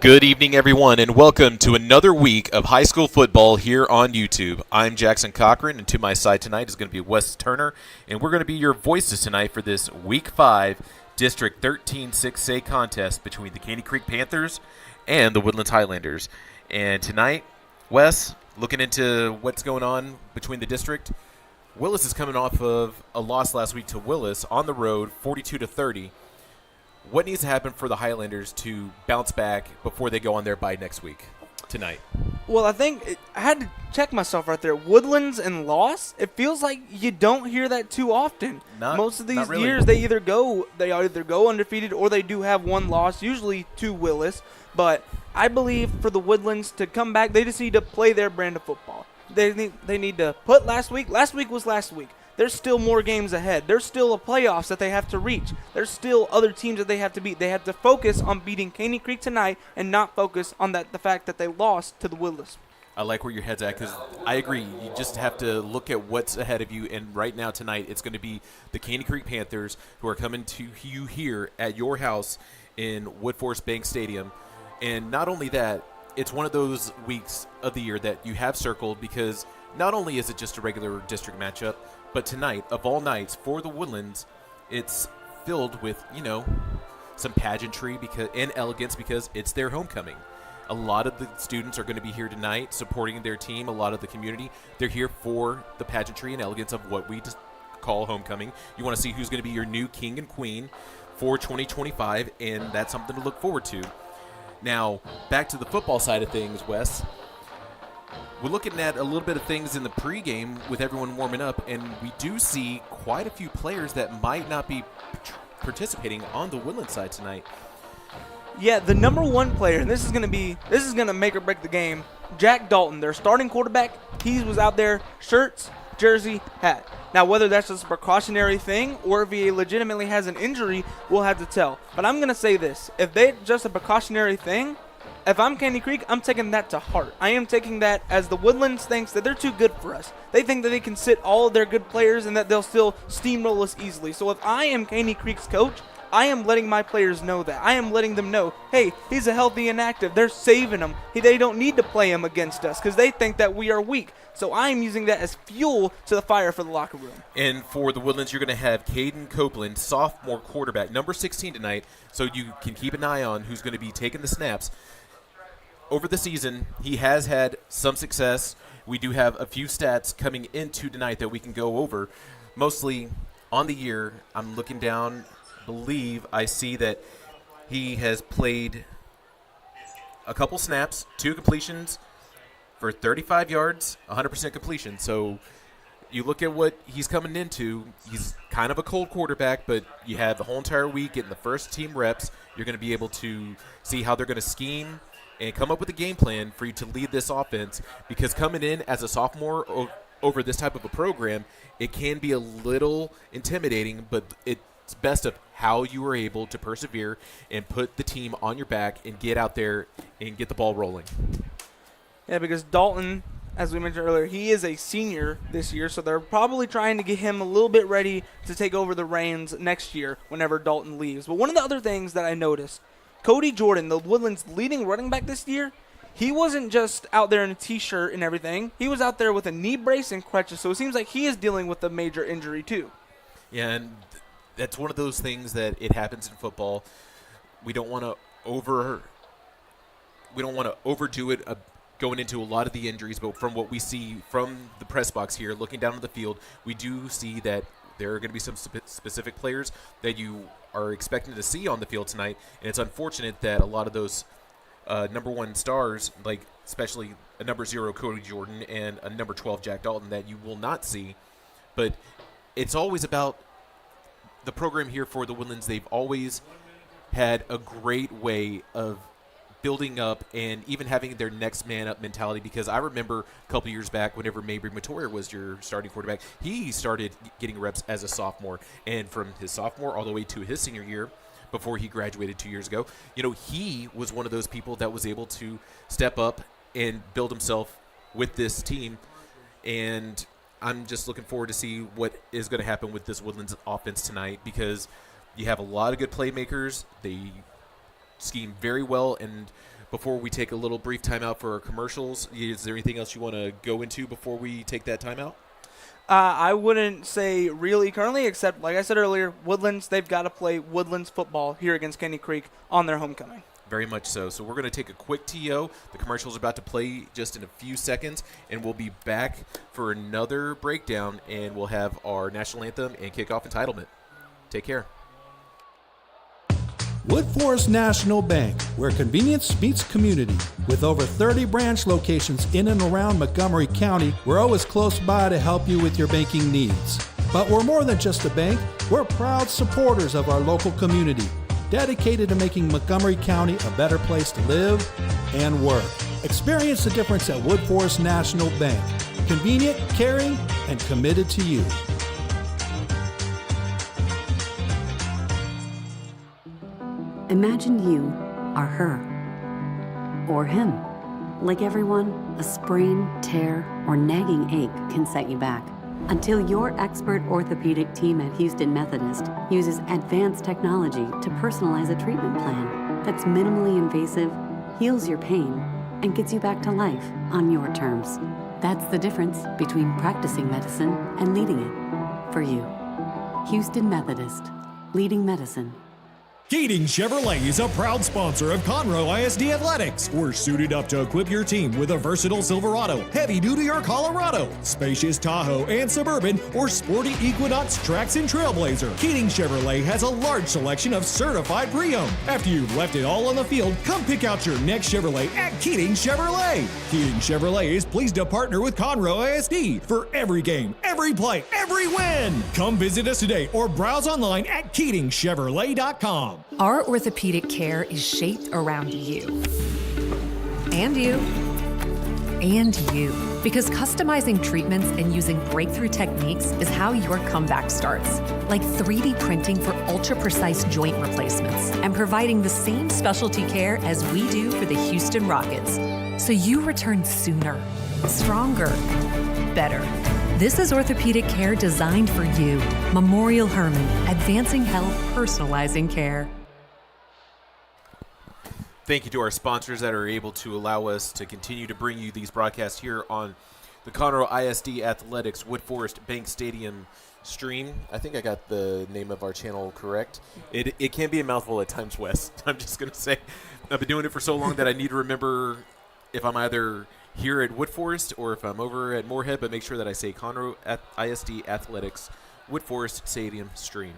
Good evening, everyone, and welcome to another week of high school football here on YouTube. I'm Jackson Cochran, and to my side tonight is going to be Wes Turner, and we're going to be your voices tonight for this Week 5 District 13 6A contest between the Caney Creek Panthers and the Woodlands Highlanders. And tonight, Wes, looking into what's going on between the district, Willis is coming off of a loss last week to Willis on the road, 42-30. What needs to happen for the Highlanders to bounce back before they go on their bye next week, tonight? Well, I had to check myself right there. Woodlands and loss, it feels like you don't hear that too often. Most of these really. years, they either go undefeated or they do have one loss, usually to Willis. But I believe for the Woodlands to come back, they just need to play their brand of football. They need to put last week. Last week was last week. There's still more games ahead. There's still a playoffs that they have to reach. There's still other teams that they have to beat. They have to focus on beating Caney Creek tonight and not focus on the fact that they lost to the Woodlands. I like where your head's at because I agree. You just have to look at what's ahead of you. And right now tonight it's going to be the Caney Creek Panthers who are coming to you here at your house in Woodforest Bank Stadium. And not only that, it's one of those weeks of the year that you have circled because not only is it just a regular district matchup, but tonight, of all nights, for the Woodlands, it's filled with, some pageantry and elegance because it's their homecoming. A lot of the students are going to be here tonight supporting their team. A lot of the community, they're here for the pageantry and elegance of what we just call homecoming. You want to see who's going to be your new king and queen for 2025, and that's something to look forward to. Now, back to the football side of things, Wes. We're looking at a little bit of things in the pregame with everyone warming up, and we do see quite a few players that might not be participating on the Woodlands side tonight. Yeah, the number one player, and this is going to make or break the game, Jack Dalton, their starting quarterback. He was out there, shirts, jersey, hat. Now, whether that's just a precautionary thing or if he legitimately has an injury, we'll have to tell. But I'm going to say this. If they're just a precautionary thing, if I'm Caney Creek, I'm taking that to heart. I am taking that as the Woodlands thinks that they're too good for us. They think that they can sit all of their good players and that they'll still steamroll us easily. So if I am Caney Creek's coach, I am letting my players know that. I am letting them know, hey, he's a healthy and active. They're saving him. They don't need to play him against us because they think that we are weak. So I am using that as fuel to the fire for the locker room. And for the Woodlands, you're going to have Caden Copeland, sophomore quarterback, number 16 tonight, so you can keep an eye on who's going to be taking the snaps. Over the season, he has had some success. We do have a few stats coming into tonight that we can go over. Mostly on the year, I'm looking down, believe I see that he has played a couple snaps, 2 completions for 35 yards, 100% completion. So you look at what he's coming into, he's kind of a cold quarterback, but you have the whole entire week getting the first team reps. You're going to be able to see how they're going to scheme and come up with a game plan for you to lead this offense, because coming in as a sophomore over this type of a program, it can be a little intimidating, but it's best of how you are able to persevere and put the team on your back and get out there and get the ball rolling. Yeah, because Dalton, as we mentioned earlier, he is a senior this year, so they're probably trying to get him a little bit ready to take over the reins next year whenever Dalton leaves. But one of the other things that I noticed, Cody Jordan, the Woodlands' leading running back this year, he wasn't just out there in a T-shirt and everything. He was out there with a knee brace and crutches, so it seems like he is dealing with a major injury too. Yeah, and that's one of those things that it happens in football. We don't want to overdo it going into a lot of the injuries, but from what we see from the press box here, looking down on the field, we do see that there are going to be some specific players that you are expecting to see on the field tonight, and it's unfortunate that a lot of those number 1 stars, like especially a number 0 Cody Jordan and a number 12 Jack Dalton, that you will not see. But it's always about the program here for the Woodlands. They've always had a great way of building up and even having their next man up mentality, because I remember a couple years back whenever Mabry Matoya was your starting quarterback, he started getting reps as a sophomore, and from his sophomore all the way to his senior year before he graduated 2 years ago, he was one of those people that was able to step up and build himself with this team. And I'm just looking forward to see what is going to happen with this Woodlands offense tonight, because you have a lot of good playmakers. They scheme very well. And before we take a little brief timeout for our commercials, is there anything else you want to go into before we take that timeout? I wouldn't say really currently, except, like I said earlier, Woodlands, they've got to play Woodlands football here against Caney Creek on their homecoming. Very much so. So we're going to take a quick TO. The commercial's about to play just in a few seconds, and we'll be back for another breakdown, and we'll have our national anthem and kickoff entitlement. Take care. Woodforest National Bank, where convenience meets community. With over 30 branch locations in and around Montgomery County, we're always close by to help you with your banking needs. But we're more than just a bank. We're proud supporters of our local community, dedicated to making Montgomery County a better place to live and work. Experience the difference at Woodforest National Bank. Convenient, caring, and committed to you. Imagine you are her, or him. Like everyone, a sprain, tear, or nagging ache can set you back. Until your expert orthopedic team at Houston Methodist uses advanced technology to personalize a treatment plan that's minimally invasive, heals your pain, and gets you back to life on your terms. That's the difference between practicing medicine and leading it. For you, Houston Methodist, leading medicine. Keating Chevrolet is a proud sponsor of Conroe ISD Athletics. We're suited up to equip your team with a versatile Silverado, heavy-duty or Colorado, spacious Tahoe and Suburban, or sporty Equinox, Trax, and Trailblazer. Keating Chevrolet has a large selection of certified pre-owned. After you've left it all on the field, come pick out your next Chevrolet at Keating Chevrolet. Keating Chevrolet is pleased to partner with Conroe ISD for every game, every play, every win. Come visit us today or browse online at KeatingChevrolet.com. Our orthopedic care is shaped around you. And you. And you. Because customizing treatments and using breakthrough techniques is how your comeback starts. Like 3D printing for ultra-precise joint replacements and providing the same specialty care as we do for the Houston Rockets. So you return sooner, stronger, better. This is orthopedic care designed for you. Memorial Hermann, advancing health, personalizing care. Thank you to our sponsors that are able to allow us to continue to bring you these broadcasts here on the Conroe ISD Athletics Woodforest Bank Stadium stream. I think I got the name of our channel correct. It can be a mouthful at times, Wes. I'm just going to say I've been doing it for so long that I need to remember if I'm either here at Woodforest or if I'm over at Moorhead, but make sure that I say Conroe ISD Athletics Woodforest Stadium stream.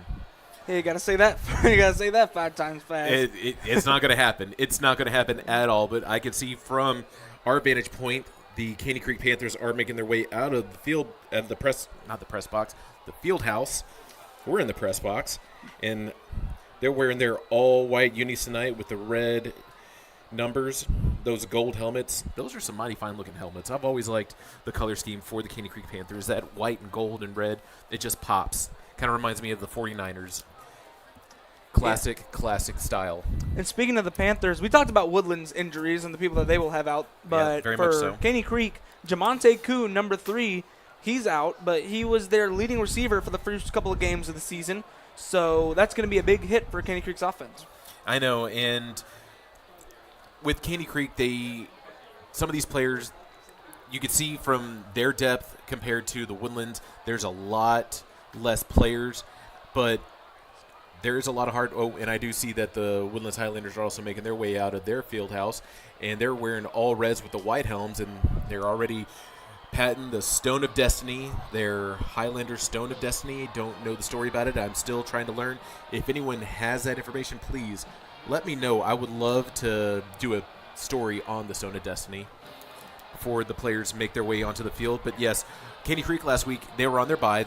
Hey, you gotta say that. You gotta say that 5 times fast. It's not going to happen. It's not going to happen at all. But I can see from our vantage point, the Caney Creek Panthers are making their way out of the field, of the press, not the press box, the field house. We're in the press box, and they're wearing their all-white unis tonight with the red numbers, those gold helmets. Those are some mighty fine-looking helmets. I've always liked the color scheme for the Caney Creek Panthers. That white and gold and red, it just pops. Kind of reminds me of the 49ers. Classic style. And speaking of the Panthers, we talked about Woodlands injuries and the people that they will have out. But very much so. Caney Creek, Jamonte Kuhn, number 3, he's out. But he was their leading receiver for the first couple of games of the season. So that's going to be a big hit for Caney Creek's offense. I know. And with Caney Creek, some of these players, you could see from their depth compared to the Woodlands, there's a lot less players. But there is a lot of hard. Oh, and I do see that the Woodlands Highlanders are also making their way out of their field house, and they're wearing all reds with the white helms, and they're already patting the Stone of Destiny, their Highlander Stone of Destiny. Don't know the story about it. I'm still trying to learn. If anyone has that information, please let me know. I would love to do a story on the Stone of Destiny before the players make their way onto the field. But yes, Caney Creek last week, they were on their bye.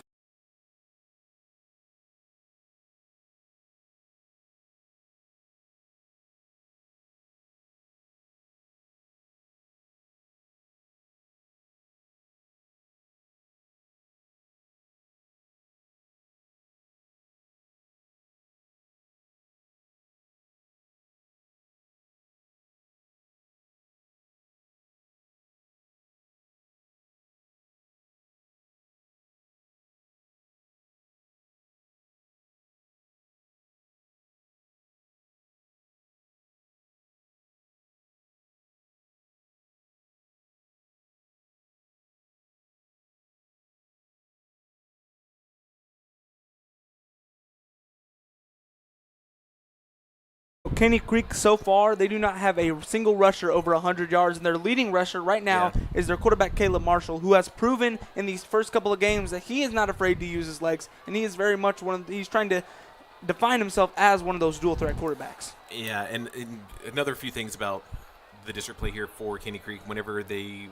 Caney Creek so far, they do not have a single rusher over 100 yards, and their leading rusher right now is their quarterback, Caleb Marshall, who has proven in these first couple of games that he is not afraid to use his legs, and he is very much he's trying to define himself as one of those dual-threat quarterbacks. Yeah, and another few things about the district play here for Caney Creek. Whenever they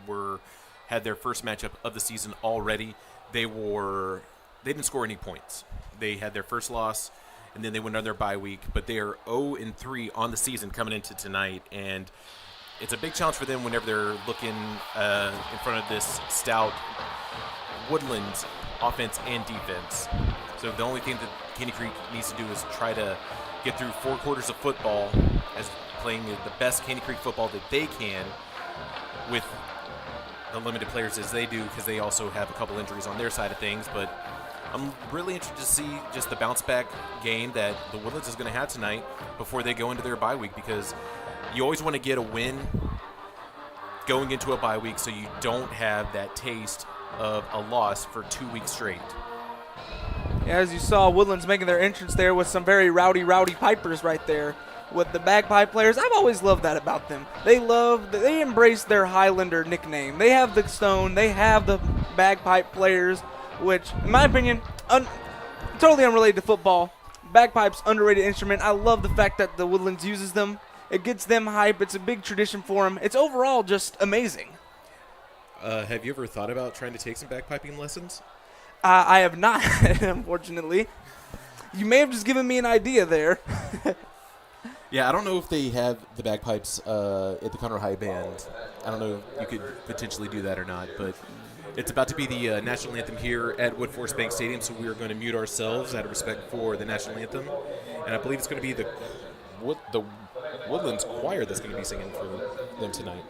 had their first matchup of the season already, they didn't score any points. They had their first loss, and then they went on their bye week, but they are 0-3 on the season coming into tonight, and it's a big challenge for them whenever they're looking in front of this stout Woodlands offense and defense. So the only thing that Caney Creek needs to do is try to get through 4 quarters of football as playing the best Caney Creek football that they can with the limited players as they do, because they also have a couple injuries on their side of things. But I'm really interested to see just the bounce-back game that the Woodlands is going to have tonight before they go into their bye week, because you always want to get a win going into a bye week so you don't have that taste of a loss for 2 weeks straight. As you saw, Woodlands making their entrance there with some very rowdy pipers right there with the bagpipe players. I've always loved that about them. They embrace their Highlander nickname. They have the stone, they have the bagpipe players, which, in my opinion, totally unrelated to football. Bagpipes, underrated instrument. I love the fact that the Woodlands uses them. It gets them hype. It's a big tradition for them. It's overall just amazing. Have you ever thought about trying to take some bagpiping lessons? I have not, unfortunately. You may have just given me an idea there. Yeah, I don't know if they have the bagpipes at the Conroe High Band. I don't know if you could potentially do that or not, but it's about to be the national anthem here at Woodforest Bank Stadium, so we are going to mute ourselves out of respect for the national anthem. And I believe it's going to be the Woodlands choir that's going to be singing for them tonight.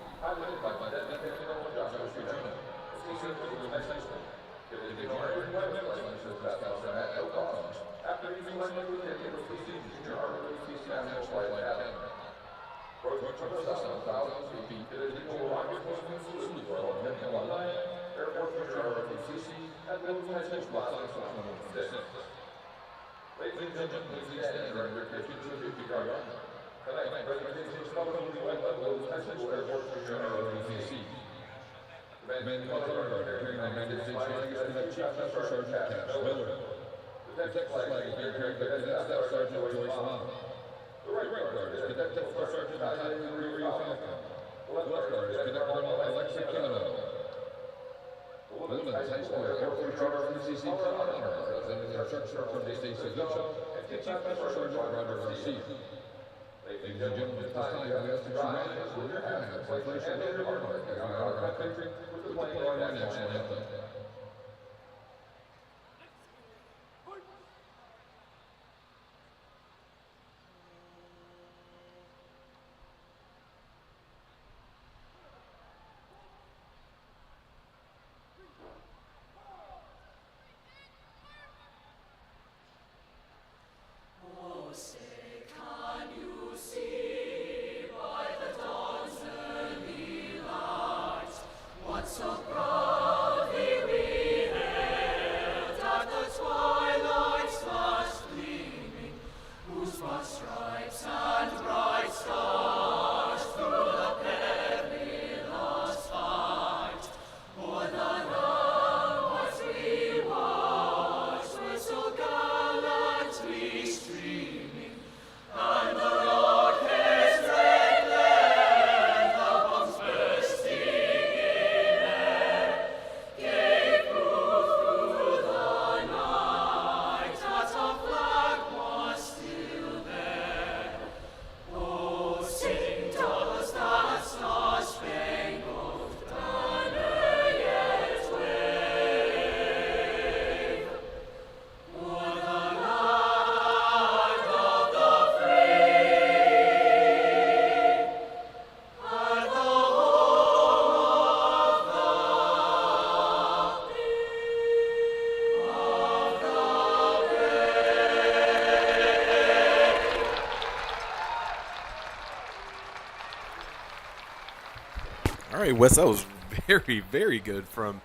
All right, Wes, that was very, very good from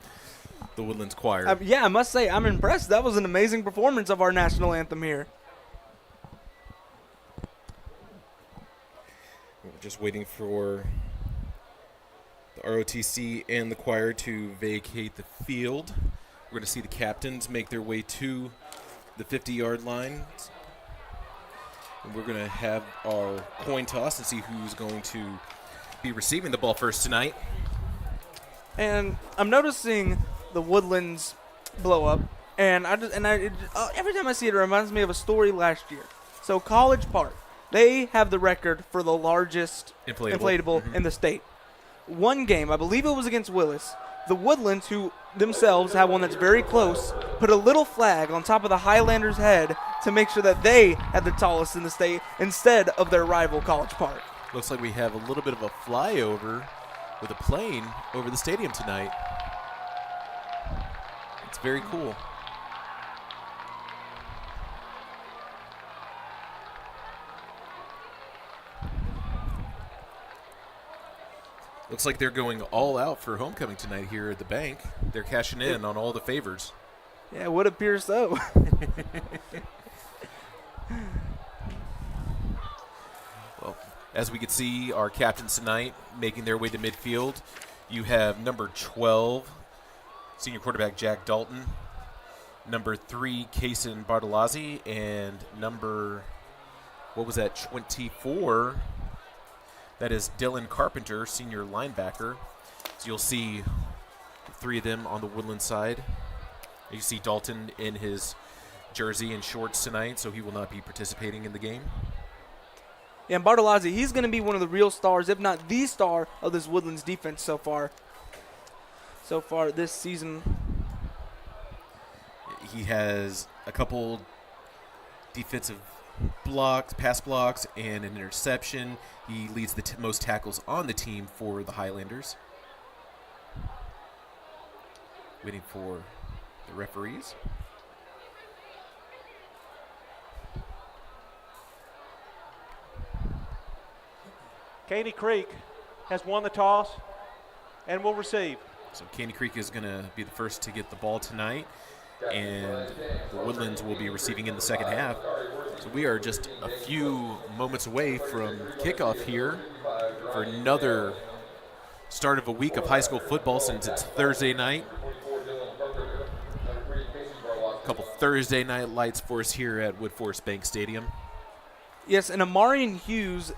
the Woodlands Choir. Yeah, I must say, I'm impressed. That was an amazing performance of our national anthem here. Just waiting for the ROTC and the choir to vacate the field. We're going to see the captains make their way to the 50-yard line. And we're going to have our coin toss and see who's going to be receiving the ball first tonight. And I'm noticing the Woodlands blow up, and every time I see it, it reminds me of a story last year. So College Park, they have the record for the largest inflatable in the state. One game, I believe it was against Willis, the Woodlands, who themselves have one that's very close, put a little flag on top of the Highlanders' head to make sure that they had the tallest in the state instead of their rival College Park. Looks like we have a little bit of a flyover with a plane over the stadium tonight. It's very cool. Looks like they're going all out for homecoming tonight here at the bank. They're cashing in on all the favors. Yeah, it would appear so. Well, as we can see, our captains tonight making their way to midfield. You have number 12, senior quarterback Jack Dalton, number 3, Kason Bartolozzi, and number, 24, that is Dylan Carpenter, senior linebacker. So you'll see 3 of them on the Woodland side. You see Dalton in his jersey and shorts tonight, so he will not be participating in the game. Yeah, and Bartolozzi, he's going to be one of the real stars, if not the star, of this Woodlands defense so far this season. He has a couple defensive blocks, pass blocks, and an interception. He leads the most tackles on the team for the Highlanders. Waiting for the referees. Caney Creek has won the toss and will receive. So Caney Creek is going to be the first to get the ball tonight, and the Woodlands will be receiving in the second half. So we are just a few moments away from kickoff here for another start of a week of high school football since it's Thursday night. A couple Thursday night lights for us here at Woodforest Bank Stadium. Yes, and Amarian Hughes,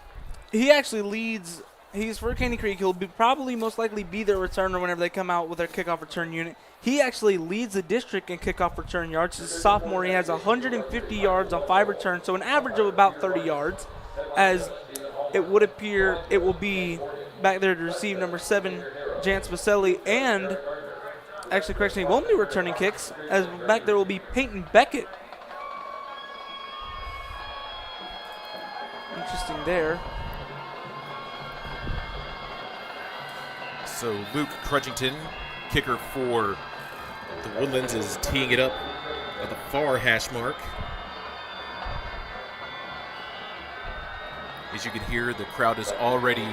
he actually leads. He's for Caney Creek. He'll probably most likely be their returner whenever they come out with their kickoff return unit. He actually leads the district in kickoff return yards. As a sophomore, he has 150 yards on 5 returns, so an average of about 30 yards. As it would appear, it will be back there to receive number 7, Jance Vaselli, and actually, correction, he won't be returning kicks, as back there will be Peyton Beckett. Interesting there. So Luke Crudgington, kicker for the Woodlands, is teeing it up at the far hash mark. As you can hear, the crowd is already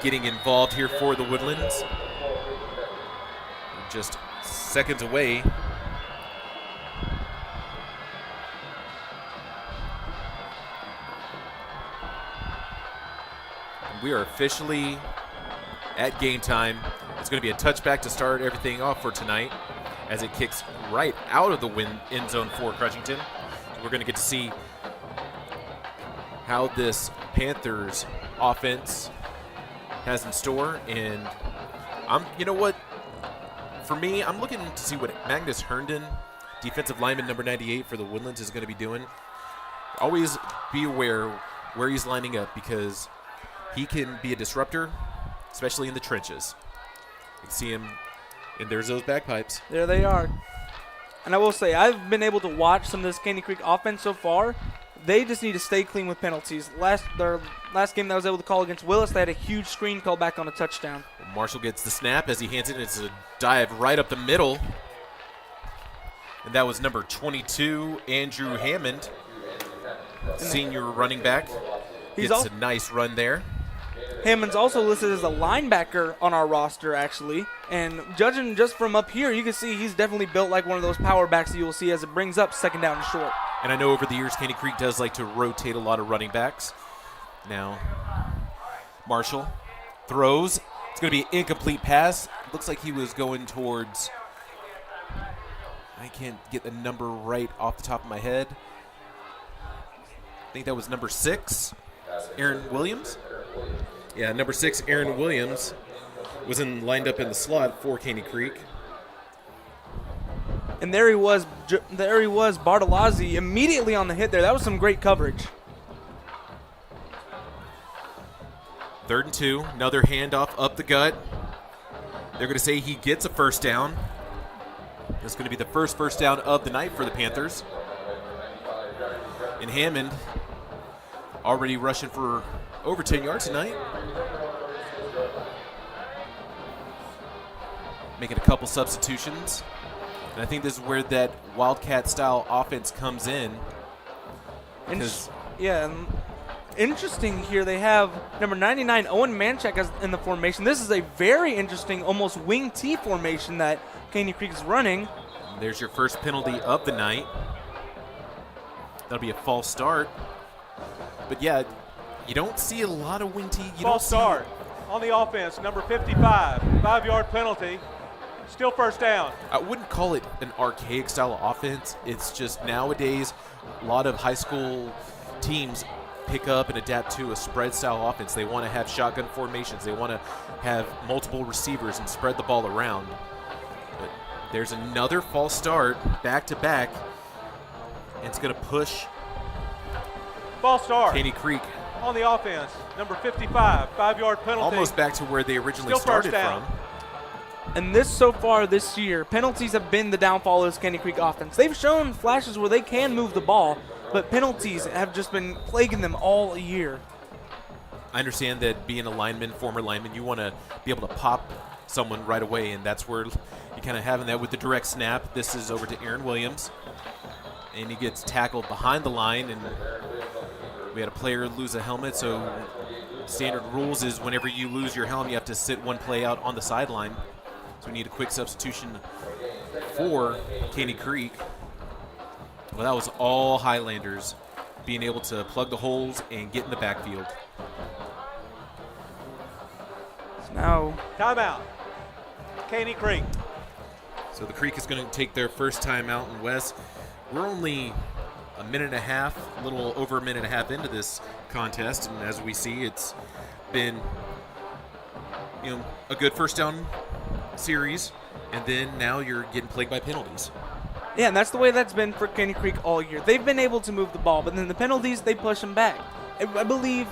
getting involved here for the Woodlands. We're just seconds away. And we are officially at game time. It's going to be a touchback to start everything off for tonight as it kicks right out of the end zone for Crutchington. So we're going to get to see how this Panthers offense has in store. And you know what? For me, I'm looking to see what Magnus Herndon, defensive lineman number 98 for the Woodlands, is going to be doing. Always be aware where he's lining up because he can be a disruptor, especially in the trenches. You can see him, and there's those bagpipes. There they are. And I will say, I've been able to watch some of this Caney Creek offense so far. They just need to stay clean with penalties. Their last game that I was able to call against Willis, they had a huge screen call back on a touchdown. Marshall gets the snap as he hands it. It's a dive right up the middle. And that was number 22, Andrew Hammond, senior running back. Gets a nice run there. Hammond's also listed as a linebacker on our roster, actually. And judging just from up here, you can see he's definitely built like one of those power backs that you'll see as it brings up second down and short. And I know over the years, Caney Creek does like to rotate a lot of running backs. Now, Marshall throws. It's going to be an incomplete pass. Looks like he was going towards, I can't get the number right off the top of my head. I think that was number 6, Aaron Williams. Yeah, number 6, Aaron Williams was lined up in the slot for Caney Creek. And there he was, Bartolozzi, immediately on the hit there. That was some great coverage. 3rd and 2, another handoff up the gut. They're going to say he gets a first down. It's going to be the first down of the night for the Panthers. And Hammond already rushing for over 10 yards tonight. Making a couple substitutions. And I think this is where that Wildcat-style offense comes in. Interesting here. They have number 99, Owen Manchak, in the formation. This is a very interesting, almost wing T formation that Caney Creek is running. There's your first penalty of the night. That'll be a false start. But, yeah, you don't see a lot of wing T. False start on the offense, number 55, 5-yard penalty. Still first down. I wouldn't call it an archaic style of offense. It's just nowadays a lot of high school teams pick up and adapt to a spread style offense. They want to have shotgun formations. They want to have multiple receivers and spread the ball around. But there's another false start back to back. And it's going to push false start. Caney Creek on the offense, number 55, 5-yard penalty. Almost back to where they originally Still started first down. from. And so far this year, penalties have been the downfall of this Caney Creek offense. They've shown flashes where they can move the ball, but penalties have just been plaguing them all year. I understand that being a lineman, former lineman, you want to be able to pop someone right away, and that's where you kind of having that with the direct snap. This is over to Aaron Williams, and he gets tackled behind the line, and we had a player lose a helmet, so standard rules is whenever you lose your helmet, you have to sit one play out on the sideline. So we need a quick substitution for Caney Creek. Well, that was all Highlanders being able to plug the holes and get in the backfield. Now, timeout. Caney Creek. So the Creek is going to take their first timeout. And Wes, we're only a minute and a half, a little over a minute and a half into this contest, and as we see, it's been a good first down series, and then now you're getting plagued by penalties. Yeah, and that's the way that's been for Caney Creek all year. They've been able to move the ball, but then the penalties, they push them back. I believe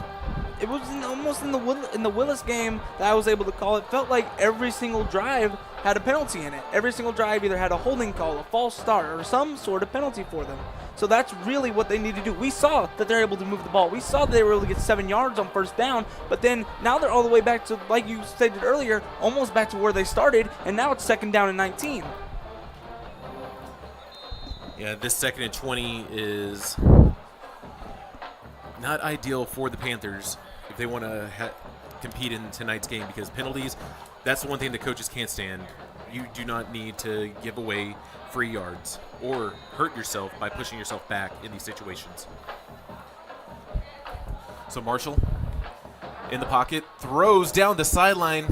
it was almost in the Willis game that I was able to call it. Felt like every single drive had a penalty in it. Every single drive either had a holding call, a false start, or some sort of penalty for them. So that's really what they need to do. We saw that they're able to move the ball. We saw that they were able to get 7 yards on first down, but then now they're all the way back to, like you stated earlier, almost back to where they started, and now it's 2nd down and 19. Yeah, this 2nd and 20 is not ideal for the Panthers if they want to compete in tonight's game, because penalties, that's the one thing the coaches can't stand. You do not need to give away free yards or hurt yourself by pushing yourself back in these situations. So Marshall in the pocket, throws down the sideline,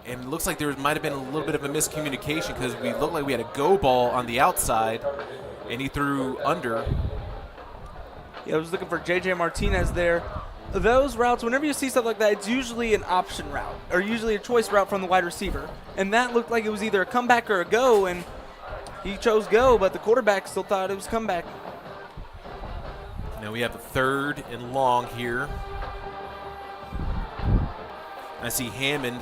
and it looks like there might have been a little bit of a miscommunication because we looked like we had a go ball on the outside, and he threw under. Yeah, I was looking for J.J. Martinez there. Those routes, whenever you see stuff like that, it's usually an option route or usually a choice route from the wide receiver. And that looked like it was either a comeback or a go, and he chose go, but the quarterback still thought it was comeback. Now we have the 3rd and long here. I see Hammond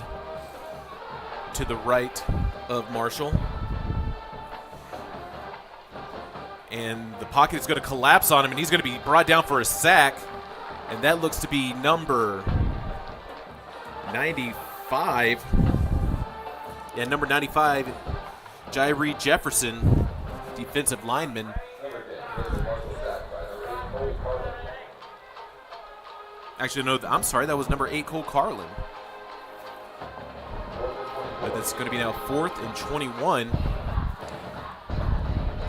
to the right of Marshall. And the pocket is going to collapse on him, and he's going to be brought down for a sack. And that looks to be number 95. Yeah, number 95, Jairee Jefferson, defensive lineman. Actually, no, I'm sorry, that was number 8, Cole Carlin. But it's going to be now 4th and 21.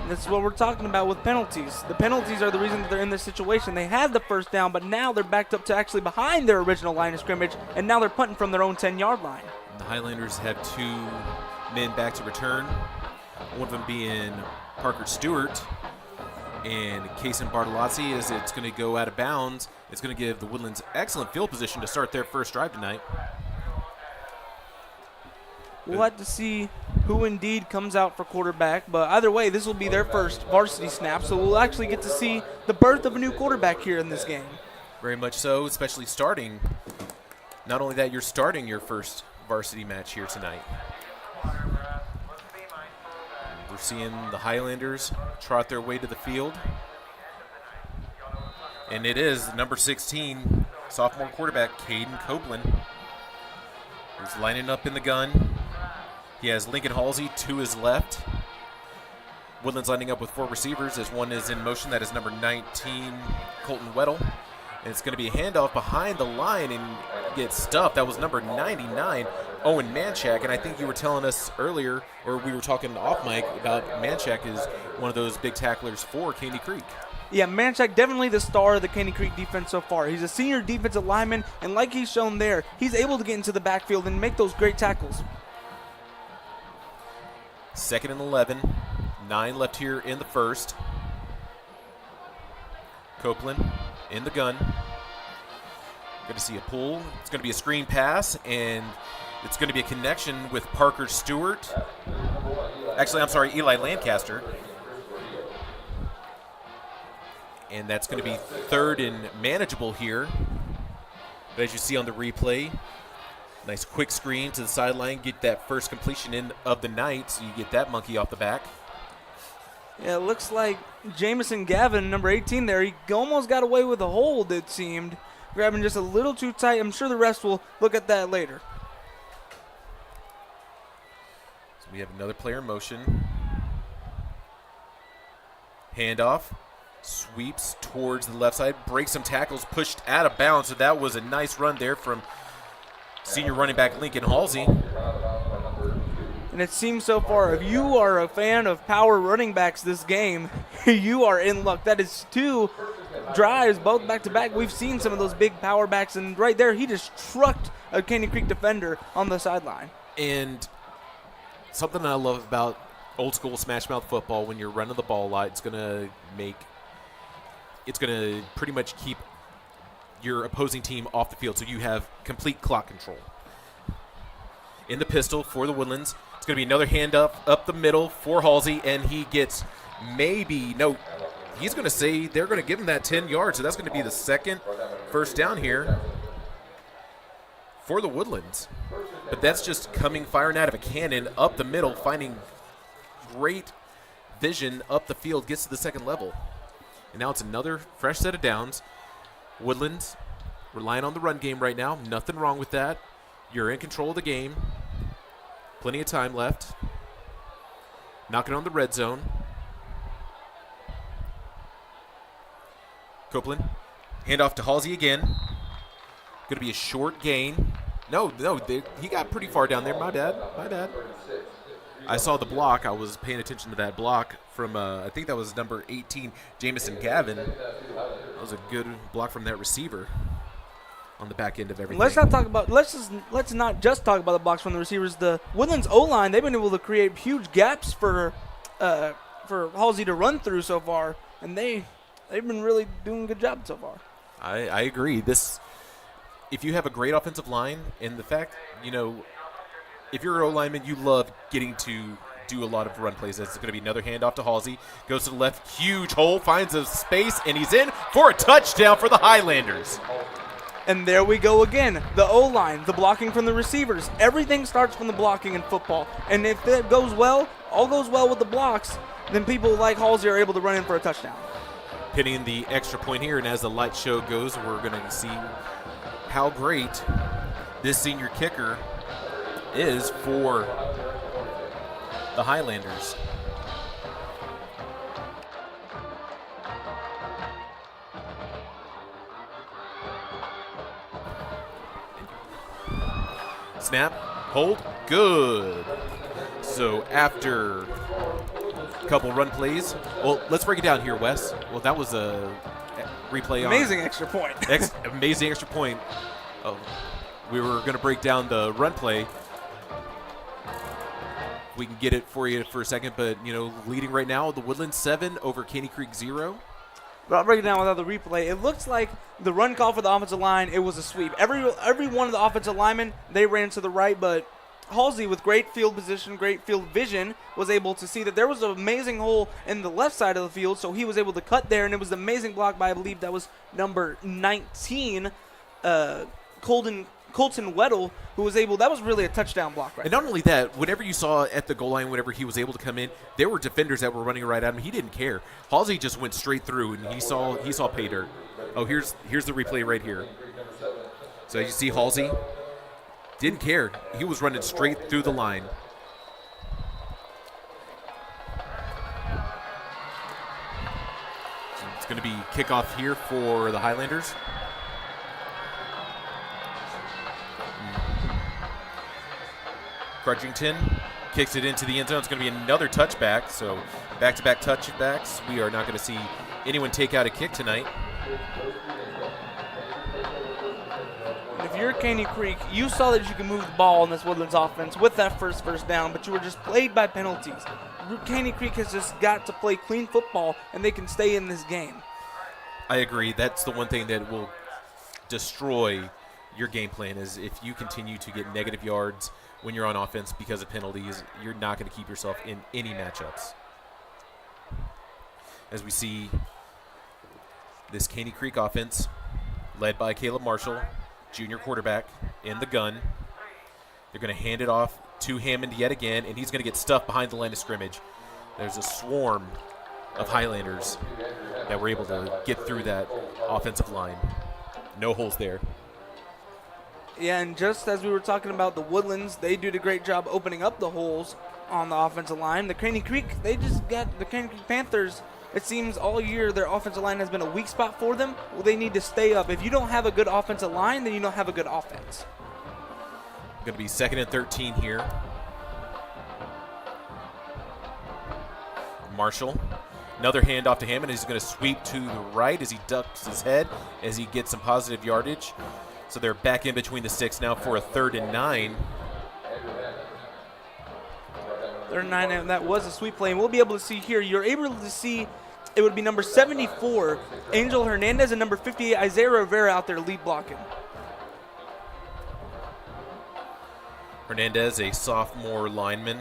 This is what we're talking about with penalties. The penalties are the reason that they're in this situation. They had the first down, but now they're backed up to actually behind their original line of scrimmage, and now they're punting from their own 10-yard line. The Highlanders have 2 men back to return, one of them being Parker Stewart, and Kason Bartolozzi, as it's going to go out of bounds. It's going to give the Woodlands excellent field position to start their first drive tonight. We'll have to see who indeed comes out for quarterback, but either way, this will be their first varsity snap, so we'll actually get to see the birth of a new quarterback here in this game. Very much so, especially starting. Not only that, you're starting your first varsity match here tonight. We're seeing the Highlanders trot their way to the field. And it is number 16, sophomore quarterback, Caden Copeland, who's lining up in the gun. He has Lincoln Halsey to his left. Woodlands lining up with 4 receivers as one is in motion. That is number 19, Colton Weddle. And it's going to be a handoff behind the line and get stuffed. That was number 99, Owen Manchak. And I think you were telling us earlier, or we were talking off mic, about Manchak is one of those big tacklers for Caney Creek. Yeah, Manchak definitely the star of the Caney Creek defense so far. He's a senior defensive lineman, and like he's shown there, he's able to get into the backfield and make those great tackles. 2nd and 11, 9 left here in the first. Copeland in the gun. Going to see a pull. It's going to be a screen pass, and it's going to be a connection with Parker Stewart. Actually, I'm sorry, Eli Lancaster. And that's going to be 3rd and manageable here. But as you see on the replay, nice quick screen to the sideline, get that first completion in of the night, so you get that monkey off the back. Yeah, it looks like Jamison Gavin, number 18 there, he almost got away with a hold, it seemed. Grabbing just a little too tight. I'm sure the rest will look at that later. So we have another player in motion. Handoff. Sweeps towards the left side, breaks some tackles, pushed out of bounds. So that was a nice run there from senior running back Lincoln Halsey. And it seems so far, if you are a fan of power running backs this game, you are in luck. That is 2 drives, both back-to-back. We've seen some of those big power backs, and right there he just trucked a Caney Creek defender on the sideline. And something I love about old school smash mouth football, when you're running the ball a lot, it's going to pretty much keep your opposing team off the field, so you have complete clock control. In the pistol for the Woodlands, it's going to be another hand up the middle for Halsey, and he gets he's going to say they're going to give him that 10 yards, so that's going to be the 2nd first down here for the Woodlands. But that's just firing out of a cannon up the middle, finding great vision up the field, gets to the 2nd level. And now it's another fresh set of downs. Woodlands relying on the run game right now. Nothing wrong with that. You're in control of the game. Plenty of time left. Knocking on the red zone. Copeland. Handoff to Halsey again. Going to be a short gain. No, he got pretty far down there. My bad. I saw the block. I was paying attention to that block from, I think that was number 18, Jamison Gavin. That was a good block from that receiver on the back end of everything. Let's not just talk about the blocks from the receivers. The Woodlands O-line, they've been able to create huge gaps for Halsey to run through so far, and they've been really doing a good job so far. I agree. If you have a great offensive line, and the fact, if you're an O-lineman, you love getting to do a lot of run plays. It's going to be another handoff to Halsey. Goes to the left, huge hole, finds a space, and he's in for a touchdown for the Highlanders. And there we go again. The O-line, the blocking from the receivers. Everything starts from the blocking in football. And if it goes well, all goes well with the blocks, then people like Halsey are able to run in for a touchdown. Hitting the extra point here, and as the light show goes, we're going to see how great this senior kicker is for the Highlanders. Snap, hold, good. So after couple run plays. Well, let's break it down here, Wes. Well, that was a replay Amazing extra point. amazing extra point. Oh, we were going to break down the run play. We can get it for you for a second, but, leading right now, the Woodlands 7 over Caney Creek 0. But I'll break it down without the replay. It looks like the run call for the offensive line, it was a sweep. Every one of the offensive linemen, they ran to the right, but Halsey, with great field position, great field vision, was able to see that there was an amazing hole in the left side of the field, so he was able to cut there, and it was an amazing block by, I believe, that was number 19, Colton Weddle, who was able – that was really a touchdown block right And not only that, whenever you saw at the goal line, whenever he was able to come in, there were defenders that were running right at him. He didn't care. Halsey just went straight through, and he saw pay dirt. Oh, here's the replay right here. So you see Halsey didn't care. He was running straight through the line. So it's going to be kickoff here for the Highlanders. Crutchington kicks it into the end zone. It's going to be another touchback. So back-to-back touchbacks. We are not going to see anyone take out a kick tonight. If you're Caney Creek, you saw that you can move the ball in this Woodlands offense with that first down, but you were just plagued by penalties. Caney Creek has just got to play clean football, and they can stay in this game. I agree. That's the one thing that will destroy your game plan is if you continue to get negative yards when you're on offense because of penalties, you're not going to keep yourself in any matchups. As we see this Caney Creek offense led by Caleb Marshall, junior quarterback, in the gun. They're going to hand it off to Hammond yet again, and he's going to get stuffed behind the line of scrimmage. There's a swarm of Highlanders that were able to get through that offensive line. No holes there. Yeah, and just as we were talking about the Woodlands, they did a great job opening up the holes on the offensive line. The Caney Creek, the Caney Creek Panthers, it seems all year their offensive line has been a weak spot for them. Well, they need to stay up. If you don't have a good offensive line, then you don't have a good offense. Going to be 2nd and 13 here. Marshall. Another handoff to Hammond. He's going to sweep to the right as he ducks his head as he gets some positive yardage. So they're back in between the sticks now for a 3rd and 9. 3rd and 9, and that was a sweep play. And we'll be able to see here, you're able to see it would be number 74, Angel Hernandez, and number 58, Isaiah Rivera out there lead blocking. Hernandez, a sophomore lineman.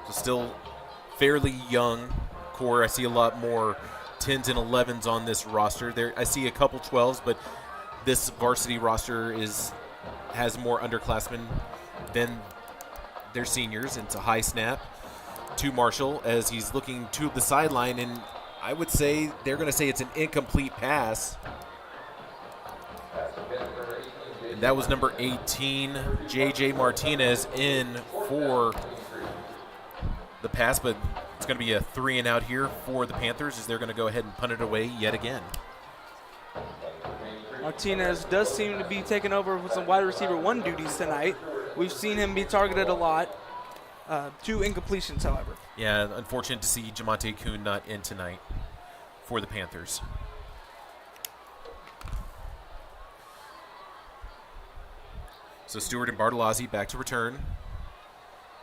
So still fairly young core. I see a lot more 10s and 11s on this roster. There, I see a couple 12s, but this varsity roster has more underclassmen than their seniors. And it's a high snap to Marshall as he's looking to the sideline, and I would say they're going to say it's an incomplete pass. And that was number 18, J.J. Martinez, in for the pass, but it's going to be a 3-and-out here for the Panthers as they're going to go ahead and punt it away yet again. Martinez does seem to be taking over with some wide receiver 1 duties tonight. We've seen him be targeted a lot. 2 incompletions, however. Yeah, unfortunate to see Jamonte Kuhn not in tonight for the Panthers. So Stewart and Bartolozzi back to return.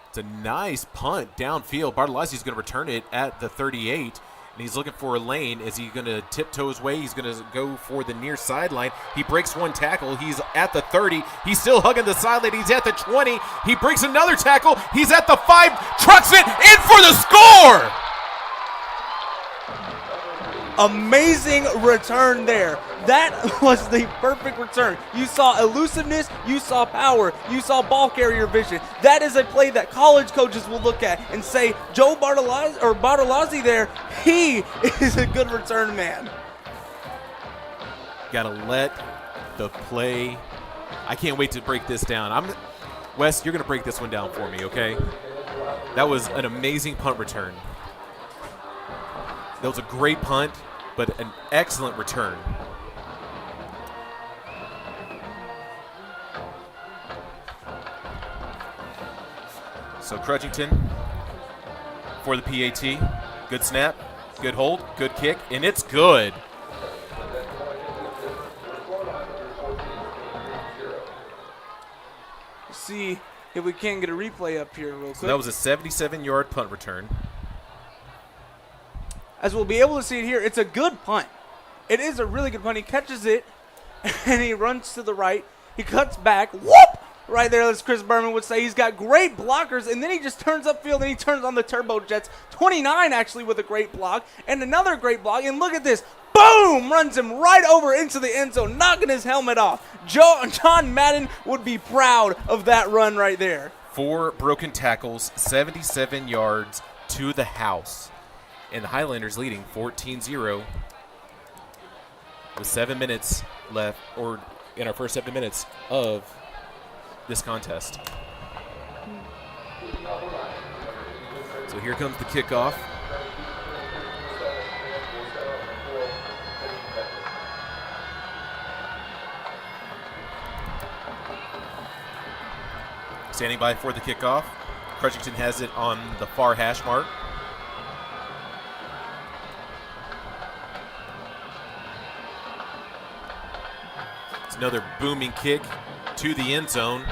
It's a nice punt downfield. Bartolozzi's going to return it at the 38, and he's looking for a lane. Is he going to tiptoe his way? He's going to go for the near sideline. He breaks one tackle. He's at the 30. He's still hugging the sideline. He's at the 20. He breaks another tackle. He's at the 5. Trucks it in for the score. Amazing return there. That was the perfect return. You saw elusiveness, you saw power, you saw ball carrier vision. That is a play that college coaches will look at and say, Joe Bartolozzi there, he is a good return man. Got to let the play. I can't wait to break this down. Wes, you're going to break this one down for me, okay? That was an amazing punt return. That was a great punt, but an excellent return. So Crutchington for the PAT. Good snap, good hold, good kick, and it's good. See if we can get a replay up here real quick. So that was a 77-yard punt return. As we'll be able to see it here, it's a good punt. It is a really good punt. He catches it, and he runs to the right. He cuts back. Whoop! Right there, as Chris Berman would say. He's got great blockers, and then he just turns upfield, and he turns on the turbo jets. 29, actually, with a great block, and another great block. And look at this. Boom! Runs him right over into the end zone, knocking his helmet off. John Madden would be proud of that run right there. 4 broken tackles, 77 yards to the house. And the Highlanders leading 14-0 with 7 minutes left, or in our first 7 minutes of this contest. So here comes the kickoff. Standing by for the kickoff. Crutchington has it on the far hash mark. It's another booming kick to the end zone.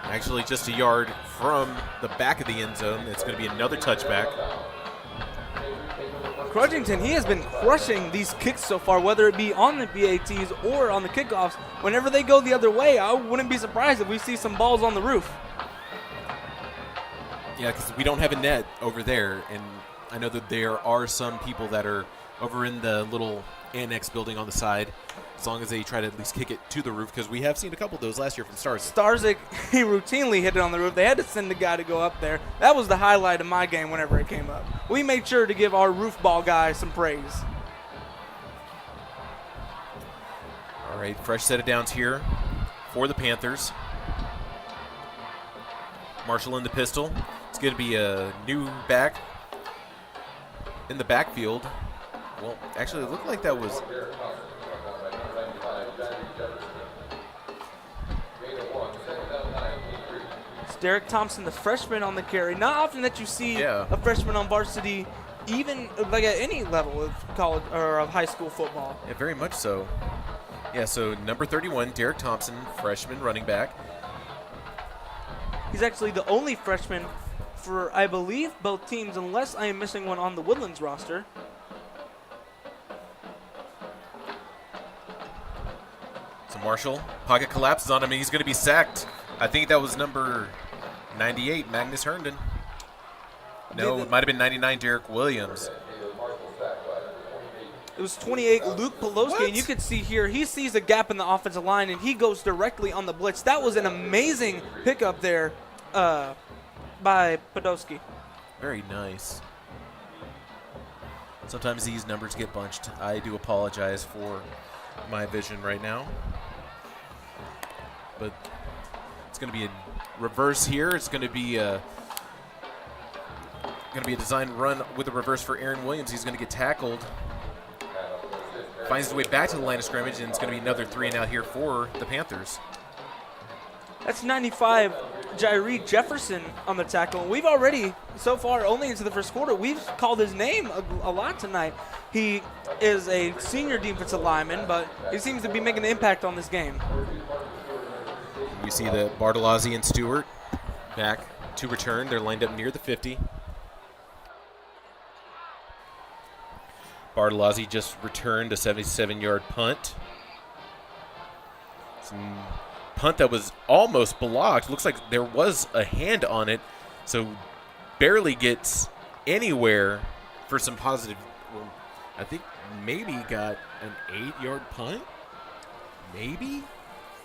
Actually just a yard from the back of the end zone. It's going to be another touchback. Crutchington, he has been crushing these kicks so far, whether it be on the BATs or on the kickoffs. Whenever they go the other way, I wouldn't be surprised if we see some balls on the roof. Yeah, because we don't have a net over there, and I know that there are some people that are over in the little annex building on the side, as long as they try to at least kick it to the roof, because we have seen a couple of those last year from Stars. Starzik, he routinely hit it on the roof. They had to send a guy to go up there. That was the highlight of my game whenever it came up. We made sure to give our roof ball guy some praise. All right, fresh set of downs here for the Panthers. Marshall in the pistol. It's going to be a new back in the backfield. Well, actually, it looked like that was... It's Derek Thompson, the freshman on the carry. Not often that you see a freshman on varsity, even like at any level of college or of high school football. Yeah, very much so. Yeah, so number 31, Derek Thompson, freshman running back. He's actually the only freshman for, I believe, both teams, unless I am missing one on the Woodlands roster. So Marshall, pocket collapses on him, and he's going to be sacked. I think that was number 98, Magnus Herndon. No, it might have been 99, Derek Williams. It was 28, Luke Pelosi, and you can see here, he sees a gap in the offensive line, and he goes directly on the blitz. That was an amazing pickup there by Podolsky. Very nice. Sometimes these numbers get bunched. I do apologize for my vision right now. But it's going to be a reverse here. It's going to be a design run with a reverse for Aaron Williams. He's going to get tackled. Finds his way back to the line of scrimmage, and it's going to be another 3-and-out here for the Panthers. That's 95, Jairee Jefferson on the tackle. And we've already, so far, only into the first quarter, we've called his name a lot tonight. He is a senior defensive lineman, but he seems to be making an impact on this game. We see the Bartolozzi and Stewart back to return. They're lined up near the 50. Bartolozzi just returned a 77-yard punt. Some punt that was almost blocked. Looks like there was a hand on it, so barely gets anywhere for some positive. Well, I think maybe got an 8-yard punt. Maybe?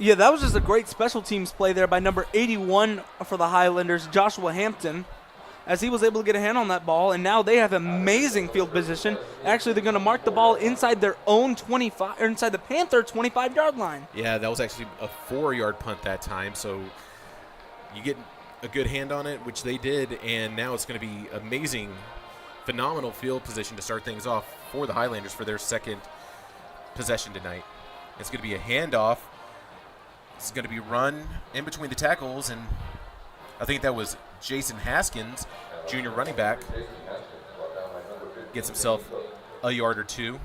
Yeah, that was just a great special teams play there by number 81 for the Highlanders, Joshua Hampton, as he was able to get a hand on that ball, and now they have amazing field position. Actually, they're going to mark the ball inside their own 25, or inside the Panther 25-yard line. Yeah, that was actually a 4-yard punt that time, so you get a good hand on it, which they did, and now it's going to be amazing, phenomenal field position to start things off for the Highlanders for their second possession tonight. It's going to be a handoff. It's going to be run in between the tackles, and I think that was Jason Haskins, junior running back, gets himself a yard or two.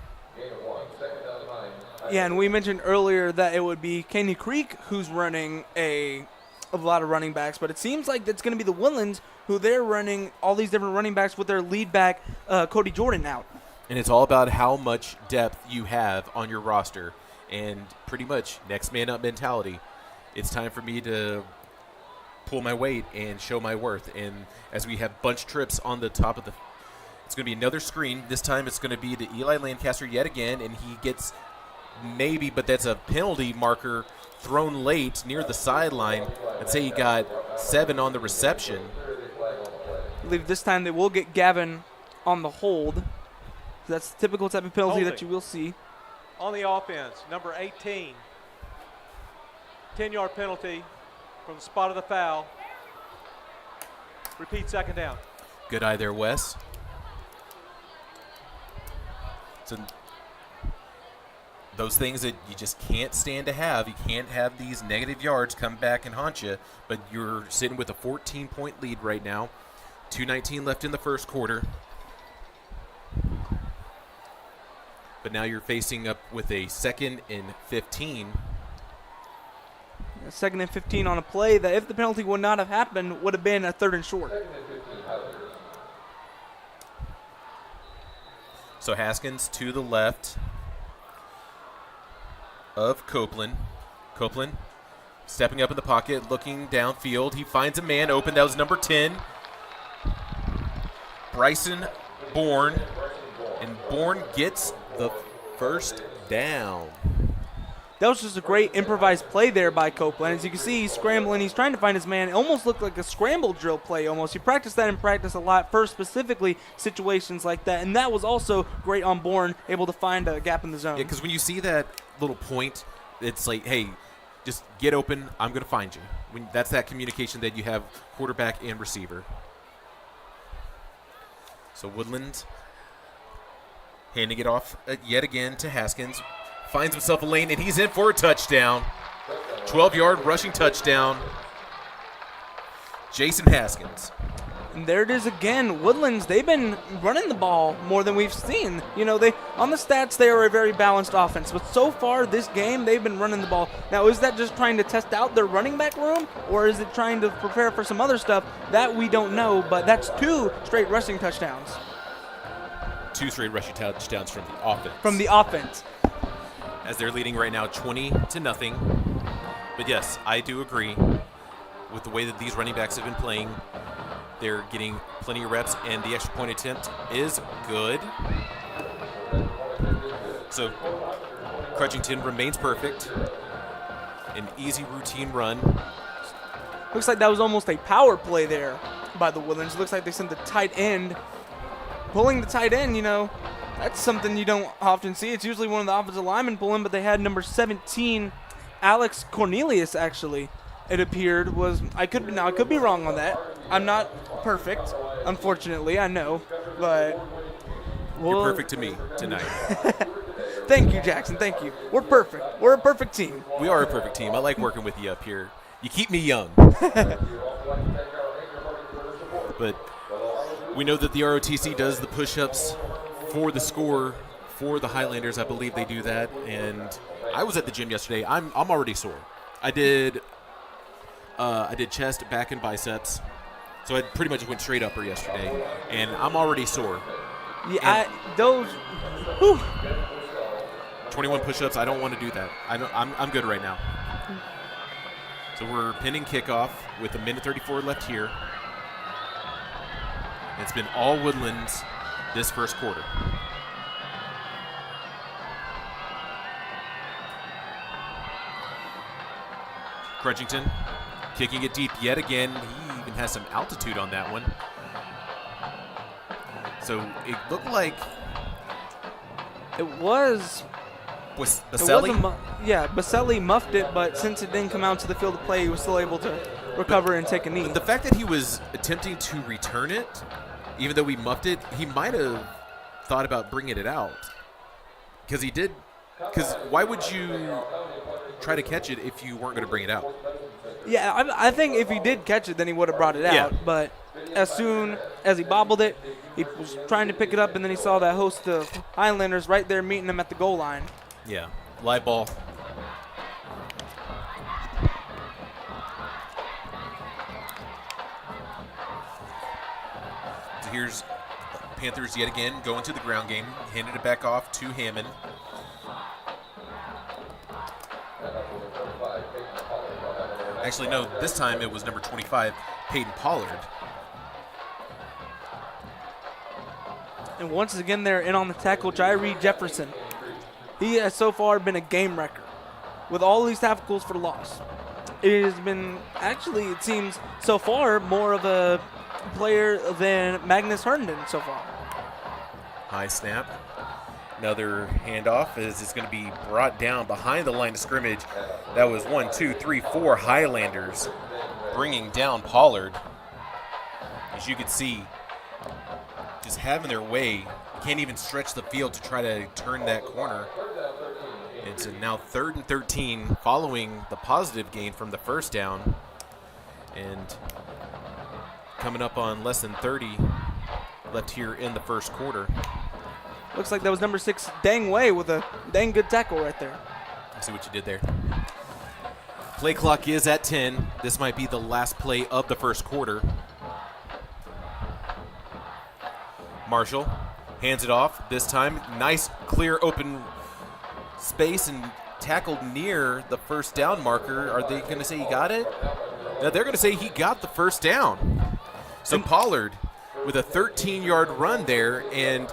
Yeah, and we mentioned earlier that it would be Caney Creek who's running a lot of running backs, but it seems like it's going to be the Woodlands who they're running all these different running backs with their lead back, Cody Jordan, out. And it's all about how much depth you have on your roster and pretty much next man up mentality. It's time for me to pull my weight and show my worth. And as we have bunch trips on the top of it's going to be another screen. This time it's going to be the Eli Lancaster yet again, and he gets maybe, but that's a penalty marker thrown late near the sideline. I'd say he got 7 on the reception. I believe this time they will get Gavin on the hold. That's the typical type of penalty that you will see. On the offense, number 18. 10-yard penalty from the spot of the foul. Repeat, second down. Good eye there, Wes. So those things that you just can't stand to have. You can't have these negative yards come back and haunt you, but you're sitting with a 14-point lead right now. 2:19 left in the first quarter. But now you're facing up with a 2nd and 15. A 2nd and 15 on a play that if the penalty would not have happened would have been a 3rd and short. So Haskins to the left of Copeland. Copeland stepping up in the pocket, looking downfield. He finds a man open. That was number 10. Bryson Bourne. And Bourne gets the first down. That was just a great improvised play there by Copeland. As you can see, he's scrambling. He's trying to find his man. It almost looked like a scramble drill play almost. You practice that in practice a lot for specifically situations like that. And that was also great on Bourne, able to find a gap in the zone. Yeah, because when you see that little point, it's like, hey, just get open. I'm going to find you. That's that communication that you have quarterback and receiver. So Woodlands handing it off yet again to Haskins. Finds himself a lane, and he's in for a touchdown. 12-yard rushing touchdown. Jason Haskins. And there it is again. Woodlands, they've been running the ball more than we've seen. You know, on the stats, they are a very balanced offense. But so far this game, they've been running the ball. Now, is that just trying to test out their running back room, or is it trying to prepare for some other stuff? That we don't know, but that's 2 straight rushing touchdowns. 2 straight rushing touchdowns from the offense. From the offense. As they're leading right now 20-0. But yes, I do agree with the way that these running backs have been playing. They're getting plenty of reps, and the extra point attempt is good. So Crutchington remains perfect. An easy routine run. Looks like that was almost a power play there by the Woodlands. Looks like they sent the tight end. Pulling the tight end, you know, that's something you don't often see. It's usually one of the offensive linemen pulling, but they had number 17, Alex Cornelius, actually. It appeared I could be wrong on that. I'm not perfect, unfortunately, I know, but you're perfect to me tonight. Thank you, Jackson. Thank you. We're perfect. We're a perfect team. We are a perfect team. I like working with you up here. You keep me young. But we know that the ROTC does the push-ups for the score for the Highlanders. I believe they do that. And I was at the gym yesterday. I'm already sore. I did chest, back, and biceps. So I pretty much went straight upper yesterday. And I'm already sore. Yeah, and 21 push-ups. I don't want to do that. I'm good right now. So we're pinning kickoff with 1:34 left here. It's been all Woodlands this first quarter. Crutchington kicking it deep yet again. He even has some altitude on that one. So it looked like it was Baselli. Baselli muffed it, but since it didn't come out to the field of play, he was still able to recover and take a knee. But the fact that he was attempting to return it, even though we muffed it, he might have thought about bringing it out. Because he did. Because why would you try to catch it if you weren't going to bring it out? Yeah, I think if he did catch it, then he would have brought it out. Yeah. But as soon as he bobbled it, he was trying to pick it up, and then he saw that host of Highlanders right there meeting him at the goal line. Yeah, live ball. So here's Panthers yet again going to the ground game, handed it back off to Hammond. Actually, no, this time it was number 25, Peyton Pollard. And once again, they're in on the tackle, Jairee Jefferson. He has so far been a game wrecker with all these tackles for loss. It has been, actually, it seems so far, more of a player than Magnus Herndon so far. High snap. Another handoff as it's going to be brought down behind the line of scrimmage. That was 1, 2, 3, 4 Highlanders bringing down Pollard. As you can see, just having their way, can't even stretch the field to try to turn that corner. And so now 3rd and 13 following the positive gain from the first down. And coming up on less than 30 left here in the first quarter. Looks like that was number 6, Dang Way, with a dang good tackle right there. I see what you did there. Play clock is at 10. This might be the last play of the first quarter. Marshall hands it off. This time, nice, clear, open space and tackled near the first down marker. Are they going to say he got it? No, they're going to say he got the first down. So Pollard with a 13-yard run there and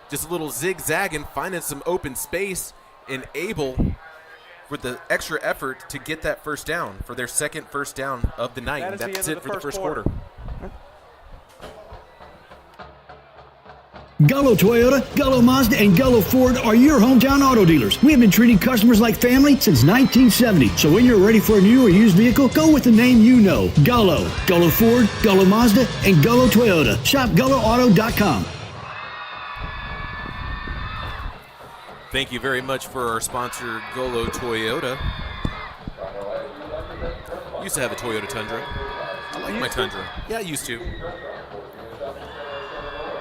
just a little zigzag and finding some open space and able, with the extra effort, to get that first down for their second first down of the night. And that's it for the first quarter. Gullo Toyota, Gullo Mazda, and Gullo Ford are your hometown auto dealers. We have been treating customers like family since 1970. So when you're ready for a new or used vehicle, go with the name you know. Gullo, Gullo Ford, Gullo Mazda, and Gullo Toyota. Shop GulloAuto.com. Thank you very much for our sponsor, Gullo Toyota. Used to have a Toyota Tundra. I like my Tundra. Yeah, I used to.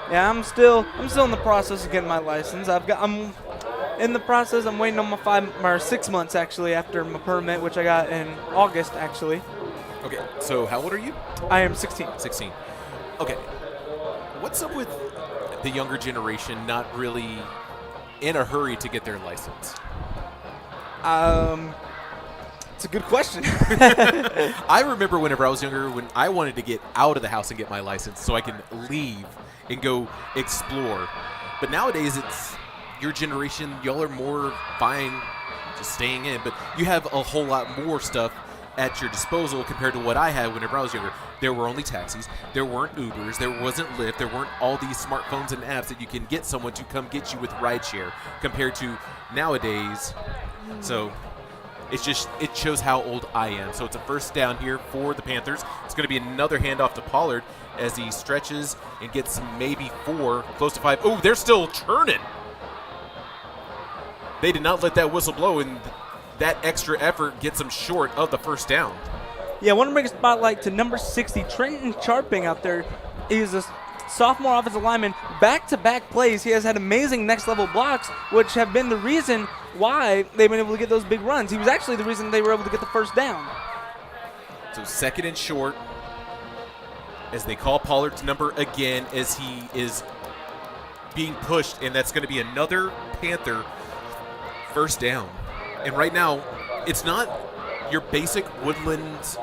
Yeah, I'm still in the process of getting my license. I'm in the process. I'm waiting on my 6 months actually after my permit, which I got in August actually. Okay, so how old are you? I am 16. 16. Okay. What's up with the younger generation not really in a hurry to get their license? It's a good question. I remember whenever I was younger, when I wanted to get out of the house and get my license so I can leave and go explore. But nowadays, it's your generation, y'all are more fine just staying in, but you have a whole lot more stuff at your disposal compared to what I had whenever I was younger. There were only taxis, there weren't Ubers, there wasn't Lyft, there weren't all these smartphones and apps that you can get someone to come get you with rideshare compared to nowadays. So it shows how old I am. So it's a first down here for the Panthers. It's going to be another handoff to Pollard as he stretches and gets maybe 4, close to 5. Oh, they're still churning. They did not let that whistle blow, and that extra effort gets them short of the first down. Yeah, I want to bring a spotlight to number 60, Trenton Charping out there. He's a sophomore offensive lineman. Back-to-back plays, he has had amazing next-level blocks, which have been the reason why they've been able to get those big runs. He was actually the reason they were able to get the first down. So second and short as they call Pollard's number again as he is being pushed, and that's going to be another Panther first down. And right now, it's not your basic Woodlands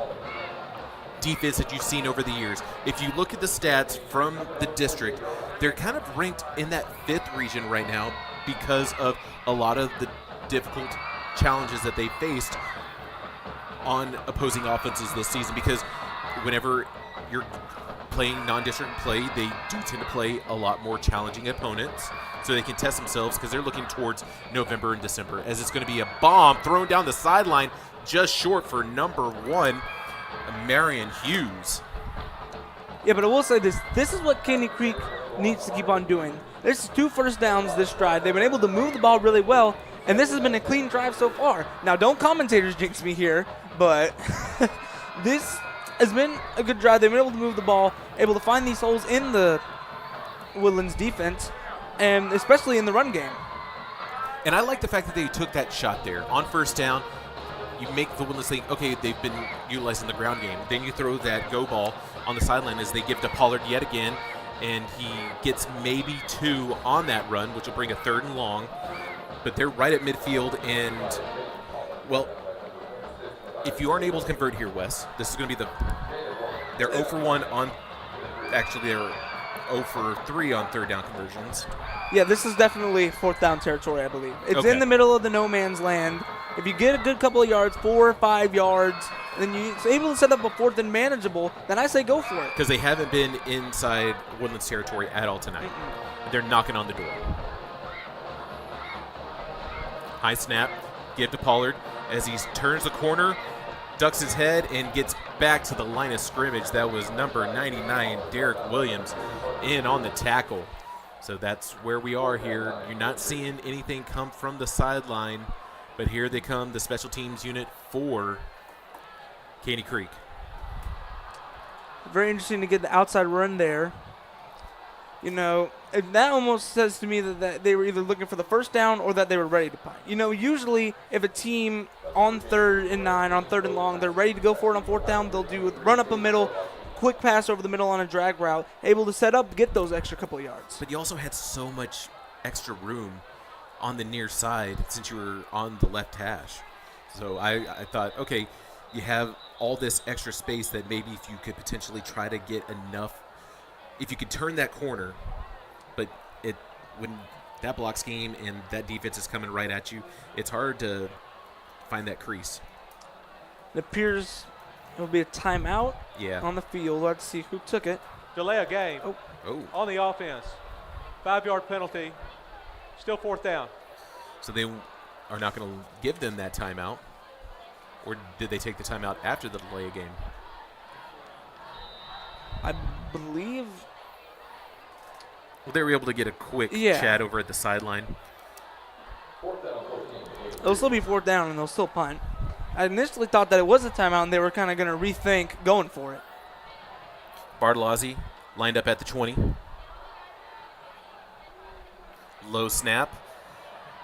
defense that you've seen over the years. If you look at the stats from the district, they're kind of ranked in that 5th region right now because of a lot of the difficult challenges that they faced on opposing offenses this season, because whenever you're playing non-district play, they do tend to play a lot more challenging opponents so they can test themselves, because they're looking towards November and December, as it's going to be a bomb thrown down the sideline just short for number 1, Marion Hughes. Yeah, but I will say this. This is what Caney Creek needs to keep on doing. This is 2 first downs this drive. They've been able to move the ball really well, and this has been a clean drive so far. Now, don't commentators jinx me here, but this has been a good drive. They've been able to move the ball, able to find these holes in the Woodlands defense, and especially in the run game. And I like the fact that they took that shot there on first down. You make the Woodlands think, okay, they've been utilizing the ground game. Then you throw that go ball on the sideline as they give to Pollard yet again, and he gets maybe 2 on that run, which will bring a 3rd and long. But they're right at midfield, and, well, if you aren't able to convert here, Wes, this is going to be they're 0 for 1 on, actually they're 0 for 3 on 3rd down conversions. Yeah, this is definitely 4th down territory, I believe. It's Okay. in the middle of the no man's land. If you get a good couple of yards, 4 or 5 yards, and you're able to set up a 4th and manageable, then I say go for it. Because they haven't been inside Woodlands territory at all tonight. They're knocking on the door. High snap, give to Pollard as he turns the corner, ducks his head, and gets back to the line of scrimmage. That was number 99, Derek Williams, in on the tackle. So that's where we are here. You're not seeing anything come from the sideline, but here they come, the special teams unit for Caney Creek. Very interesting to get the outside run there. You know, that almost says to me that they were either looking for the first down or that they were ready to punt. You know, usually if a team on 3rd and 9, on 3rd and long, they're ready to go for it on 4th down, they'll do run up the middle, quick pass over the middle on a drag route, able to set up, get those extra couple of yards. But you also had so much extra room on the near side since you were on the left hash. So I thought, okay, you have all this extra space that maybe if you could potentially try to get enough, if you could turn that corner, but when that block scheme and that defense is coming right at you, it's hard to find that crease. It appears it will be a timeout Yeah. on the field. Let's see who took it. Delay a game Oh. on the offense. 5-yard penalty. Still 4th down. So they are not going to give them that timeout, or did they take the timeout after the delay game? I believe. Well, they were able to get a quick chat over at the sideline. It'll still be 4th down and they'll still punt. I initially thought that it was a timeout and they were kind of going to rethink going for it. Bartolozzi lined up at the 20. Low snap.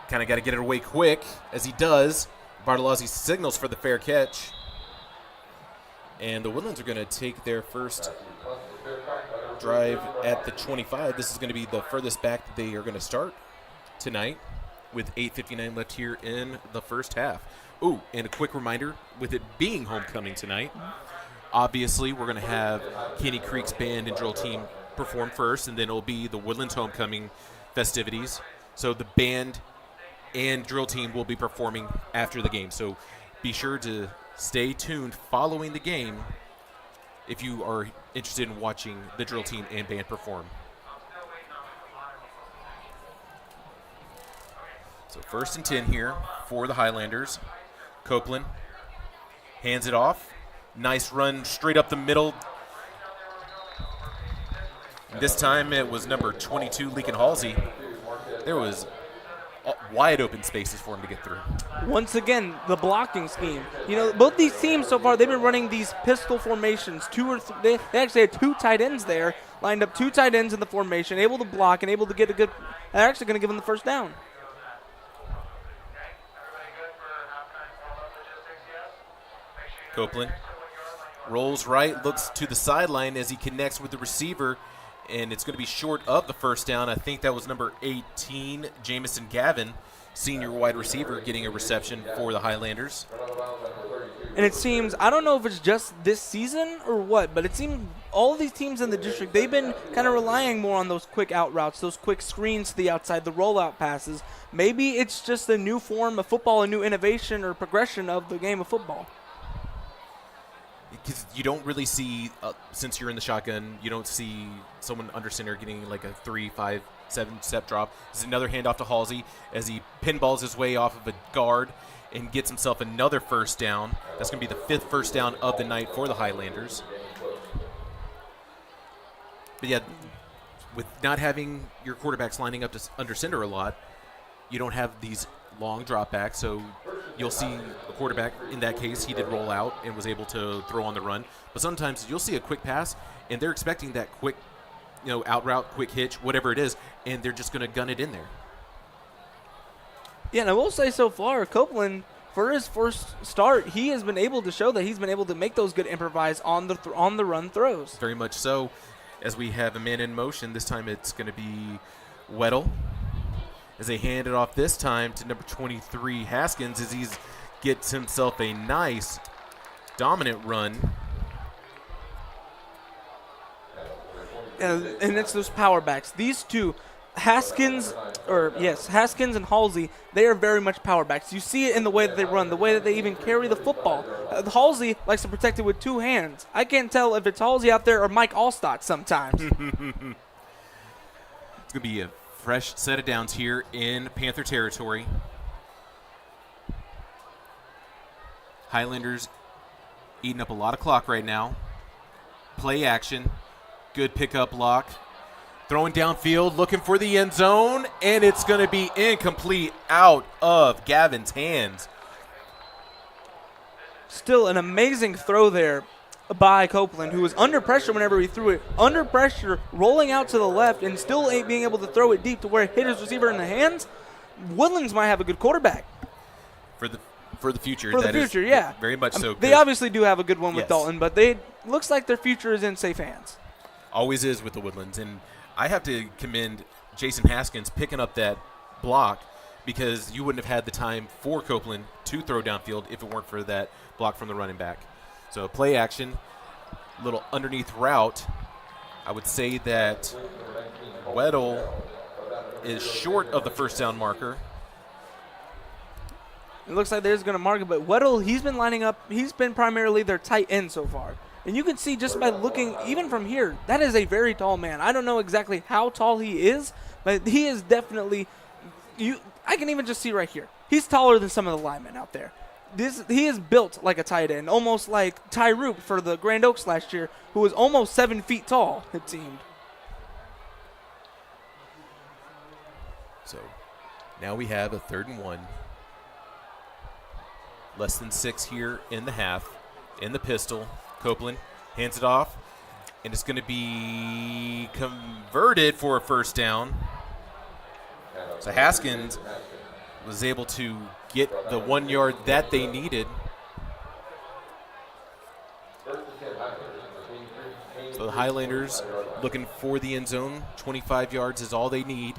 Kind of got to get it away quick. As he does, Bartolozzi signals for the fair catch. And the Woodlands are going to take their first drive at the 25. This is going to be the furthest back that they are going to start tonight with 8:59 left here in the first half. Ooh, and a quick reminder, with it being homecoming tonight, obviously we're going to have Caney Creek's band and drill team perform first, and then it'll be the Woodlands homecoming festivities. So the band and drill team will be performing after the game. So be sure to stay tuned following the game if you are interested in watching the drill team and band perform. So 1st and 10 here for the Highlanders. Copeland hands it off. Nice run straight up the middle. This time it was number 22, Leakin Halsey. There was wide open spaces for him to get through. Once again, the blocking scheme. You know, both these teams so far, they've been running these pistol formations. They actually had 2 tight ends there, lined up 2 tight ends in the formation, able to block and able to get a good. They're actually going to give them the first down. Copeland rolls right, looks to the sideline as he connects with the receiver, and it's going to be short of the first down. I think that was number 18, Jamison Gavin, senior wide receiver, getting a reception for the Highlanders. And it seems, I don't know if it's just this season or what, but it seems all of these teams in the district, they've been kind of relying more on those quick out routes, those quick screens to the outside, the rollout passes. Maybe it's just a new form of football, a new innovation or progression of the game of football. Because you don't really see, since you're in the shotgun, you don't see someone under center getting like a 3, 5, 7-step drop. This is another handoff to Halsey as he pinballs his way off of a guard and gets himself another first down. That's going to be the 5th first down of the night for the Highlanders. But yeah, with not having your quarterbacks lining up to under center a lot, you don't have these long dropbacks, so you'll see a quarterback, in that case, he did roll out and was able to throw on the run. But sometimes you'll see a quick pass, and they're expecting that quick, out route, quick hitch, whatever it is, and they're just going to gun it in there. Yeah, and I will say so far, Copeland, for his first start, he has been able to show that he's been able to make those good improvise on the run throws. Very much so. As we have a man in motion, this time it's going to be Weddle. As they hand it off this time to number 23, Haskins, as he gets himself a nice, dominant run. And it's those power backs. These two, Haskins and Halsey, they are very much power backs. You see it in the way that they run, the way that they even carry the football. Halsey likes to protect it with two hands. I can't tell if it's Halsey out there or Mike Allstott sometimes. It's going to be a fresh set of downs here in Panther territory. Highlanders eating up a lot of clock right now. Play action. Good pickup block. Throwing downfield, looking for the end zone, and it's going to be incomplete, out of Gavin's hands. Still an amazing throw there by Copeland, who was under pressure whenever he threw it. Under pressure, rolling out to the left, and still ain't being able to throw it deep to where it hit his receiver in the hands. Woodlands might have a good quarterback. For the future. For the future, yeah. Very much so. They obviously do have a good one with Yes. Dalton, but looks like their future is in safe hands. Always is with the Woodlands. And I have to commend Jason Haskins picking up that block, because you wouldn't have had the time for Copeland to throw downfield if it weren't for that block from the running back. So play action, little underneath route. I would say that Weddle is short of the first down marker. It looks like there's going to mark it, but Weddle, he's been lining up. He's been primarily their tight end so far. And you can see just by looking, even from here, that is a very tall man. I don't know exactly how tall he is, but he is definitely I can even just see right here. He's taller than some of the linemen out there. He is built like a tight end, almost like Ty Roop for the Grand Oaks last year, who was almost 7 feet tall, it seemed. So now we have a 3rd and 1. Less than 6 here in the half. In the pistol, Copeland hands it off, and it's going to be converted for a first down. So Haskins was able to get the 1 yard that they needed. So the Highlanders looking for the end zone. 25 yards is all they need.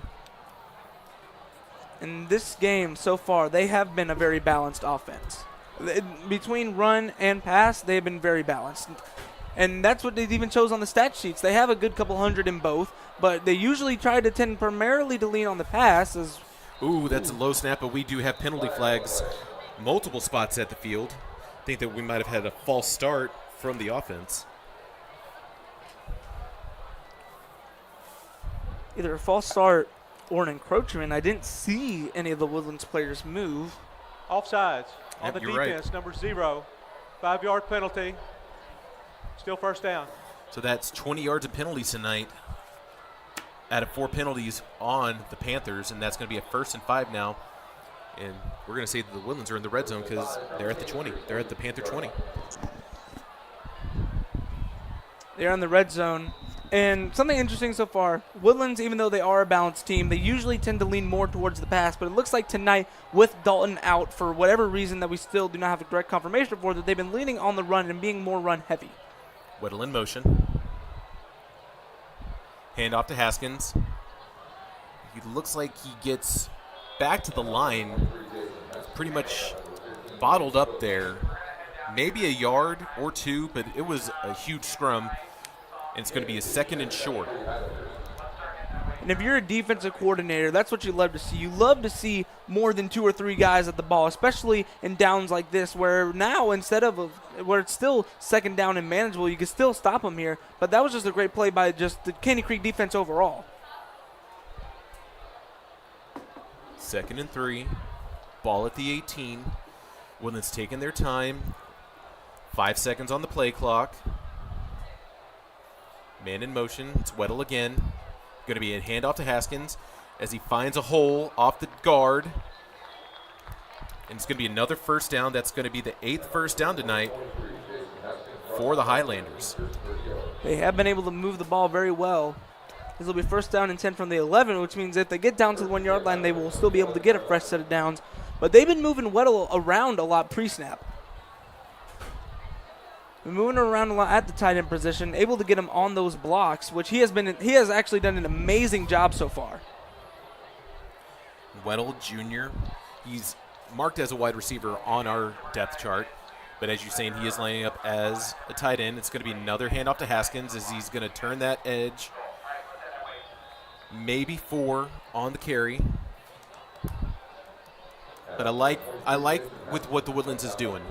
In this game so far, they have been a very balanced offense. Between run and pass, they've been very balanced. And that's what they even chose on the stat sheets. They have a good couple hundred in both, but they usually try to tend primarily to lean on the pass. Ooh, that's a low snap, but we do have penalty flags multiple spots at the field. I think that we might have had a false start from the offense. Either a false start or an encroachment. I didn't see any of the Woodlands players move. Offsides on Yep, the you're defense, right. number 0. 5-yard penalty. Still first down. So that's 20 yards of penalties tonight out of 4 penalties on the Panthers, and that's going to be a 1st and 5 now. And we're going to say that the Woodlands are in the red zone because they're at the 20. They're at the Panther 20. They're in the red zone. And something interesting so far, Woodlands, even though they are a balanced team, they usually tend to lean more towards the pass. But it looks like tonight, with Dalton out for whatever reason that we still do not have a direct confirmation for, that they've been leaning on the run and being more run heavy. Weddle in motion. Hand off to Haskins. He looks like he gets back to the line. Pretty much bottled up there. Maybe a yard or 2, but it was a huge scrum. And it's going to be a 2nd and short. And if you're a defensive coordinator, that's what you love to see. You love to see more than 2 or 3 guys at the ball, especially in downs like this, where now instead of where it's still 2nd down and manageable, you can still stop them here. But that was just a great play by just the Caney Creek defense overall. 2nd and 3. Ball at the 18. Woodlands taking their time. 5 seconds on the play clock. Man in motion. It's Weddle again. Going to be a handoff to Haskins as he finds a hole off the guard. And it's going to be another first down. That's going to be the 8th first down tonight for the Highlanders. They have been able to move the ball very well. This will be first down and 10 from the 11, which means if they get down to the 1 yard line, they will still be able to get a fresh set of downs. But they've been moving Weddle around a lot pre-snap. Been moving around a lot at the tight end position, able to get him on those blocks, which he has actually done an amazing job so far. Weddle Jr., he's marked as a wide receiver on our depth chart. But as you're saying, he is lining up as a tight end. It's going to be another handoff to Haskins as he's going to turn that edge. Maybe 4 on the carry. But I like with what the Woodlands is doing.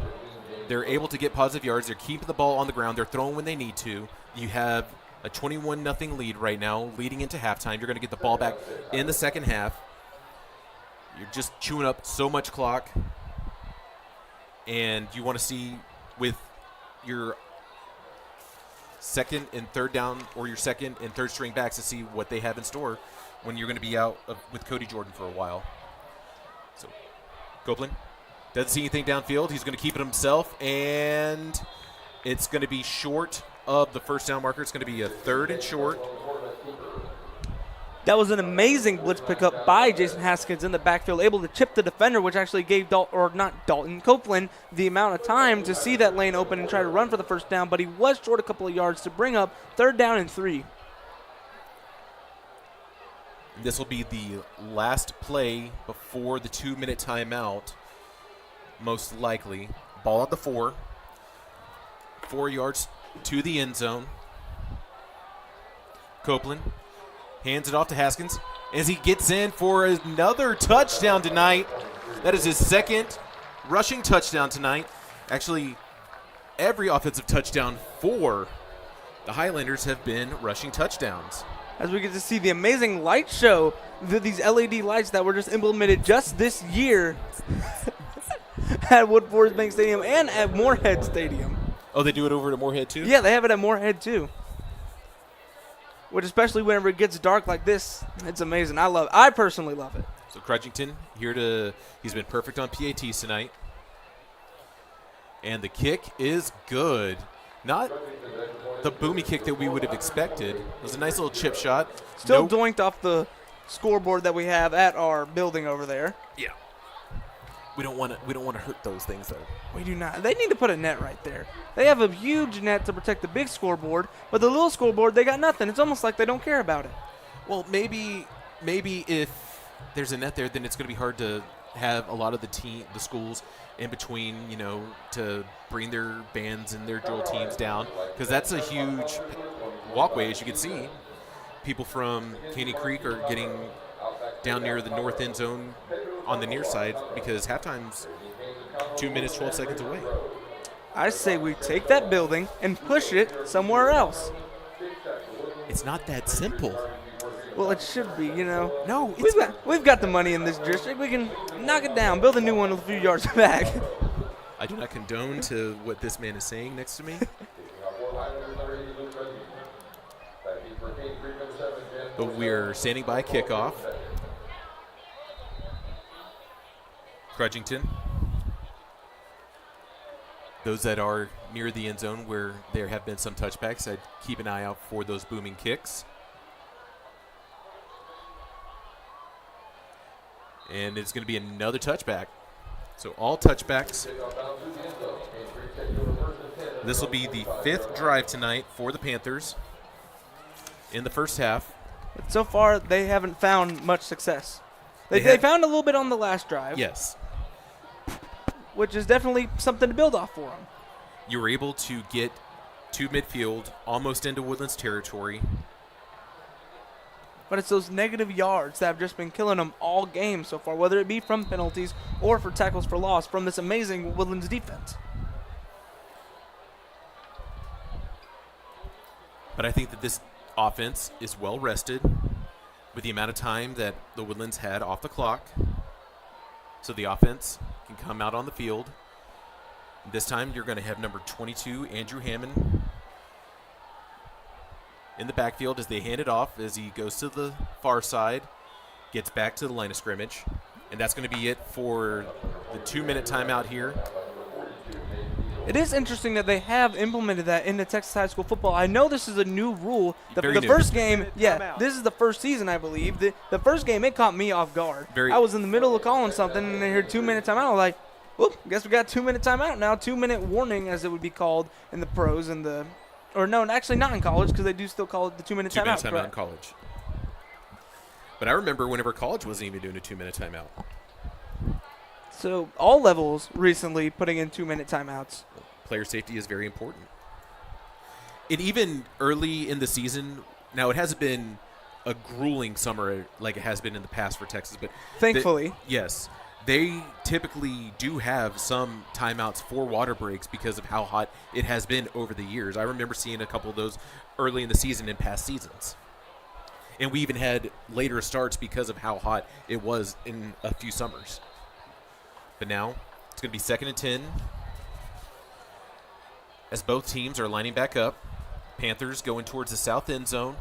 They're able to get positive yards. They're keeping the ball on the ground. They're throwing when they need to. You have a 21-0 lead right now leading into halftime. You're going to get the ball back in the second half. You're just chewing up so much clock. And you want to see with your second and third down or your second and third string backs to see what they have in store when you're going to be out with Cody Jordan for a while. So Copeland doesn't see anything downfield. He's going to keep it himself, and it's going to be short of the first down marker. It's going to be a 3rd and short. That was an amazing blitz pickup by Jason Haskins in the backfield, able to chip the defender, which actually gave Copeland the amount of time to see that lane open and try to run for the first down, but he was short a couple of yards to bring up 3rd down and 3. This will be the last play before the 2-minute timeout, most likely. Ball at the 4. 4 yards to the end zone. Copeland hands it off to Haskins as he gets in for another touchdown tonight. That is his 2nd rushing touchdown tonight. Actually, every offensive touchdown for the Highlanders have been rushing touchdowns. As we get to see the amazing light show, these LED lights that were just implemented just this year at Woodforest Bank Stadium and at Moorhead Stadium. Oh, they do it over at Moorhead too? Yeah, they have it at Moorhead too. Which, especially whenever it gets dark like this, it's amazing. I personally love it. So Crudgington he's been perfect on PATs tonight. And the kick is good. Not the boomy kick that we would have expected. It was a nice little chip shot. Still doinked off the scoreboard that we have at our building over there. Yeah. We don't want to hurt those things though. We do not. They need to put a net right there. They have a huge net to protect the big scoreboard, but the little scoreboard, they got nothing. It's almost like they don't care about it. Well, maybe if there's a net there, then it's going to be hard to have a lot of the schools in between, to bring their bands and their drill teams down, because that's a huge walkway, as you can see. People from Caney Creek are getting down near the north end zone on the near side because halftime's 2 minutes, 12 seconds away. I say we take that building and push it somewhere else. It's not that simple. Well, it should be, No, we've got the money in this district. We can knock it down, build a new one a few yards back. I do not condone to what this man is saying next to me. But we're standing by kickoff. Crudgington. Those that are near the end zone where there have been some touchbacks, I'd keep an eye out for those booming kicks. And it's going to be another touchback. So all touchbacks. This will be the 5th drive tonight for the Panthers in the first half. But so far, they haven't found much success. They found a little bit on the last drive. Yes. Which is definitely something to build off for them. You were able to get to midfield, almost into Woodlands territory. But it's those negative yards that have just been killing them all game so far, whether it be from penalties or for tackles for loss from this amazing Woodlands defense. But I think that this offense is well rested with the amount of time that the Woodlands had off the clock. So the offense can come out on the field. This time you're going to have number 22, Andrew Hammond, in the backfield as they hand it off as he goes to the far side, gets back to the line of scrimmage. And that's going to be it for the 2-minute timeout here. It is interesting that they have implemented that into Texas high school football. I know this is a new rule. The Very new. first game, this is the first season, I believe. The first game, it caught me off guard. I was in the middle of calling something, and I heard 2-minute timeout. I was like, whoop, guess we got 2-minute timeout now. 2-minute warning, as it would be called in the pros and the – or no, actually not in college, because they do still call it the 2-minute timeout. 2-minute timeout in college. But I remember whenever college wasn't even doing a 2-minute timeout. So all levels recently putting in 2-minute timeouts. Player safety is very important. And even early in the season, now it hasn't been a grueling summer like it has been in the past for Texas, but thankfully, yes, they typically do have some timeouts for water breaks because of how hot it has been over the years. I remember seeing a couple of those early in the season in past seasons. And we even had later starts because of how hot it was in a few summers. But now it's going to be 2nd and 10. As both teams are lining back up. Panthers going towards the south end zone.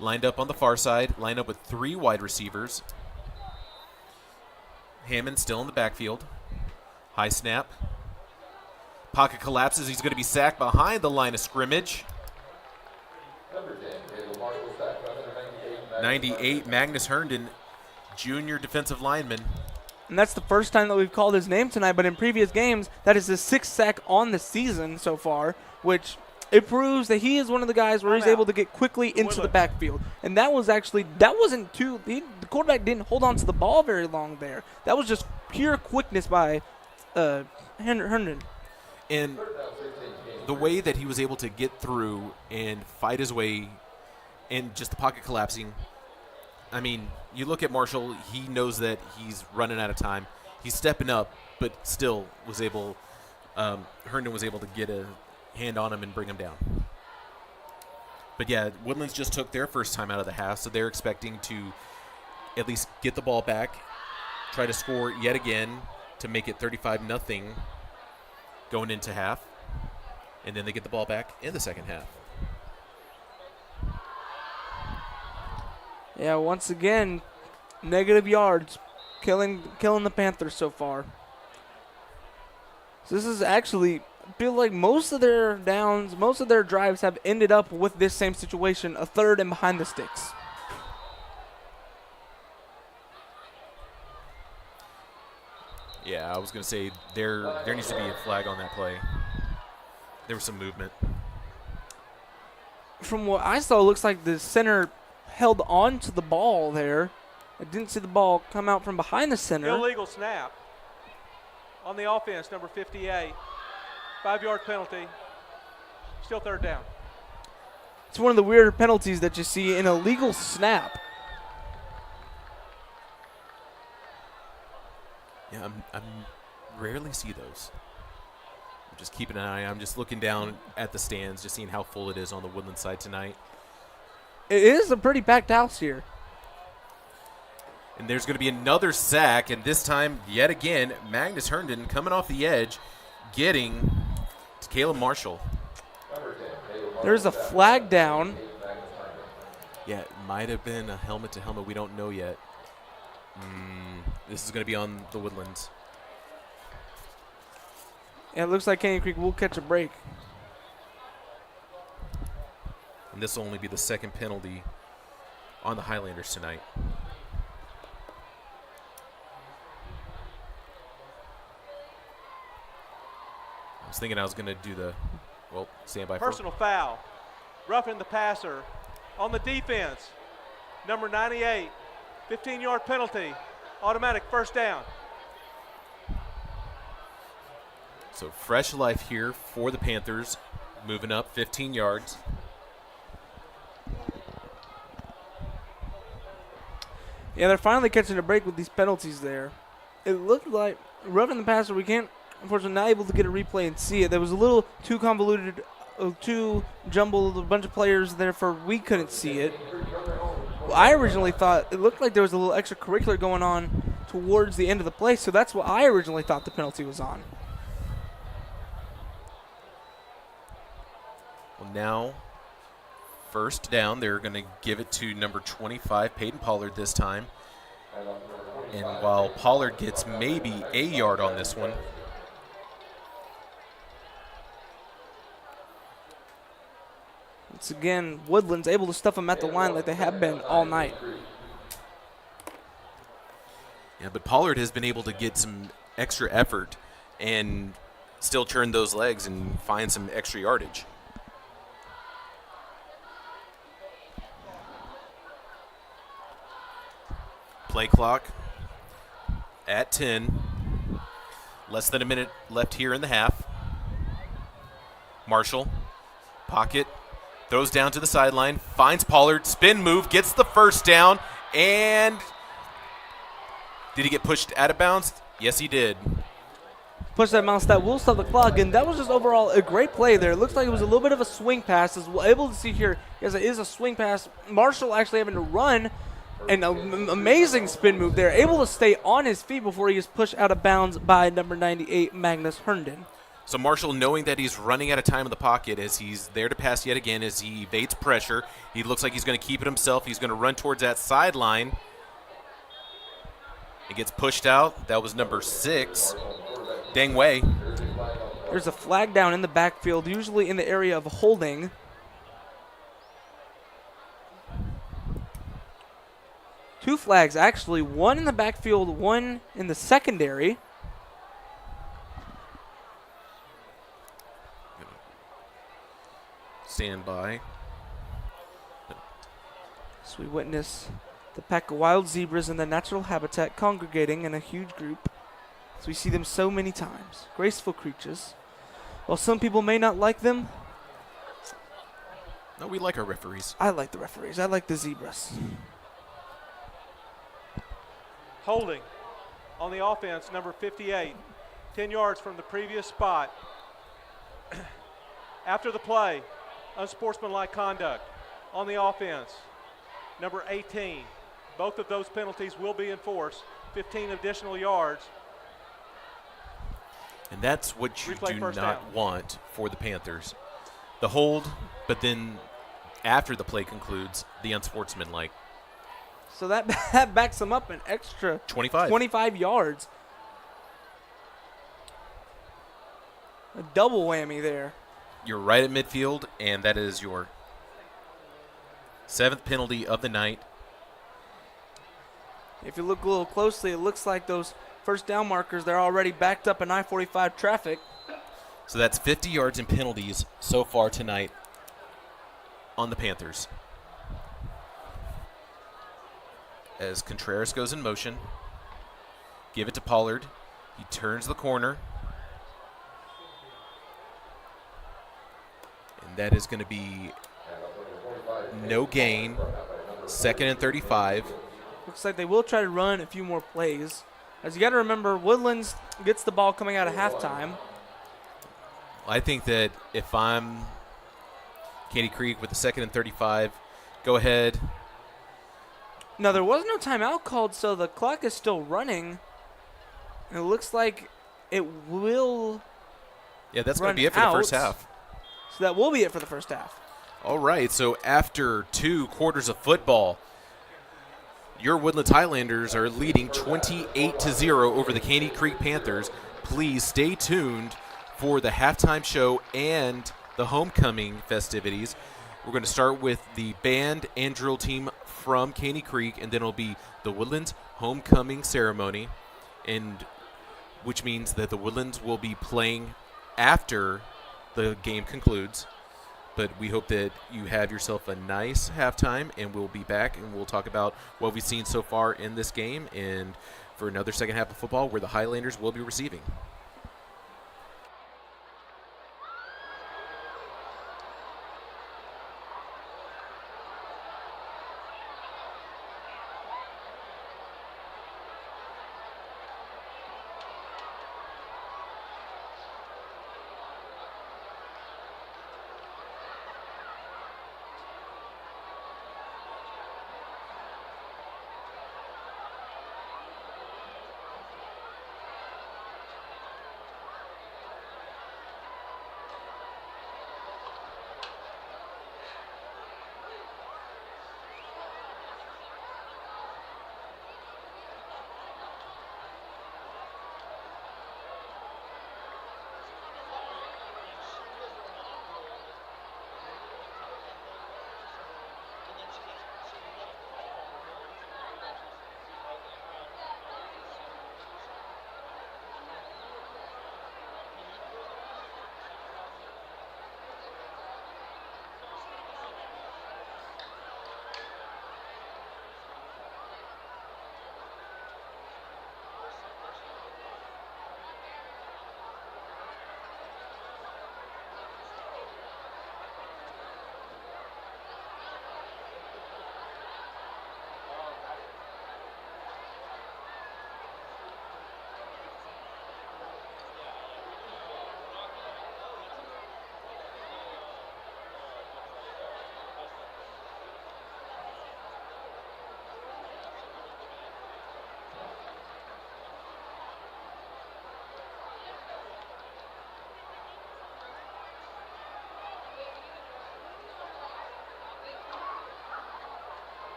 Lined up on the far side. Lined up with 3 wide receivers. Hammond still in the backfield. High snap. Pocket collapses. He's going to be sacked behind the line of scrimmage. 98, Magnus Herndon, junior defensive lineman. And that's the first time that we've called his name tonight, but in previous games, that is his 6th sack on the season so far, which it proves that he is one of the guys where he's able to get quickly into the backfield. And that wasn't too, the quarterback didn't hold on to the ball very long there. That was just pure quickness by Herndon. And the way that he was able to get through and fight his way and just the pocket collapsing, I mean, you look at Marshall, he knows that he's running out of time. He's stepping up, but still was able, Herndon was able to get a hand on him and bring him down. But yeah, Woodlands just took their first time out of the half, so they're expecting to at least get the ball back, try to score yet again to make it 35-0 going into half, and then they get the ball back in the second half. Yeah, once again, negative yards, killing the Panthers so far. So this is actually, I feel like most of their downs, most of their drives have ended up with this same situation, a 3rd and behind the sticks. Yeah, I was going to say there needs to be a flag on that play. There was some movement. From what I saw, it looks like the center held on to the ball there. I didn't see the ball come out from behind the center. Illegal snap on the offense, number 58. 5-yard penalty. Still 3rd down. It's one of the weirder penalties that you see in a legal snap. Yeah, I'm rarely see those. I'm just keeping an eye. I'm just looking down at the stands, just seeing how full it is on the Woodland side tonight. It is a pretty packed house here. And there's going to be another sack, and this time, yet again, Magnus Herndon coming off the edge, getting to Caleb Marshall. There's a flag down. Yeah, it might have been a helmet to helmet. We don't know yet. This is going to be on the Woodlands. Yeah, it looks like Caney Creek will catch a break. And this will only be the 2nd penalty on the Highlanders tonight. I was thinking I was going to do the, standby. Personal foul. Roughing the passer on the defense. Number 98. 15-yard penalty. Automatic 1st down. So fresh life here for the Panthers. Moving up 15 yards. Yeah, they're finally catching a break with these penalties there. It looked like roughing the passer, we can't, unfortunately, not able to get a replay and see it. There was a little too convoluted, too jumbled, a bunch of players there for we couldn't see it. I originally thought it looked like there was a little extracurricular going on towards the end of the play, so that's what I originally thought the penalty was on. Well, now, 1st down. They're going to give it to number 25, Peyton Pollard this time. And while Pollard gets maybe a yard on this one, once again, Woodlands able to stuff them at the line like they have been all night. yeah, but Pollard has been able to get some extra effort and still turn those legs and find some extra yardage. Play clock at 10. Less than a minute left here in the half. Marshall, pocket, throws down to the sideline, finds Pollard, spin move, gets the first down, and did he get pushed out of bounds? Yes, he did. Push that mouse that will stop the clock, and that was just overall a great play there. It looks like it was a little bit of a swing pass. As we're able to see here, yes, it is a swing pass. Marshall actually having to run, and an amazing spin move there. Able to stay on his feet before he gets pushed out of bounds by number 98, Magnus Herndon. So Marshall, knowing that he's running out of time in the pocket as he's there to pass yet again, as he evades pressure, he looks like he's going to keep it himself. He's going to run towards that sideline. It gets pushed out. That was number 6, Dang Wei. There's a flag down in the backfield, usually in the area of holding. Two flags, actually. One in the backfield, one in the secondary. Stand by. So we witness the pack of wild zebras in their natural habitat congregating in a huge group. So we see them so many times. Graceful creatures. While some people may not like them, No, we like our referees. I like the referees. I like the zebras. Holding on the offense, number 58, 10 yards from the previous spot. After the play, unsportsmanlike conduct on the offense, number 18. Both of those penalties will be enforced, 15 additional yards. And that's what you Replay do first not down. want for the Panthers. The hold, but then after the play concludes, the unsportsmanlike. So that backs them up an extra 25. yards. A double whammy there. You're right at midfield, and that is your 7th penalty of the night. If you look a little closely, it looks like those first down markers, they're already backed up in I-45 traffic. So that's 50 yards in penalties so far tonight on the Panthers. As Contreras goes in motion, give it to Pollard. He turns the corner. And that is going to be no gain. 2nd and 35. Looks like they will try to run a few more plays. As you got to remember, Woodlands gets the ball coming out of halftime. I think that if I'm Caney Creek with the 2nd and 35, go ahead. No, there was no timeout called, so the clock is still running. And it looks like it will. Yeah, that's going run to be it for the first out. half. So that will be it for the first half. All right, so after 2 quarters of football, your Woodlands Highlanders are leading 28-0 over the Caney Creek Panthers. Please stay tuned for the halftime show and the homecoming festivities. We're going to start with the band and drill team from Caney Creek, and then it'll be the Woodlands homecoming ceremony, and which means that the Woodlands will be playing after the game concludes. But we hope that you have yourself a nice halftime, and we'll be back and we'll talk about what we've seen so far in this game and for another second half of football where the Highlanders will be receiving.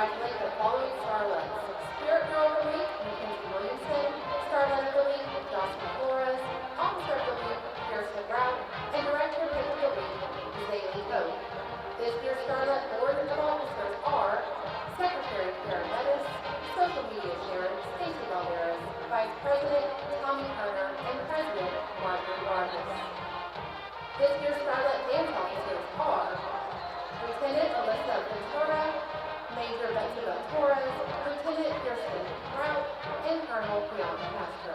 congratulate the following starlets. Spirit Girl of the Week, Mackenzie Williamson. Starlet of the Week, Jocelyn Flores. Officer of the Week, Kirsten Brown. And Director Pick of the Week, Zaylee Coe. This year's Starlet Board of Officers are Secretary Karen Lettis, Social Media Chair Stacey Valderas, Vice President Tommy Turner, and President Margaret Vargas. This year's Starlet Dance Officers are Lieutenant Alyssa Ventura, Major Betsy Torres, Lieutenant Kirsten Rout, and Colonel Bianca Castro.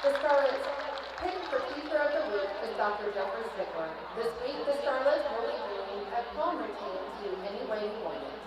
The Starlet's pick for Teacher of the Week is Dr. Jeffrey Stickler. This week, the Starlets will be doing a poem routine to Any Way You Want It.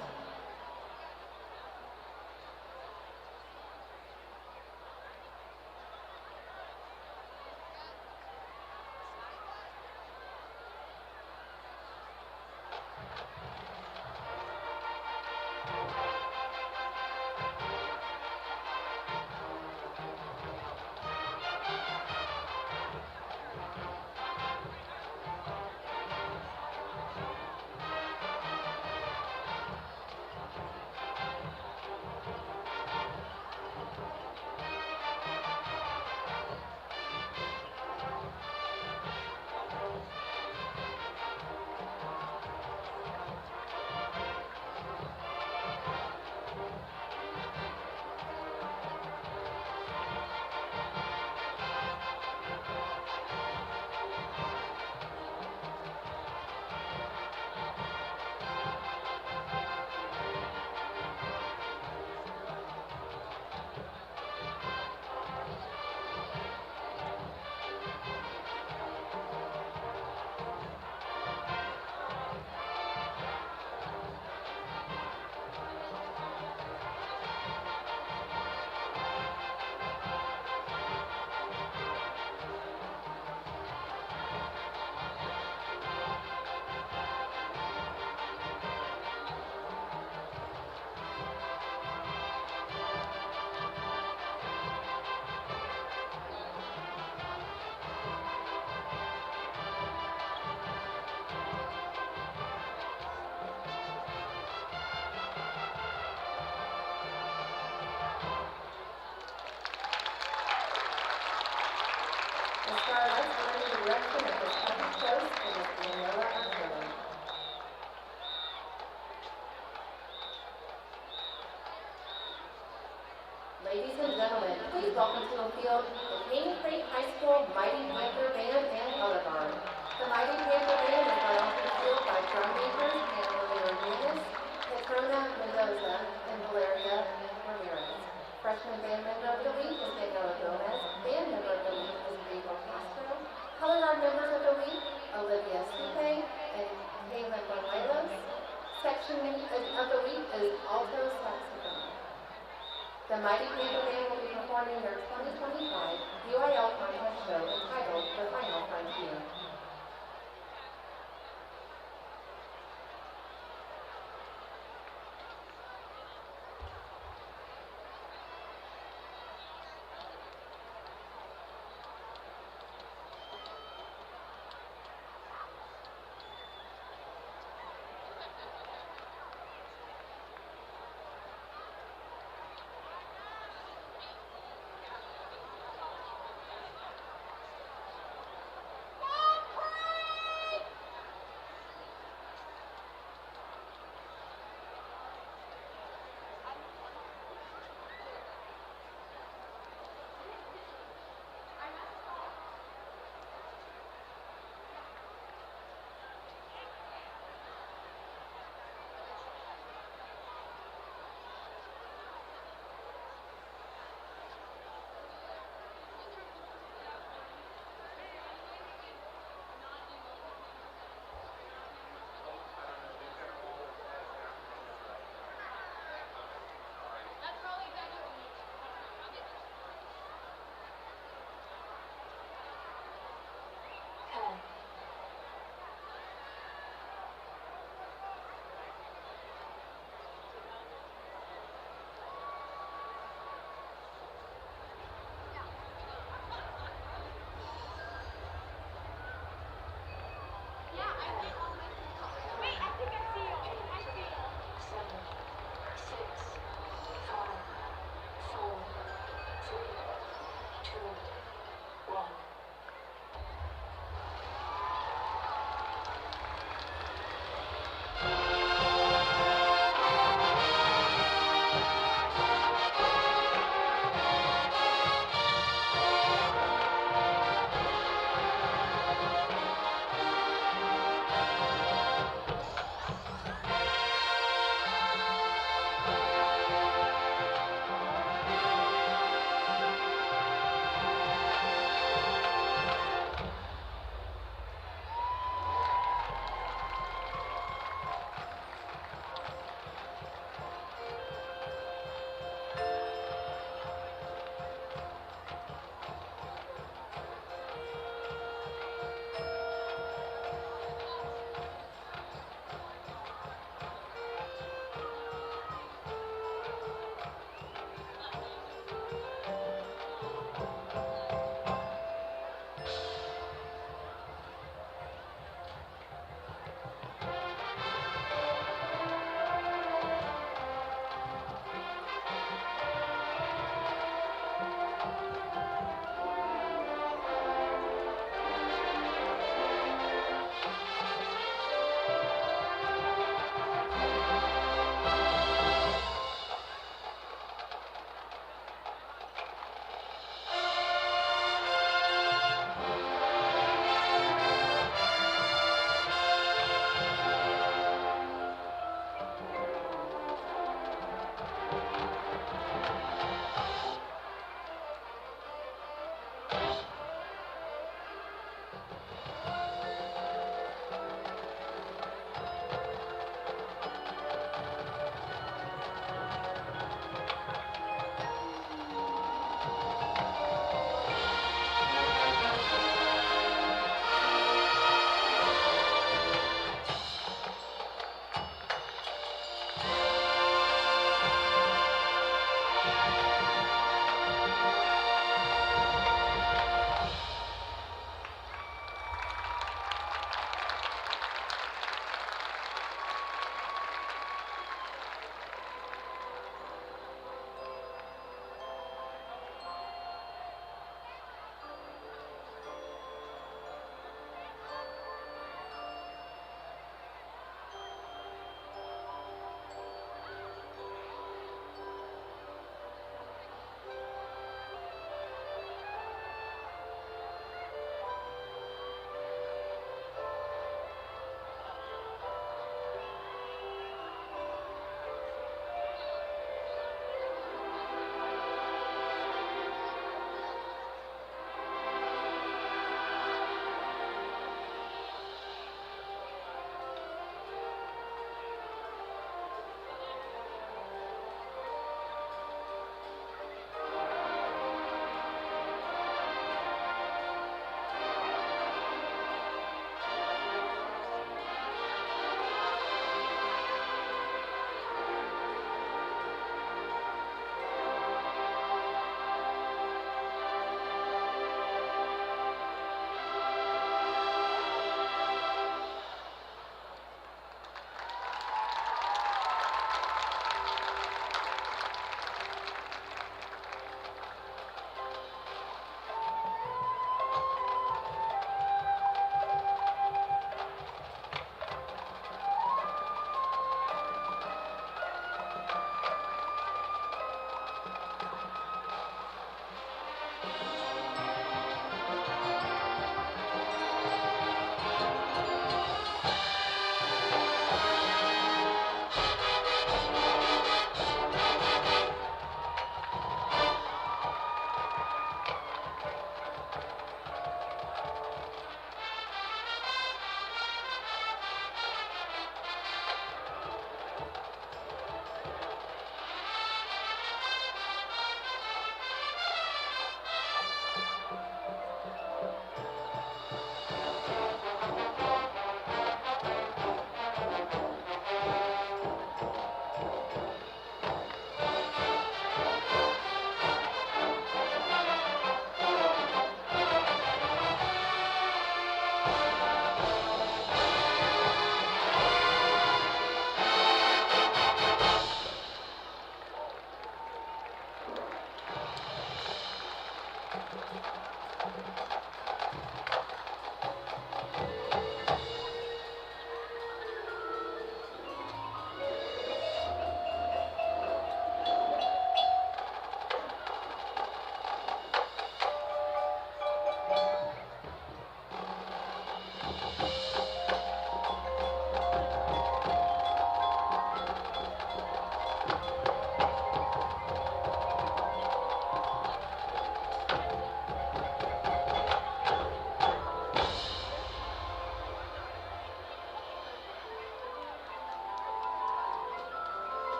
The Starlets are under the direction of Ms. Kathy Close and Ms. Daniela Archuleta. Ladies and gentlemen, please welcome to the field the Caney Creek High School Mighty Panther Band and Color Guard. The Mighty Panther Band is led off the field by drum makers Anna Maria Rodriguez, Petrona Mendoza, and Valeria Ramirez. Freshman band member of the week is Daniela Gomez. Band member of the week is Rachel Castro. Color Guard members of the week, Olivia Stipe and Kaylin Banuelos. Section of the week is alto saxophone. The Mighty Panther Band will be performing their 2025 UIL contest show entitled The Final Frontier.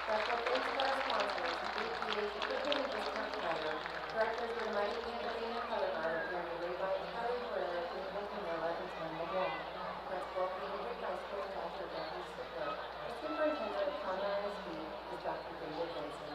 Special thanks to our sponsors, BPA Shipping and Discount Tire, Directors of the Mighty Panther Band and Color Guard, Jeremy Levi, Kelly Herrera, Kimberly Camilla, and Tanya Wall. Principal of Caney High School, Dr. Becky Stickler. The Superintendent of Conroe ISD is Dr. David Benson.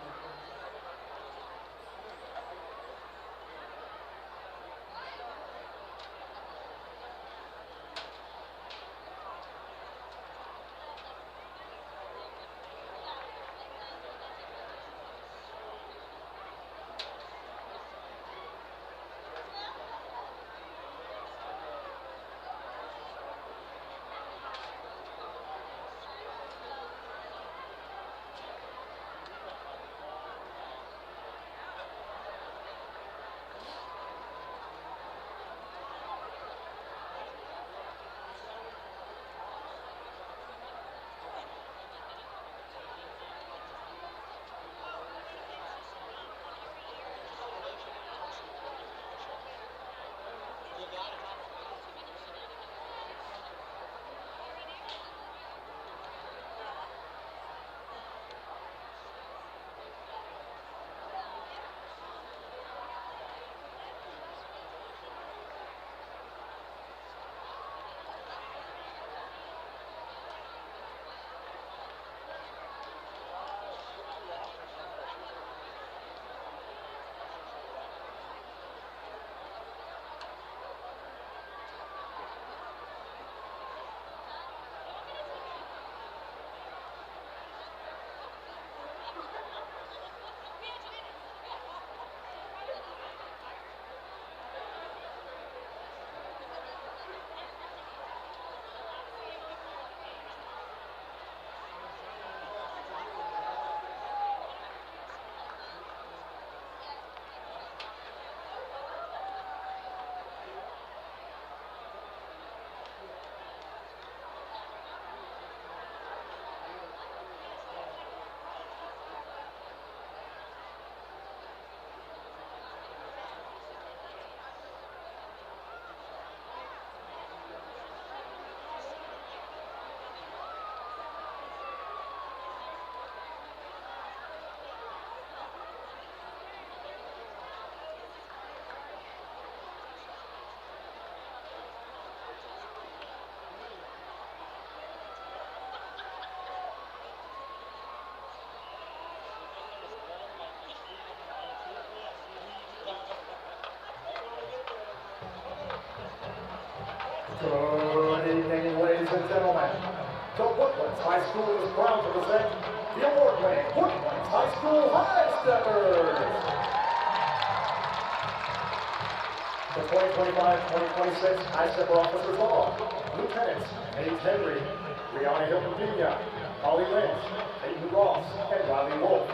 Good evening, ladies and gentlemen. The Woodlands High School is proud to present the award-winning Woodlands High School High Steppers. The 2025-2026 High Stepper officers are Lieutenants Nate Henry, Brianna Hilton Pena, Holly Lynch, Peyton Ross, and Riley Wolf.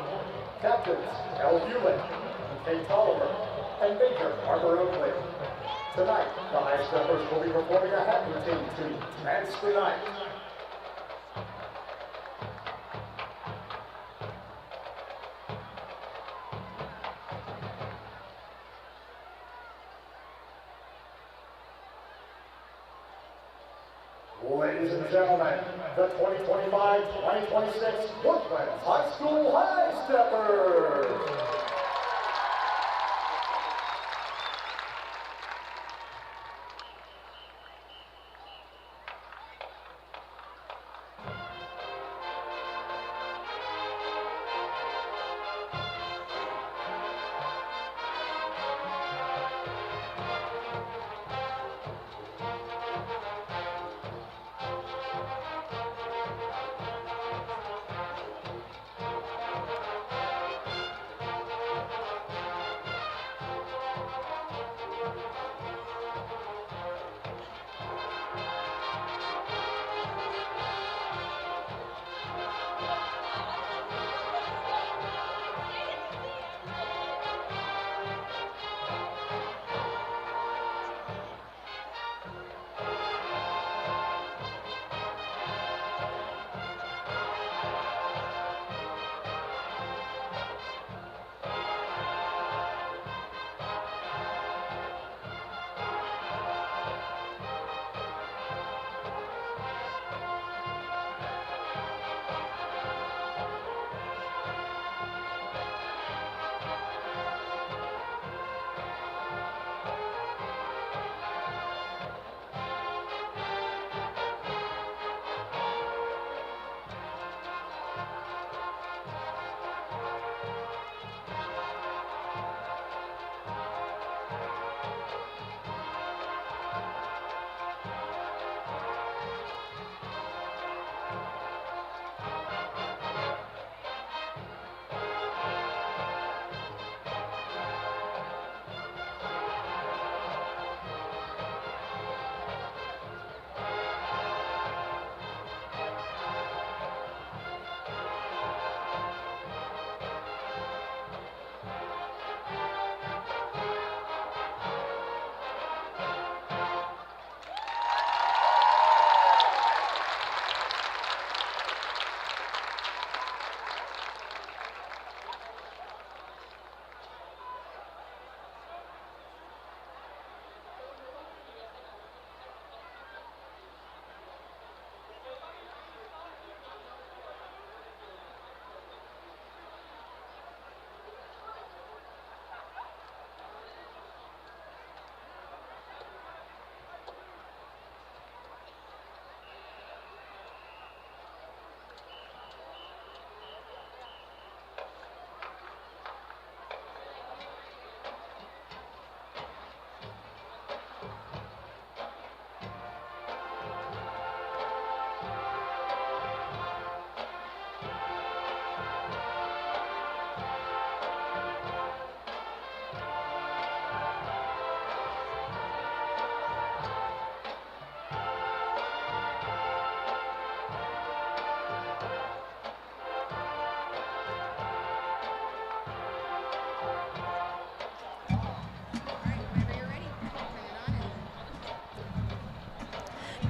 Captains Elle Hewlett, Kate Tolliver, and Baker Arthur Oakley. Tonight, the High Steppers will be performing a hat routine to Dance the Night. Ladies and gentlemen, the 2025-2026 Woodlands High School High Steppers.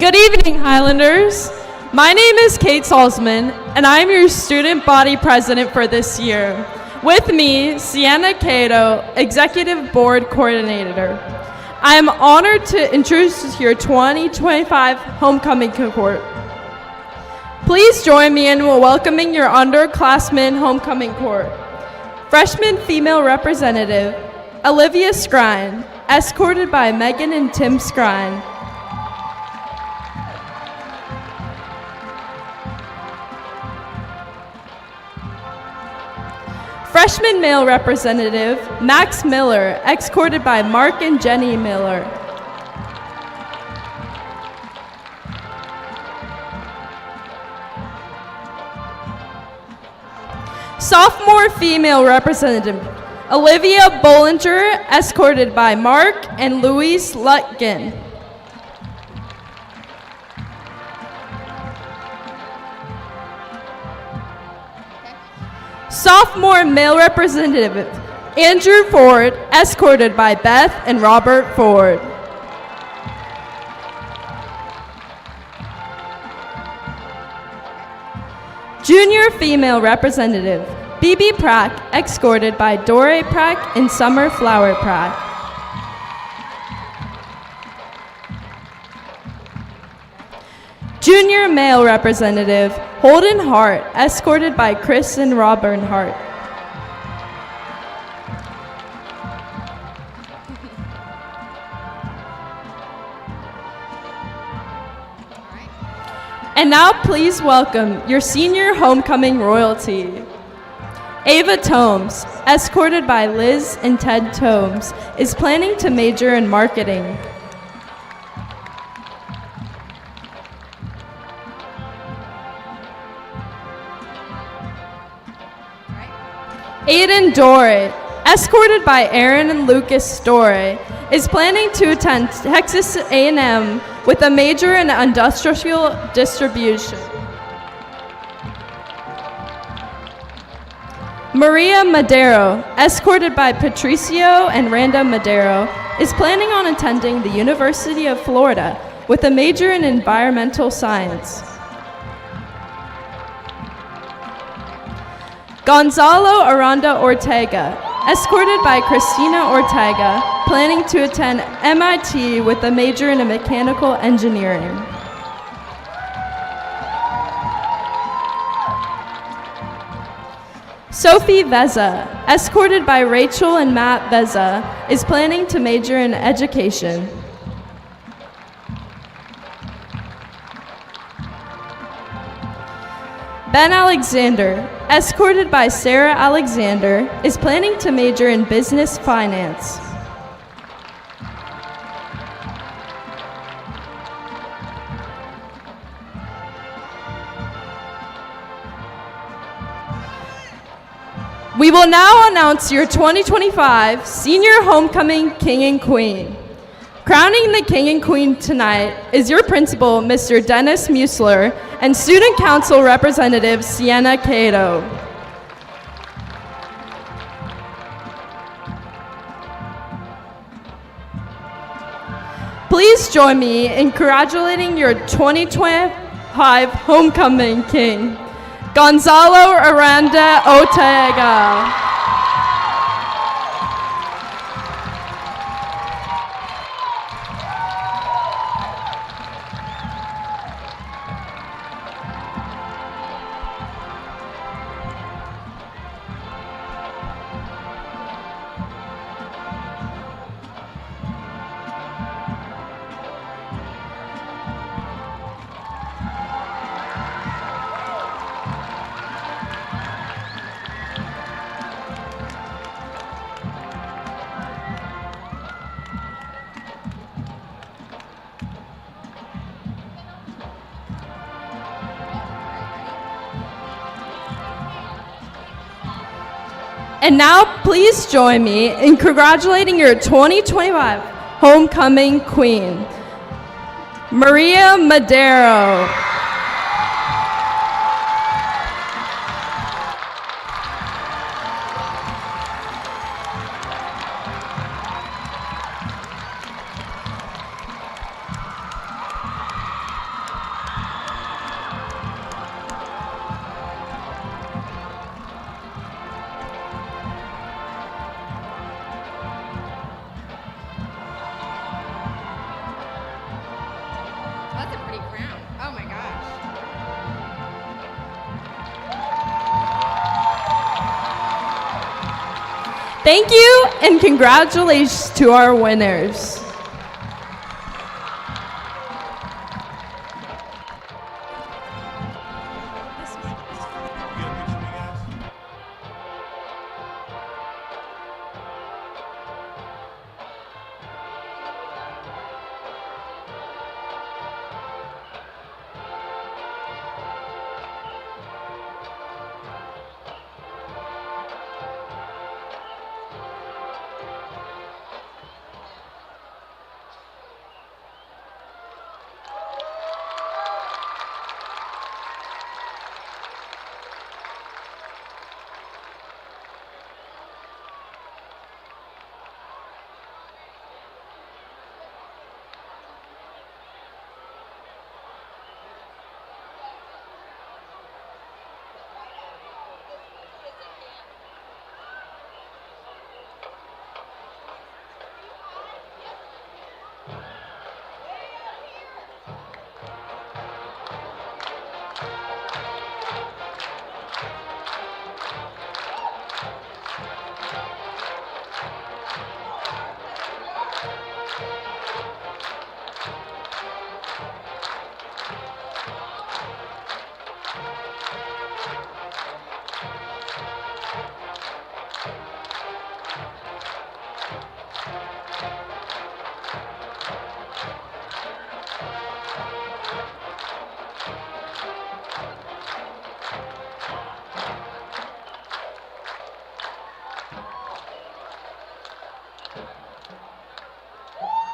Good evening, Highlanders. My name is Kate Salzman, and I am your student body president for this year. With me, Sienna Cato, executive board coordinator. I am honored to introduce your 2025 homecoming cohort. Please join me in welcoming your underclassmen homecoming cohort. Freshman female representative, Olivia Scrine, escorted by Megan and Tim Scrine. Freshman male representative, Max Miller, escorted by Mark and Jenny Miller. Sophomore female representative, Olivia Bollinger, escorted by Mark and Louise Lutgen. Sophomore male representative, Andrew Ford, escorted by Beth and Robert Ford. Junior female representative, Bibi Prack, escorted by Dore Prack and Summer Flower Prack. Junior male representative, Holden Hart, escorted by Chris and Robin Hart. And now please welcome your senior homecoming royalty. Ava Tomes, escorted by Liz and Ted Tomes, is planning to major in marketing. Aiden Dore, escorted by Aaron and Lucas Dore, is planning to attend Texas A&M with a major in industrial distribution. Maria Madero, escorted by Patricio and Randa Madero, is planning on attending the University of Florida with a major in environmental science. Gonzalo Aranda Ortega, escorted by Christina Ortega, planning to attend MIT with a major in mechanical engineering. Sophie Veza, escorted by Rachel and Matt Veza, is planning to major in education. Ben Alexander, escorted by Sarah Alexander, is planning to major in business finance. We will now announce your 2025 Senior Homecoming King and Queen. Crowning the King and Queen tonight is your principal, Mr. Dennis Musler, and Student Council Representative Sienna Cato. Please join me in congratulating your 2025 Homecoming King, Gonzalo Aranda Ortega. And now, please join me in congratulating your 2025 Homecoming Queen, Maria Madero. That's a pretty crown. Oh my gosh. Thank you and congratulations to our winners.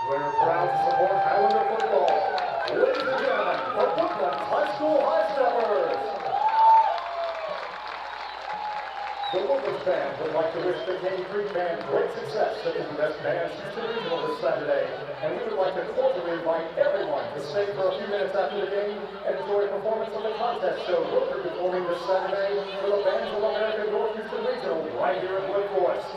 We're proud to support Highlander football. Ladies and gentlemen, the Woodlands High School High Steppers. The Woodlands Band would like to wish the Caney Creek Band great success at the Best Band Houston Regional this Saturday. And we would like to cordially invite everyone to stay for a few minutes after the game and enjoy a performance of the contest show we'll be performing this Saturday for the Bands of America North Houston Regional right here at Wood Forest.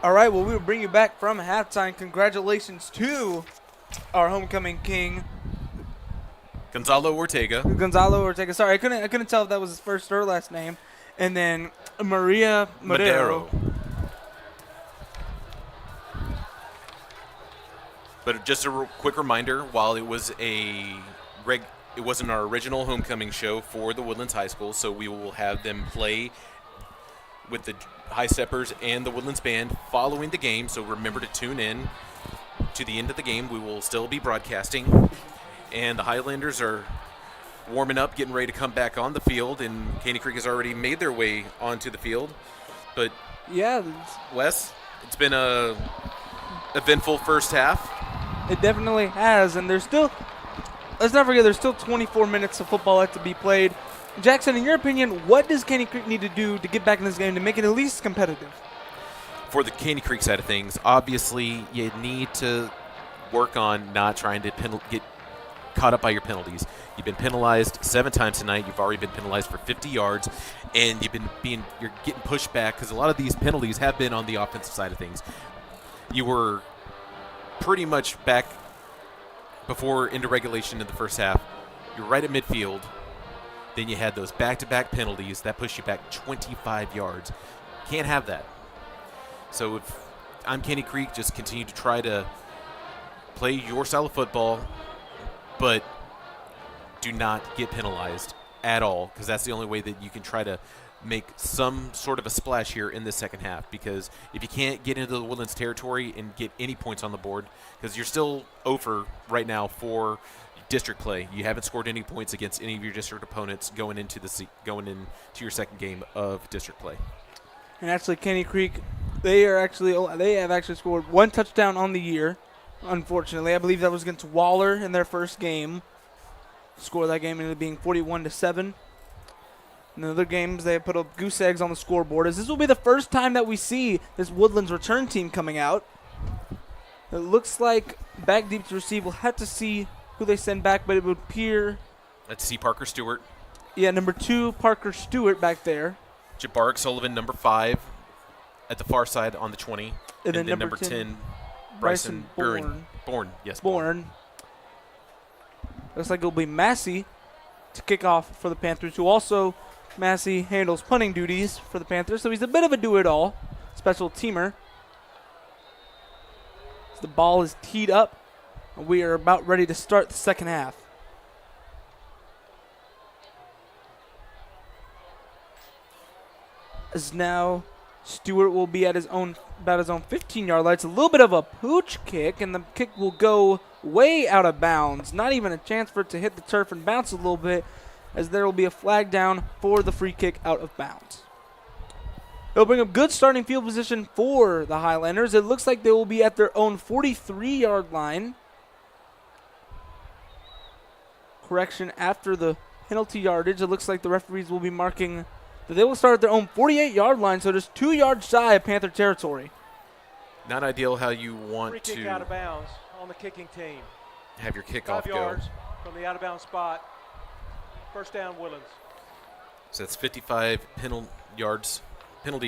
All right, well, we will bring you back from halftime. Congratulations to our homecoming king, Gonzalo Ortega. Sorry, I couldn't tell if that was his first or last name. And then Maria Madero. But just a quick reminder, while it was it wasn't our original homecoming show for the Woodlands High School, so we will have them play with the High Steppers and the Woodlands Band following the game. So remember to tune in to the end of the game. We will still be broadcasting. And the Highlanders are warming up, getting ready to come back on the field, and Caney Creek has already made their way onto the field. But yeah, Wes, it's been a eventful first half. It definitely has, and let's not forget, there's still 24 minutes of football left to be played. Jackson, in your opinion, what does Caney Creek need to do to get back in this game to make it at least competitive? For the Caney Creek side of things, obviously you need to work on not trying to get caught up by your penalties. You've been penalized 7 times tonight. You've already been penalized for 50 yards, and you're getting pushed back because a lot of these penalties have been on the offensive side of things. You were pretty much back before into regulation in the first half. You're right at midfield. Then you had those back-to-back penalties that push you back 25 yards. Can't have that. So if I'm Caney Creek, just continue to try to play your style of football, but do not get penalized at all, because that's the only way that you can try to make some sort of a splash here in the second half. Because if you can't get into the Woodlands territory and get any points on the board, because you're still over right now for district play. You haven't scored any points against any of your district opponents going into your second game of district play. And actually, Caney Creek, they have actually scored 1 touchdown on the year. Unfortunately, I believe that was against Waller in their first game. Score that game ended up being 41-7. In other games, they have put up goose eggs on the scoreboard. As this will be the first time that we see this Woodlands return team coming out. It looks like back deep to receive. We'll have to see who they send back, but it would appear. Let's see Parker Stewart. Yeah, number 2, Parker Stewart back there. Jabaric Sullivan, number 5, at the far side on the 20. And then number 10, Bryson Bourne. Bourne. Looks like it'll be Massey to kick off for the Panthers, who also, Massey handles punting duties for the Panthers, so he's a bit of a do-it-all, special teamer. The ball is teed up. We are about ready to start the second half. As now Stewart will be at about his own 15-yard line. It's a little bit of a pooch kick, and the kick will go way out of bounds. Not even a chance for it to hit the turf and bounce a little bit, as there will be a flag down for the free kick out of bounds. It'll bring up good starting field position for the Highlanders. It looks like they will be at their own 43-yard line. Correction, after the penalty yardage, it looks like the referees will be marking that they will start at their own 48-yard line, so just 2 yards shy of Panther territory. Not ideal how you want Free kick to out of bounds on the kicking team. have your 5 kickoff go. yards from the out-of-bounds spot. First down, Woodlands. So that's 55 penalty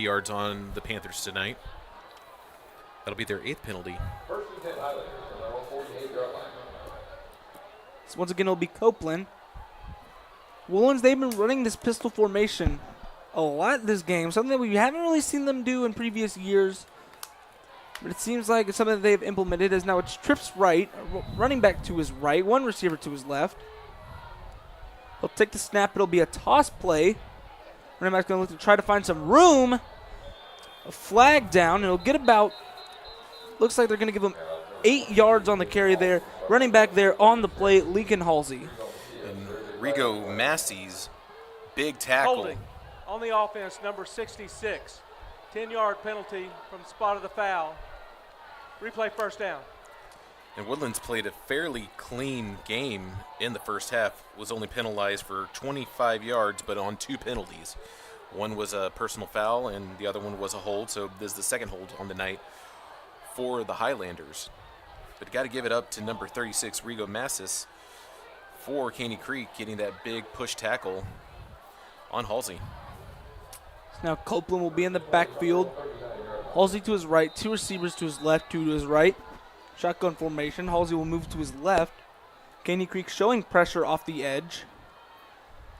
yards on the Panthers tonight. That'll be their 8th penalty. First and 10 Highlanders from their own 48-yard line. So once again, it'll be Copeland. Woodlands, they've been running this pistol formation a lot this game, something that we haven't really seen them do in previous years. But it seems like it's something that they've implemented, as now it's trips right, running back to his right, one receiver to his left. He'll take the snap. It'll be a toss play. Running back's going to look to try to find some room. A flag down. It'll get about, looks like they're going to give him 8 yards on the carry there. Running back there on the play, Lincoln Halsey. And Rigo Massey's big tackle. Holding on the offense, number 66. 10-yard penalty from the spot of the foul. Replay first down. And Woodlands played a fairly clean game in the first half. Was only penalized for 25 yards, but on 2 penalties. One was a personal foul, and the other one was a hold. So this is the second hold on the night for the Highlanders. But got to give it up to number 36, Rigo Massis, for Caney Creek, getting that big push tackle on Halsey. Now Copeland will be in the backfield. Halsey to his right, 2 receivers to his left, 2 to his right. Shotgun formation. Halsey will move to his left. Caney Creek showing pressure off the edge.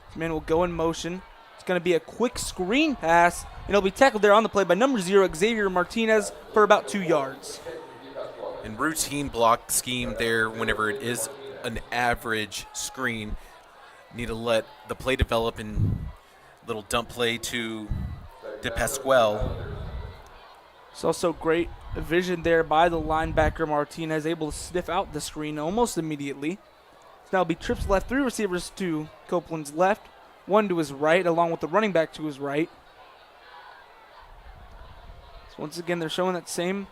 This man will go in motion. It's going to be a quick screen pass, and he'll be tackled there on the play by number 0, Xavier Martinez, for about 2 yards. And routine block scheme there, whenever it is an average screen, need to let the play develop, and little dump play to De Pasquale. It's also great vision there by the linebacker Martinez, able to sniff out the screen almost immediately. So now it'll be trips left, 3 receivers to Copeland's left, 1 to his right, along with the running back to his right. So once again, they're showing that same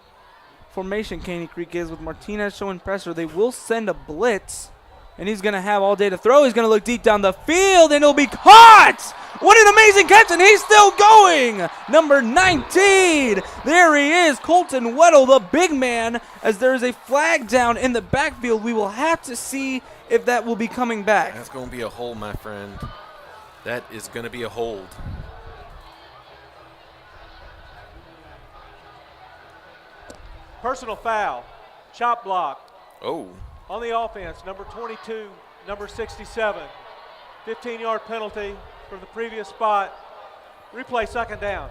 formation Caney Creek is, with Martinez showing pressure. They will send a blitz, and he's going to have all day to throw. He's going to look deep down the field, and it'll be caught! What an amazing catch, and he's still going! Number 19, there he is, Colton Weddle, the big man, as there is a flag down in the backfield. We will have to see if that will be coming back. That's going to be a hold, my friend. That is going to be a hold. Personal foul. Chop block. Oh. On the offense, number 22, number 67. 15-yard penalty from the previous spot. Replay second down.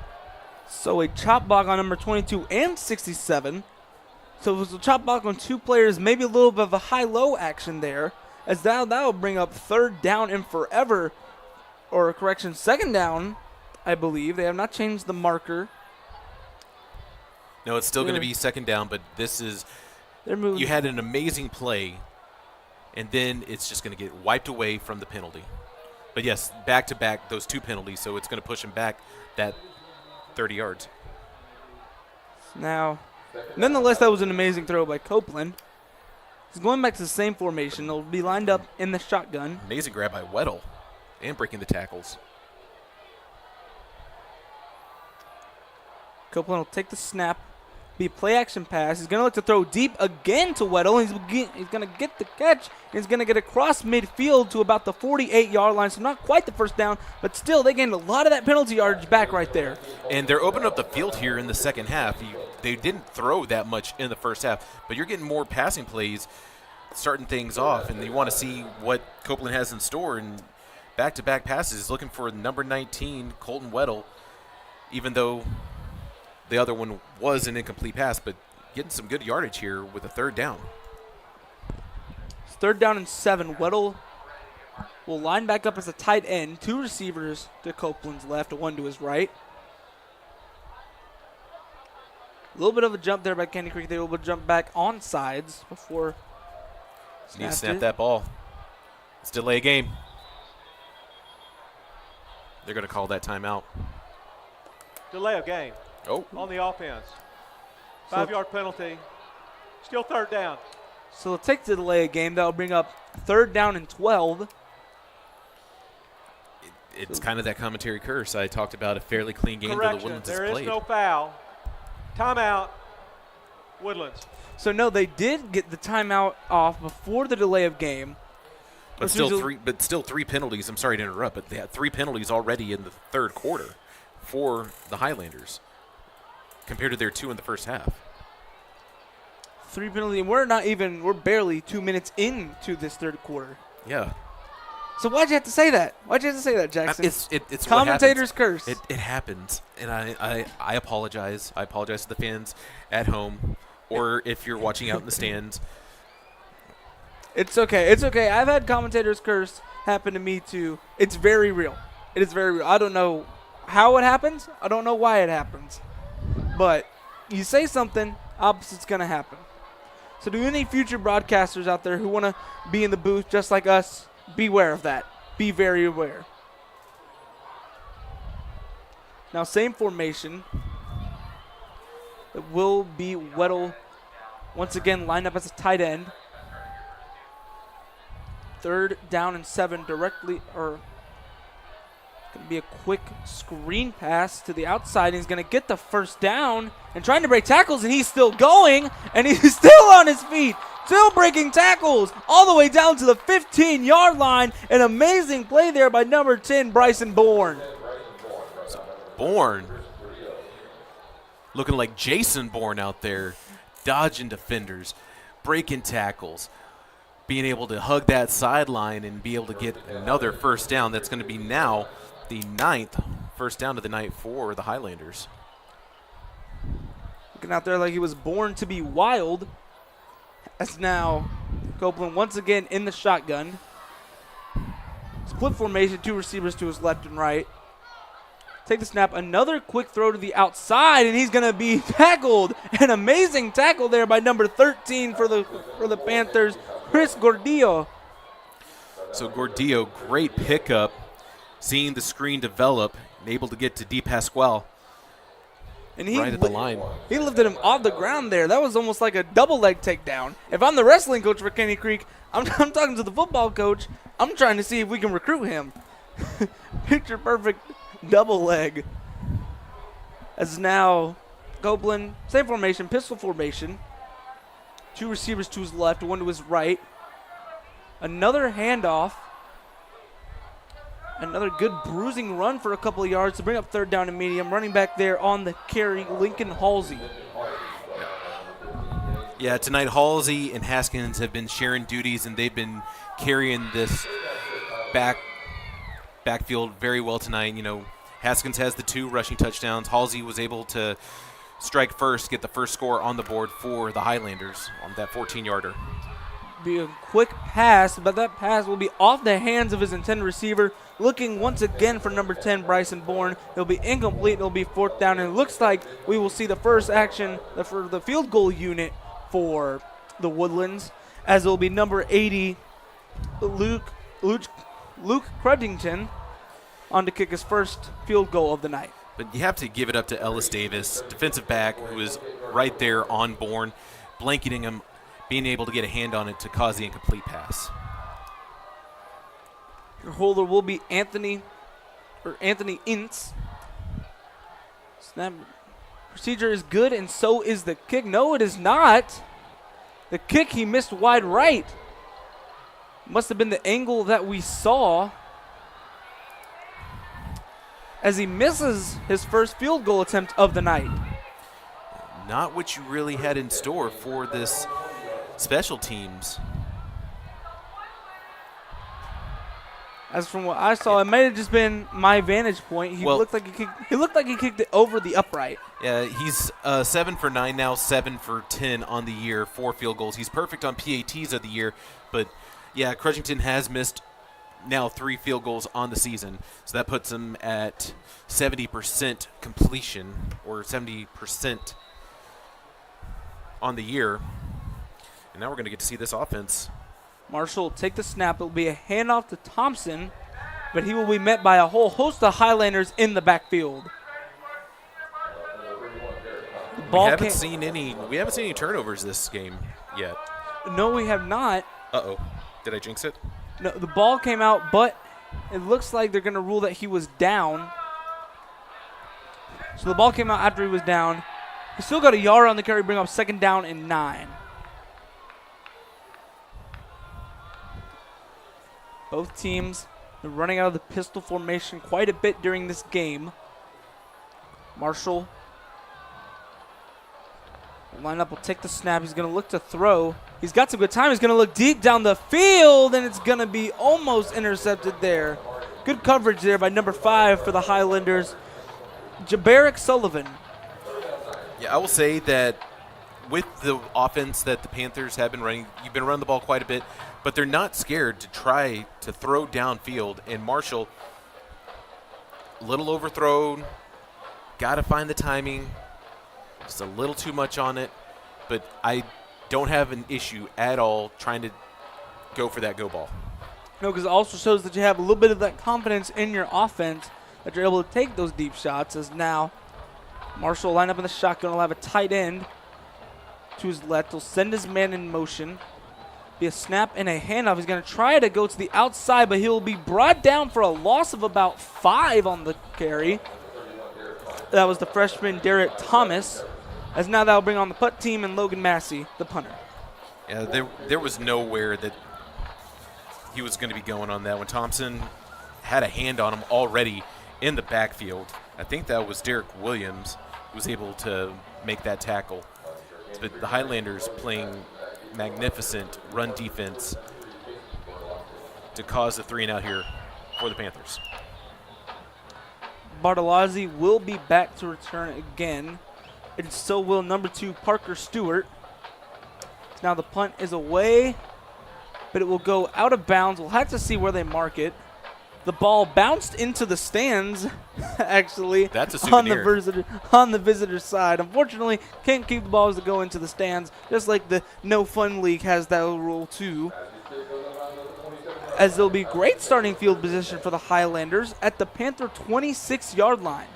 So a chop block on number 22 and 67. So it was a chop block on 2 players, maybe a little bit of a high-low action there, as that will bring up 3rd down and forever, or correction, 2nd down, I believe. They have not changed the marker. No, it's still going to be 2nd down, but this is, they're moving. You had an amazing play, and then it's just going to get wiped away from the penalty. But yes, back-to-back, those 2 penalties, so it's going to push him back that 30 yards. Now, nonetheless, that was an amazing throw by Copeland. He's going back to the same formation. They'll be lined up in the shotgun. Amazing grab by Weddle, and breaking the tackles. Copeland will take the snap. Be a play-action pass. He's going to look to throw deep again to Weddle. He's going to get the catch. He's going to get across midfield to about the 48-yard line, so not quite the 1st down, but still they gained a lot of that penalty yardage back right there. And they're opening up the field here in the second half. They didn't throw that much in the first half, but you're getting more passing plays, starting things off, and you want to see what Copeland has in store. And back-to-back passes, looking for number 19, Colton Weddle, even though the other one was an incomplete pass, but getting some good yardage here with a third down. It's 3rd down and 7. Weddle will line back up as a tight end. 2 receivers to Copeland's left, 1 to his right. A little bit of a jump there by Caney Creek. They will jump back on sides before. Need to snap that ball. Let's delay a game. They're going to call that timeout. Delay of game. Oh. On the offense. 5-yard penalty. Still 3rd down. So they'll take the delay of game. That will bring up 3rd down and 12. It's kind of that commentary curse. I talked about a fairly clean game that the Correction. Woodlands has There is played. no foul. Timeout. Woodlands. So no, they did get the timeout off before the delay of game. But still three penalties. I'm sorry to interrupt, but they had 3 penalties already in the 3rd quarter for the Highlanders compared to their 2 in the first half. 3 penalties. We're barely 2 minutes into this 3rd quarter. Yeah. So why'd you have to say that? Why'd you have to say that, Jackson? It's commentator's curse. It happens, and I apologize. I apologize to the fans at home, or if you're watching out in the stands. It's okay. It's okay. I've had commentator's curse happen to me too. It's very real. It is very real. I don't know how it happens. I don't know why it happens. But you say something, opposite's going to happen. So do any future broadcasters out there who want to be in the booth just like us, beware of that. Be very aware. Now, same formation. It will be Weddle once again lined up as a tight end. 3rd down and 7 directly, or going to be a quick screen pass to the outside. He's going to get the 1st down and trying to break tackles, and he's still going, and he's still on his feet. Still breaking tackles all the way down to the 15-yard line. An amazing play there by number 10, Bryson Bourne. Bourne looking like Jason Bourne out there, dodging defenders, breaking tackles, being able to hug that sideline and be able to get another 1st down. That's going to be now the 9th 1st down of the night for the Highlanders. Looking out there like he was born to be wild. As now Copeland once again in the shotgun. Split formation, 2 receivers to his left and right. Take the snap, another quick throw to the outside, and he's going to be tackled. An amazing tackle there by number 13 for the Panthers, Chris Gordillo. So Gordillo, great pickup, seeing the screen develop, and able to get to D. Pasquale and he right at the line. He lifted him off the ground there. That was almost like a double leg takedown. If I'm the wrestling coach for Caney Creek, I'm talking to the football coach. I'm trying to see if we can recruit him. Picture perfect double leg. As now Copeland, same formation, pistol formation. 2 receivers to his left, 1 to his right. Another handoff. Another good bruising run for a couple of yards to bring up 3rd down and medium. Running back there on the carry, Lincoln Halsey. Yeah, tonight Halsey and Haskins have been sharing duties, and they've been carrying this backfield very well tonight. You know, Haskins has the 2 rushing touchdowns. Halsey was able to strike first, get the first score on the board for the Highlanders on that 14-yarder. Be a quick pass, but that pass will be off the hands of his intended receiver. Looking once again for number 10, Bryson Bourne. It'll be incomplete. It'll be 4th down, and it looks like we will see the first action for the field goal unit for the Woodlands, as it will be number 80, Luke Cruddington, on to kick his first field goal of the night. But you have to give it up to Ellis Davis, defensive back, who is right there on Bourne, blanketing him, being able to get a hand on it to cause the incomplete pass. Your holder will be Anthony Ince. Snap procedure is good, and so is the kick. No, it is not. The kick he missed wide right. Must have been the angle that we saw as he misses his first field goal attempt of the night. Not what you really had in store for this special teams. As from what I saw, it might have just been my vantage point. He looked like he kicked it over the upright. Yeah, he's 7 for 9 now, 7 for 10 on the year, 4 field goals. He's perfect on PATs of the year, but yeah, Crutchington has missed now 3 field goals on the season, so that puts him at 70% completion, or 70% on the year. And now we're going to get to see this offense. Marshall will take the snap. It will be a handoff to Thompson, but he will be met by a whole host of Highlanders in the backfield. We haven't seen any turnovers this game yet. No, we have not. Uh-oh. Did I jinx it? No, the ball came out, but it looks like they're going to rule that he was down. So the ball came out after he was down. He still got a yard on the carry, bring up 2nd down and 9. Both teams are running out of the pistol formation quite a bit during this game. Marshall lineup will take the snap. He's going to look to throw. He's got some good time. He's going to look deep down the field, and it's going to be almost intercepted there. Good coverage there by number 5 for the Highlanders, Jabarick Sullivan. Yeah, I will say that with the offense that the Panthers have been running, you've been running the ball quite a bit, but they're not scared to try to throw downfield. And Marshall, a little overthrown, got to find the timing, just a little too much on it. But I don't have an issue at all trying to go for that go ball. No, because it also shows that you have a little bit of that confidence in your offense, that you're able to take those deep shots. As now Marshall will line up in the shotgun. Will have a tight end to his left. He'll send his man in motion. Be a snap and a handoff. He's going to try to go to the outside, but he'll be brought down for a loss of about 5 on the carry. That was the freshman Derek Thomas. As now that will bring on the punt team and Logan Massey, the punter. Yeah, there was nowhere that he was going to be going on that one. Thompson had a hand on him already in the backfield. I think that was Derek Williams who was able to make that tackle. But the Highlanders playing magnificent run defense to cause the 3-and-out here for the Panthers. Bartolozzi will be back to return again. And so will number 2, Parker Stewart. Now the punt is away, but it will go out of bounds. We'll have to see where they mark it. The ball bounced into the stands, actually. That's a souvenir. On the visitor side. Unfortunately, can't keep the balls that go into the stands, just like the No Fun League has that rule too. As there'll be great starting field position for the Highlanders at the Panther 26-yard line.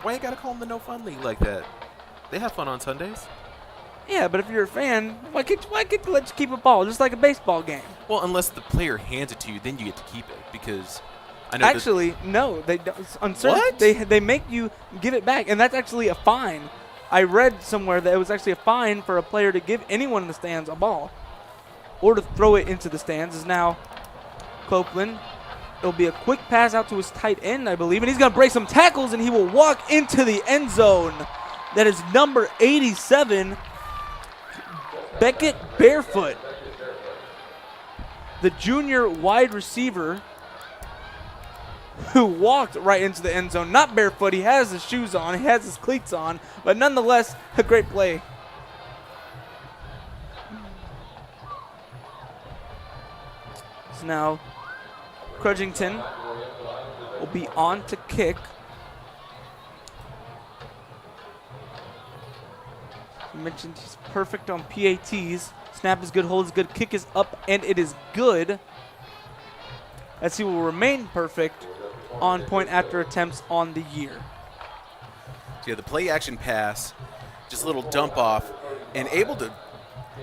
Why you got to call them the No Fun League like that? They have fun on Sundays. Yeah, but if you're a fan, why can't you let you keep a ball, just like a baseball game? Well, unless the player hands it to you, then you get to keep it, because I know. Actually, no, they don't. What? They make you give it back, and that's actually a fine. I read somewhere that it was actually a fine for a player to give anyone in the stands a ball, or to throw it into the stands. Is now Copeland. It'll be a quick pass out to his tight end, I believe, and he's going to break some tackles, and he will walk into the end zone. That is number 87. Beckett Barefoot, the junior wide receiver who walked right into the end zone. Not barefoot, he has his shoes on, he has his cleats on, but nonetheless, a great play. So now, Crutchington will be on to kick. You mentioned he's perfect on PATs. Snap is good, hold is good, kick is up, and it is good. As he will remain perfect on point after attempts on the year. So yeah, the play action pass, just a little dump off, and able to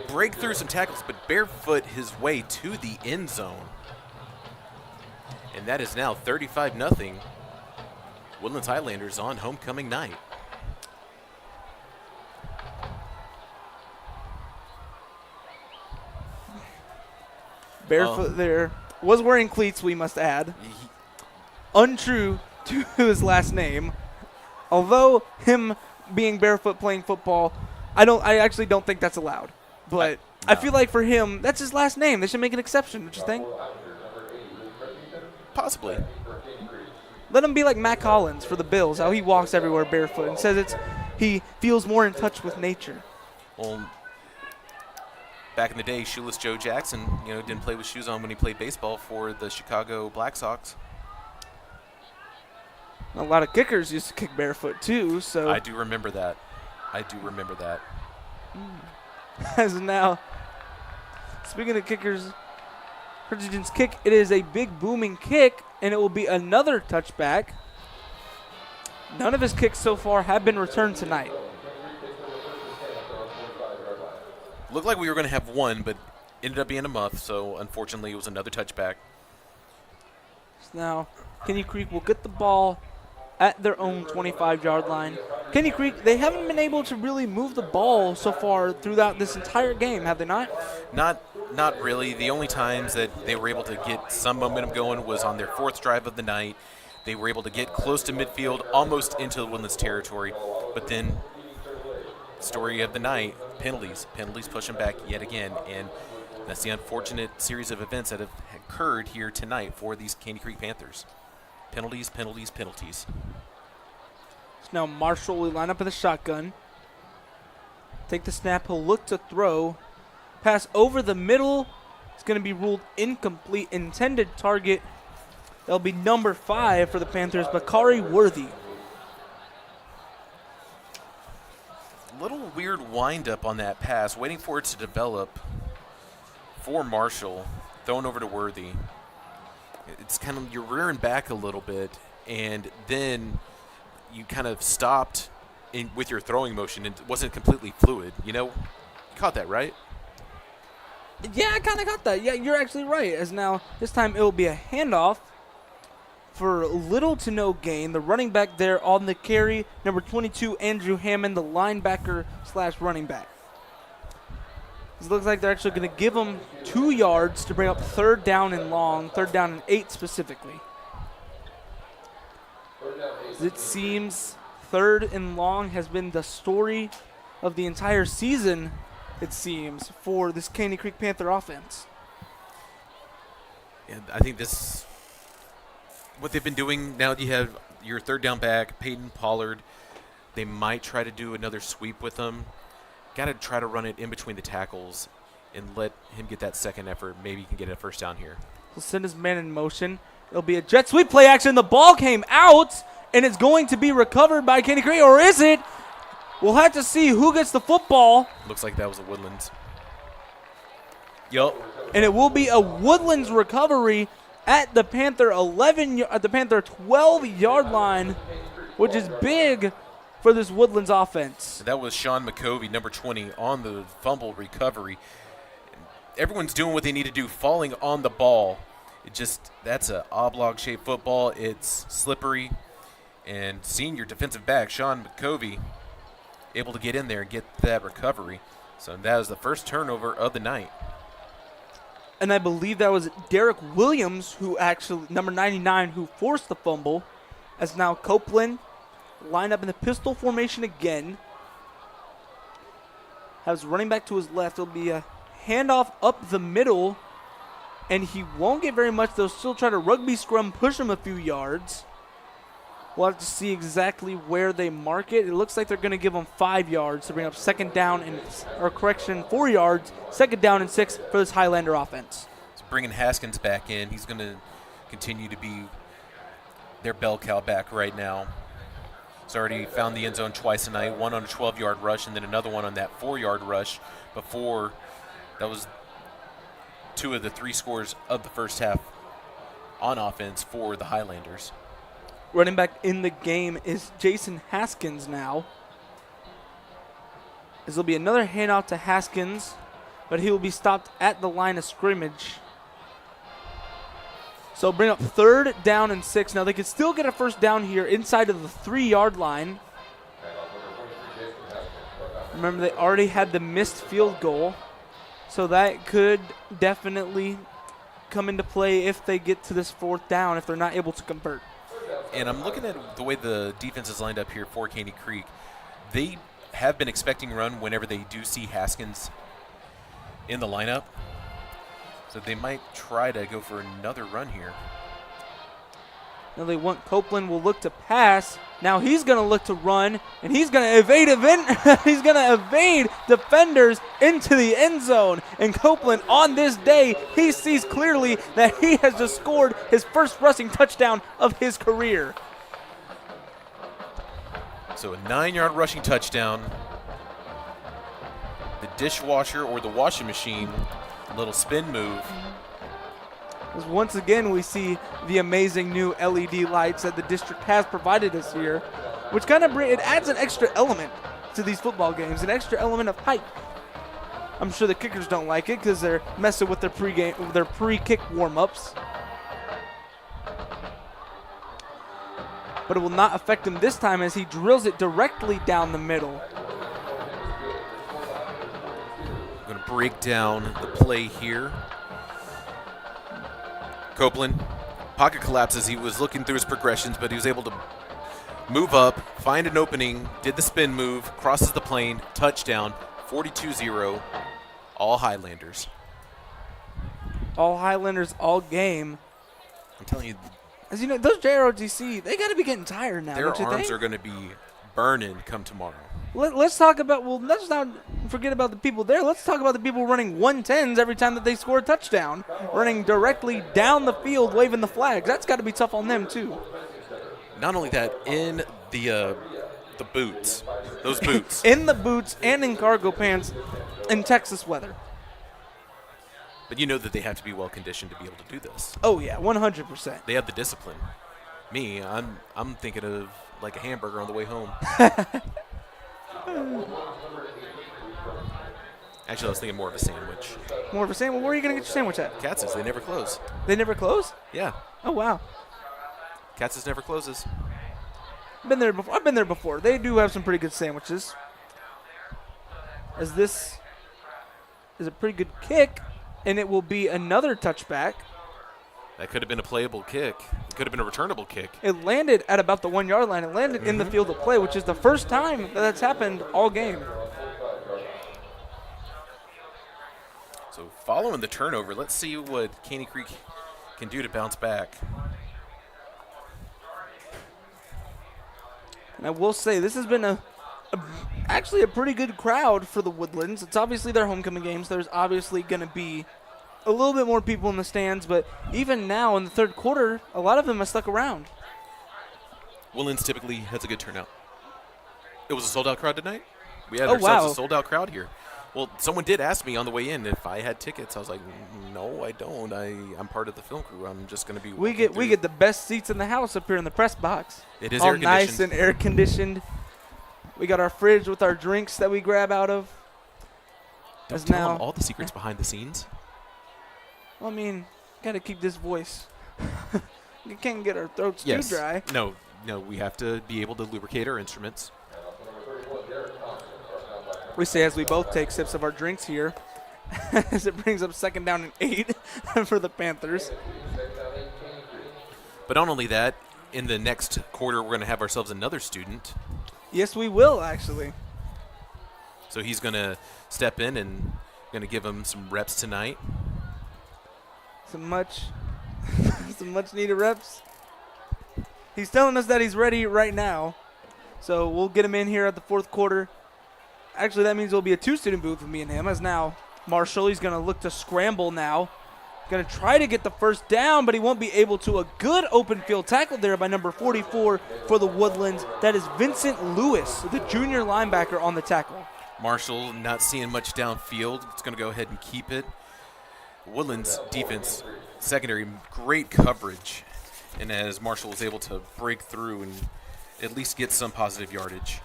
break through some tackles, but barefoot his way to the end zone. And that is now 35-0. Woodlands Highlanders on homecoming night. Barefoot there. Was wearing cleats, we must add. Untrue to his last name. Although him being barefoot playing football, I actually don't think that's allowed. But I feel like for him, that's his last name. They should make an exception, don't you think? Possibly. Let him be like Matt Collins for the Bills, how he walks everywhere barefoot and says he feels more in touch with nature. Well, back in the day, shoeless Joe Jackson, didn't play with shoes on when he played baseball for the Chicago Black Sox. A lot of kickers used to kick barefoot too, so. I do remember that. As now, speaking of kickers, Princeton's kick, it is a big booming kick, and it will be another touchback. None of his kicks so far have been returned tonight. Looked like we were going to have one, but ended up being a muff, so unfortunately it was another touchback. So now, Caney Creek will get the ball at their own 25-yard line. Caney Creek, they haven't been able to really move the ball so far throughout this entire game, have they not? Not really. The only times that they were able to get some momentum going was on their fourth drive of the night. They were able to get close to midfield, almost into the Woodlands territory. But then, story of the night, penalties. Penalties push them back yet again. And that's the unfortunate series of events that have occurred here tonight for these Caney Creek Panthers. Penalties, penalties, penalties. So now Marshall will line up with a shotgun. Take the snap. He'll look to throw. Pass over the middle. It's going to be ruled incomplete. Intended target. That'll be number 5 for the Panthers, Bakari Worthy. Little weird wind-up on that pass, waiting for it to develop for Marshall, thrown over to Worthy. It's kind of, you're rearing back a little bit, and then you kind of stopped with your throwing motion, and it wasn't completely fluid. You caught that, right? Yeah, I kind of got that. Yeah, you're actually right. As now, this time it will be a handoff for little to no gain. The running back there on the carry, number 22, Andrew Hammond, the linebacker / running back. It looks like they're actually going to give him 2 yards to bring up 3rd down and long, 3rd down and 8 specifically. It seems 3rd and long has been the story of the entire season, it seems, for this Caney Creek Panther offense. And I think this, what they've been doing now, you have your 3rd down back, Peyton Pollard. They might try to do another sweep with him. Got to try to run it in between the tackles and let him get that second effort. Maybe he can get a first down here. He'll send his man in motion. It'll be a jet sweep play action. The ball came out, and it's going to be recovered by Caney Creek, or is it? We'll have to see who gets the football. Looks like that was a Woodlands. Yup. And it will be a Woodlands recovery at the Panther 12-yard line, which is big for this Woodlands offense. That was Sean McCovey, number 20, on the fumble recovery. Everyone's doing what they need to do, falling on the ball. That's an oblong-shaped football. It's slippery. And senior defensive back, Sean McCovey, able to get in there and get that recovery. So that was the first turnover of the night. And I believe that was Derek Williams, who actually, number 99, who forced the fumble. As now Copeland line up in the pistol formation again. Has running back to his left. It'll be a handoff up the middle. And he won't get very much. They'll still try to rugby scrum, push him a few yards. We'll have to see exactly where they mark it. It looks like they're going to give him 5 yards to bring up 4 yards, 2nd down and 6 for this Highlander offense. So bringing Haskins back in. He's going to continue to be their bell cow back right now. He's already found the end zone twice tonight, one on a 12-yard rush and then another one on that 4-yard rush before. That was 2 of the 3 scores of the first half on offense for the Highlanders. Running back in the game is Jason Haskins now. This will be another handoff to Haskins, but he will be stopped at the line of scrimmage. So bring up 3rd down and 6. Now they can still get a first down here inside of the 3-yard line. Remember, they already had the missed field goal, so that could definitely come into play if they get to this 4th down, if they're not able to convert. And I'm looking at the way the defense is lined up here for Caney Creek. They have been expecting run whenever they do see Haskins in the lineup. So they might try to go for another run here. Now they want Copeland will look to pass. Now he's going to look to run, and he's going to evade he's going to evade defenders into the end zone. And Copeland, on this day, he sees clearly that he has just scored his first rushing touchdown of his career. So a 9-yard rushing touchdown. The dishwasher or the washing machine, a little spin move. As once again, we see the amazing new LED lights that the district has provided us here, which kind of it adds an extra element to these football games, an extra element of hype. I'm sure the kickers don't like it because they're messing with their pre-kick warm-ups. But it will not affect him this time as he drills it directly down the middle. I'm going to break down the play here. Copeland, pocket collapses. He was looking through his progressions, but he was able to move up, find an opening, did the spin move, crosses the plane, touchdown, 42-0, all Highlanders. All Highlanders all game. I'm telling you, as you know, those JROTC, they got to be getting tired now. Their arms are going to be burning come tomorrow. Let's talk about, let's not forget about the people there. Let's talk about the people running 110s every time that they score a touchdown, running directly down the field, waving the flags. That's got to be tough on them, too. Not only that, in the boots, those boots. In the boots and in cargo pants in Texas weather. But you know that they have to be well-conditioned to be able to do this. Oh, yeah, 100%. They have the discipline. Me, I'm thinking of like a hamburger on the way home. Actually, I was thinking more of a sandwich. More of a sandwich? Where are you going to get your sandwich at? Katz's. They never close. They never close? Yeah. Oh, wow. Katz's never closes. I've been there before. They do have some pretty good sandwiches. As this is a pretty good kick, and it will be another touchback. That could have been a playable kick. It could have been a returnable kick. It landed at about the 1-yard line. It landed in the field of play, which is the first time that that's happened all game. So following the turnover, let's see what Caney Creek can do to bounce back. And I will say this has been actually a pretty good crowd for the Woodlands. It's obviously their homecoming games. There's obviously going to be a little bit more people in the stands, but even now in the third quarter, a lot of them have stuck around. Woodlands typically has a good turnout. It was a sold-out crowd tonight. We had Oh, ourselves wow. a sold-out crowd here. Well, someone did ask me on the way in if I had tickets. I was like, no, I don't. I'm part of the film crew. I'm just going to be. We get the best seats in the house up here in the press box. It is all air-conditioned. nice and air conditioned. We got our fridge with our drinks that we grab out of. Don't tell them all the secrets behind the scenes. Well, I mean, got to keep this voice. You can't get our throats Yes. too dry. No, we have to be able to lubricate our instruments. We say as we both take sips of our drinks here, as it brings up 2nd down and 8 for the Panthers. But not only that, in the next quarter, we're going to have ourselves another student. Yes, we will, actually. So he's going to step in and going to give him some reps tonight. Some much needed reps. He's telling us that he's ready right now. So we'll get him in here at the 4th quarter. Actually, that means there'll be a 2-student booth with me and him, as now Marshall, he's going to look to scramble now. Going to try to get the first down, but he won't be able to. A good open field tackle there by number 44 for the Woodlands. That is Vincent Lewis, the junior linebacker on the tackle. Marshall not seeing much downfield. It's going to go ahead and keep it. Woodlands defense, secondary, great coverage. And as Marshall was able to break through and at least get some positive yardage.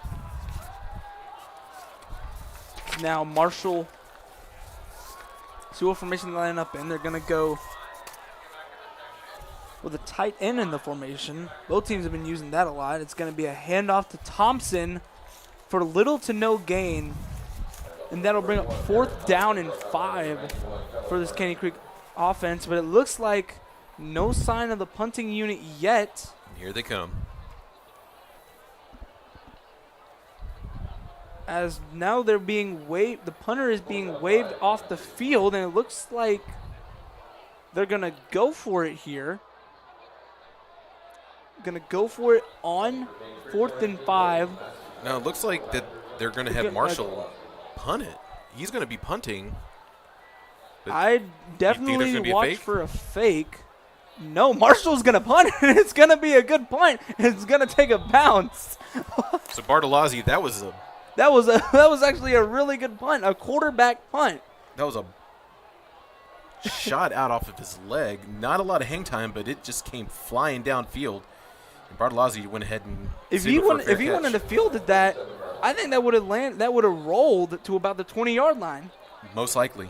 Now Marshall, see what formation they line up in. They're going to go with a tight end in the formation. Both teams have been using that a lot. It's going to be a handoff to Thompson for little to no gain. And that'll bring up 4th down and 5 for this Caney Creek offense. But it looks like no sign of the punting unit yet. Here they come. As now they're being waved, the punter is being waved off the field, and it looks like they're going to go for it here. going to go for it on 4th and 5. Now, it looks like that they're going to have Marshall punt it. He's going to be punting. I definitely watch fake? for a fake. No, Marshall's going to punt it. It's going to be a good punt. It's going to take a bounce. So Bartolozzi, that was actually a really good punt, a quarterback punt. That was a shot out off of his leg. Not a lot of hang time, but it just came flying downfield. And Bartolozzi went ahead and if he wouldn't have fielded that, I think that would have rolled to about the 20-yard line. Most likely.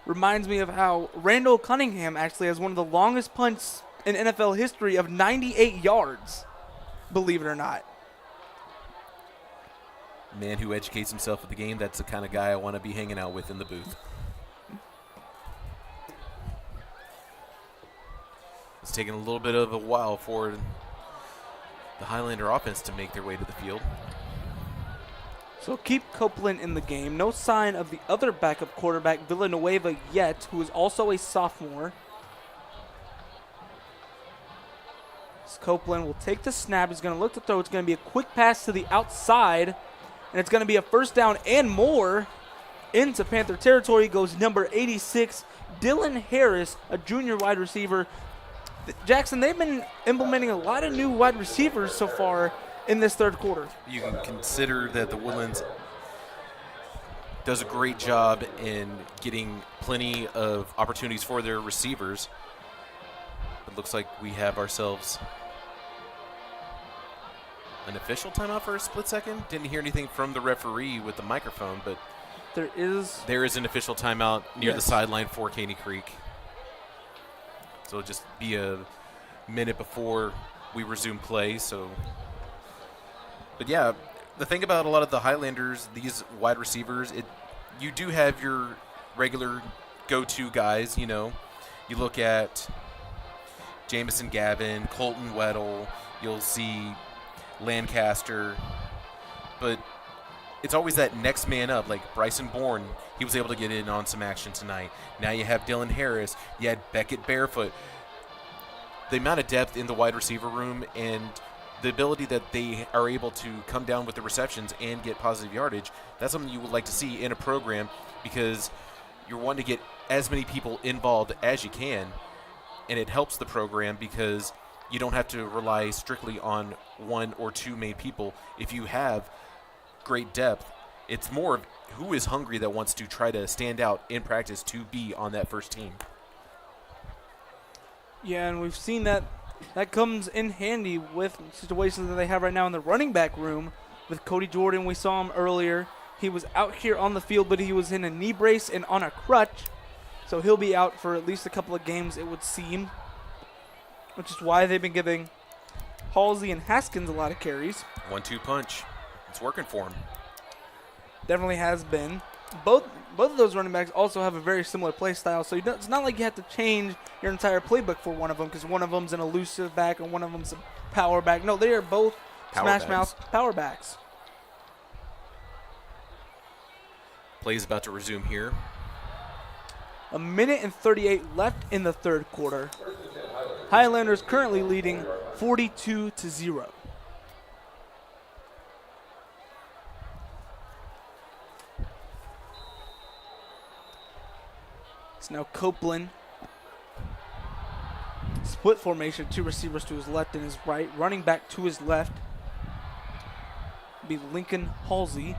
Reminds me of how Randall Cunningham actually has one of the longest punts in NFL history of 98 yards, believe it or not. Man who educates himself at the game, that's the kind of guy I want to be hanging out with in the booth. It's taking a little bit of a while for the Highlander offense to make their way to the field. So keep Copeland in the game. No sign of the other backup quarterback, Villanueva, yet, who is also a sophomore. So Copeland will take the snap. He's going to look to throw. It's going to be a quick pass to the outside, and it's going to be a first down and more into Panther territory. Goes number 86, Dylan Harris, a junior wide receiver. Jackson, they've been implementing a lot of new wide receivers so far in this third quarter. You can consider that the Woodlands does a great job in getting plenty of opportunities for their receivers. It looks like we have ourselves an official timeout for a split second. Didn't hear anything from the referee with the microphone, but there is an official timeout near the sideline for Caney Creek. So it'll just be a minute before we resume play. But yeah, the thing about a lot of the Highlanders, these wide receivers, you do have your regular go-to guys. You know, you look at Jamison Gavin, Colton Weddle, you'll see Lancaster, but it's always that next man up, like Bryson Bourne. He was able to get in on some action tonight. Now you have Dylan Harris. You had Beckett Barefoot. The amount of depth in the wide receiver room and the ability that they are able to come down with the receptions and get positive yardage, that's something you would like to see in a program, because you're wanting to get as many people involved as you can, and it helps the program because you don't have to rely strictly on one or two main people. If you have great depth, it's more of who is hungry that wants to try to stand out in practice to be on that first team. Yeah, and we've seen that comes in handy with situations that they have right now in the running back room. With Cody Jordan, we saw him earlier. He was out here on the field, but he was in a knee brace and on a crutch. So he'll be out for at least a couple of games, it would seem, which is why they've been giving Halsey and Haskins a lot of carries. 1-2 punch. It's working for him. Definitely has been. Both of those running backs also have a very similar play style, so it's not like you have to change your entire playbook for one of them, because one of them's an elusive back and one of them's a power back. No, they are both smash mouth power backs. Play's about to resume here. A minute and 38 left in the third quarter. Highlanders currently leading 42-0. It's now Copeland. Split formation, two receivers to his left and his right. Running back to his left be Lincoln Halsey.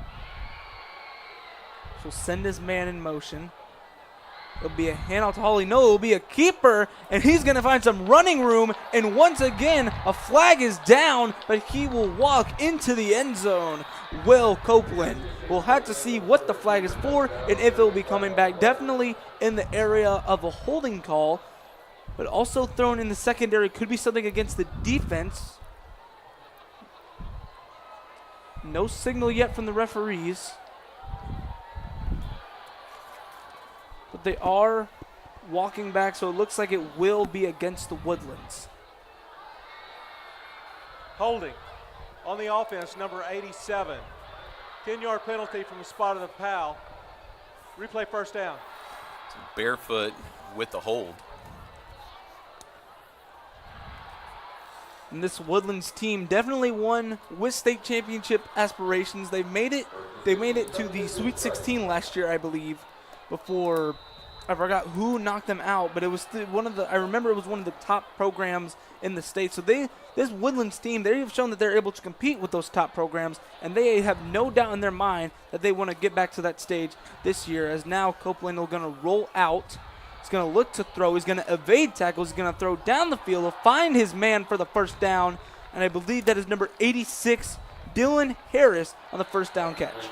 So send his man in motion. It'll be a handoff to Hawley. No, it'll be a keeper, and he's going to find some running room. And once again, a flag is down, but he will walk into the end zone. Will Copeland. We'll have to see what the flag is for and if it will be coming back. Definitely in the area of a holding call, but also thrown in the secondary. Could be something against the defense. No signal yet from the referees. But they are walking back, so it looks like it will be against the Woodlands. Holding on the offense, number 87. 10-yard penalty from the spot of the foul. Replay first down. Barefoot with the hold. And this Woodlands team definitely won with state championship aspirations. They made it to the Sweet 16 last year, I believe, before I forgot who knocked them out, but it was I remember it was one of the top programs in the state. So this Woodlands team, they have shown that they're able to compete with those top programs, and they have no doubt in their mind that they want to get back to that stage this year, as now Copeland is going to roll out. He's going to look to throw. He's going to evade tackles. He's going to throw down the field. He'll find his man for the first down, and I believe that is number 86, Dylan Harris, on the first down catch.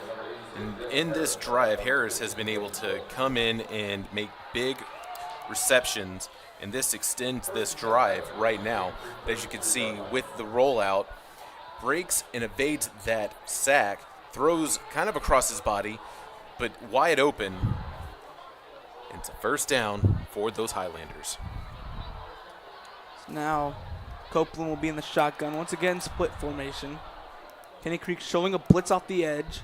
And in this drive, Harris has been able to come in and make big receptions, and this extends this drive right now. As you can see with the rollout, breaks and evades that sack, throws kind of across his body, but wide open. It's a first down for those Highlanders. Now Copeland will be in the shotgun. Once again, split formation. Caney Creek showing a blitz off the edge.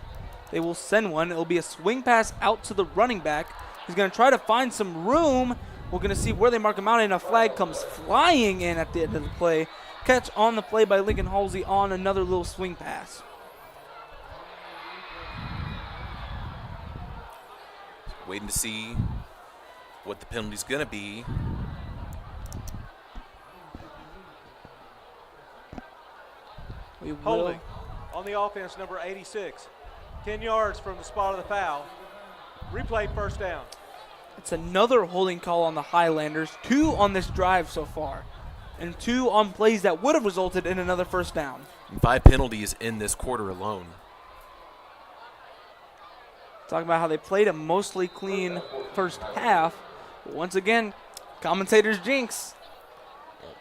They will send one. It'll be a swing pass out to the running back. He's going to try to find some room. We're going to see where they mark him out, and a flag comes flying in at the end of the play. Catch on the play by Lincoln Halsey on another little swing pass. Waiting to see what the penalty's going to be. Holding on the offense, number 86. 10 yards from the spot of the foul. Replay first down. It's another holding call on the Highlanders. 2 on this drive so far, and 2 on plays that would have resulted in another first down. 5 penalties in this quarter alone. Talking about how they played a mostly clean first half. But once again, commentators jinx.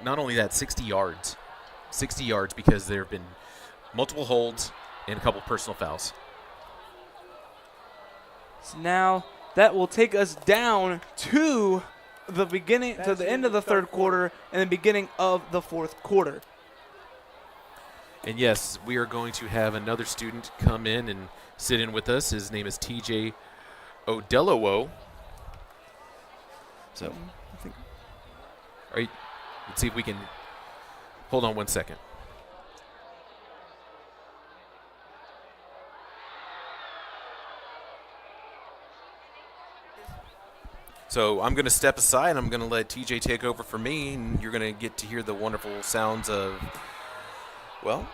Not only that, 60 yards. 60 yards because there have been multiple holds and a couple personal fouls. So now that will take us down to the beginning, to the end of the third quarter and the beginning of the fourth quarter. And yes, we are going to have another student come in and sit in with us. His name is TJ Odelowo. So, all right, let's see if we can hold on one second. So I'm going to step aside. I'm going to let TJ take over for me, and you're going to get to hear the wonderful sounds of, well,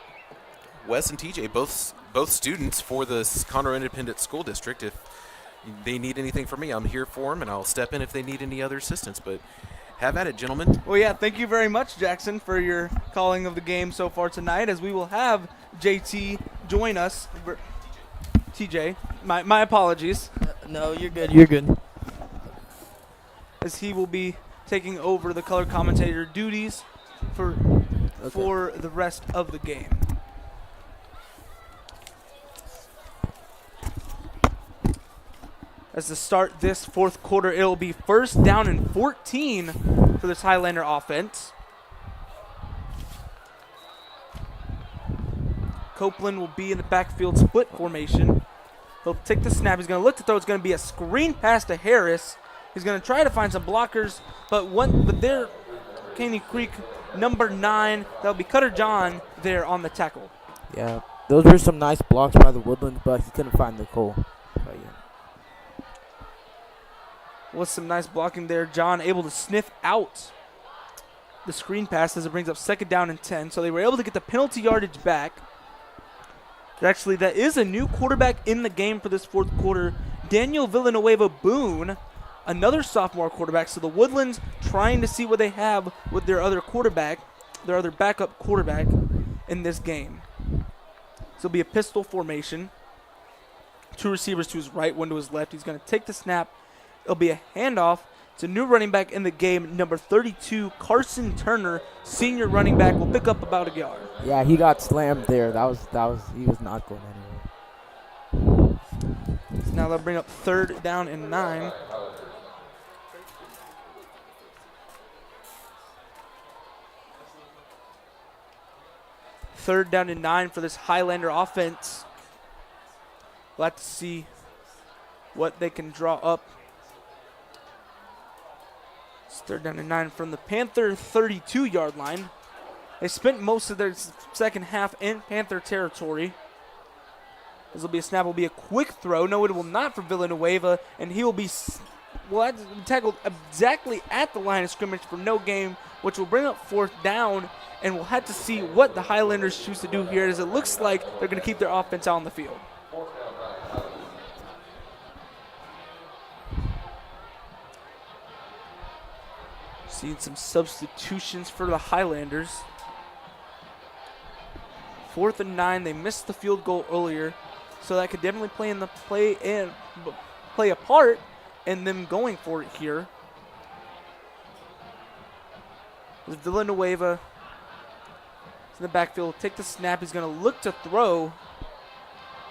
Wes and TJ, both students for the Conroe Independent School District. If they need anything from me, I'm here for them, and I'll step in if they need any other assistance. But have at it, gentlemen. Well, yeah, thank you very much, Jackson, for your calling of the game so far tonight, as we will have JT join us. TJ, my apologies. No, you're good. You're good. As he will be taking over the color commentator duties for the rest of the game. As to start this fourth quarter, it'll be first down and 14 for this Highlander offense. Copeland will be in the backfield split formation. He'll take the snap. He's going to look to throw. It's going to be a screen pass to Harris. He's going to try to find some blockers, but there, Caney Creek, number 9, that'll be Cutter John there on the tackle. Yeah, those were some nice blocks by the Woodlands, but he couldn't find the goal. Was some nice blocking there. John able to sniff out the screen pass as it brings up second down and 10. So they were able to get the penalty yardage back. Actually, that is a new quarterback in the game for this fourth quarter. Daniel Villanueva Boone, another sophomore quarterback. So the Woodlands trying to see what they have with their other quarterback, their other backup quarterback in this game. So it'll be a pistol formation. 2 receivers to his right, 1 to his left. He's going to take the snap. It'll be a handoff to new running back in the game, number 32, Carson Turner, senior running back, will pick up about a yard. Yeah, he got slammed there. He was not going anywhere. So now they'll bring up third down and 9. Third down and 9 for this Highlander offense. We'll have to see what they can draw up. It's third down and 9 from the Panther 32-yard line. They spent most of their second half in Panther territory. This will be a snap. Will be a quick throw. No, it will not for Villanueva, and he will be tackled exactly at the line of scrimmage for no gain, which will bring up 4th down, and we'll have to see what the Highlanders choose to do here, as it looks like they're going to keep their offense out on the field. Seeing some substitutions for the Highlanders. 4th and 9. They missed the field goal earlier, so that could definitely play a part in them going for it here. As Villanueva in the backfield, take the snap. He's going to look to throw.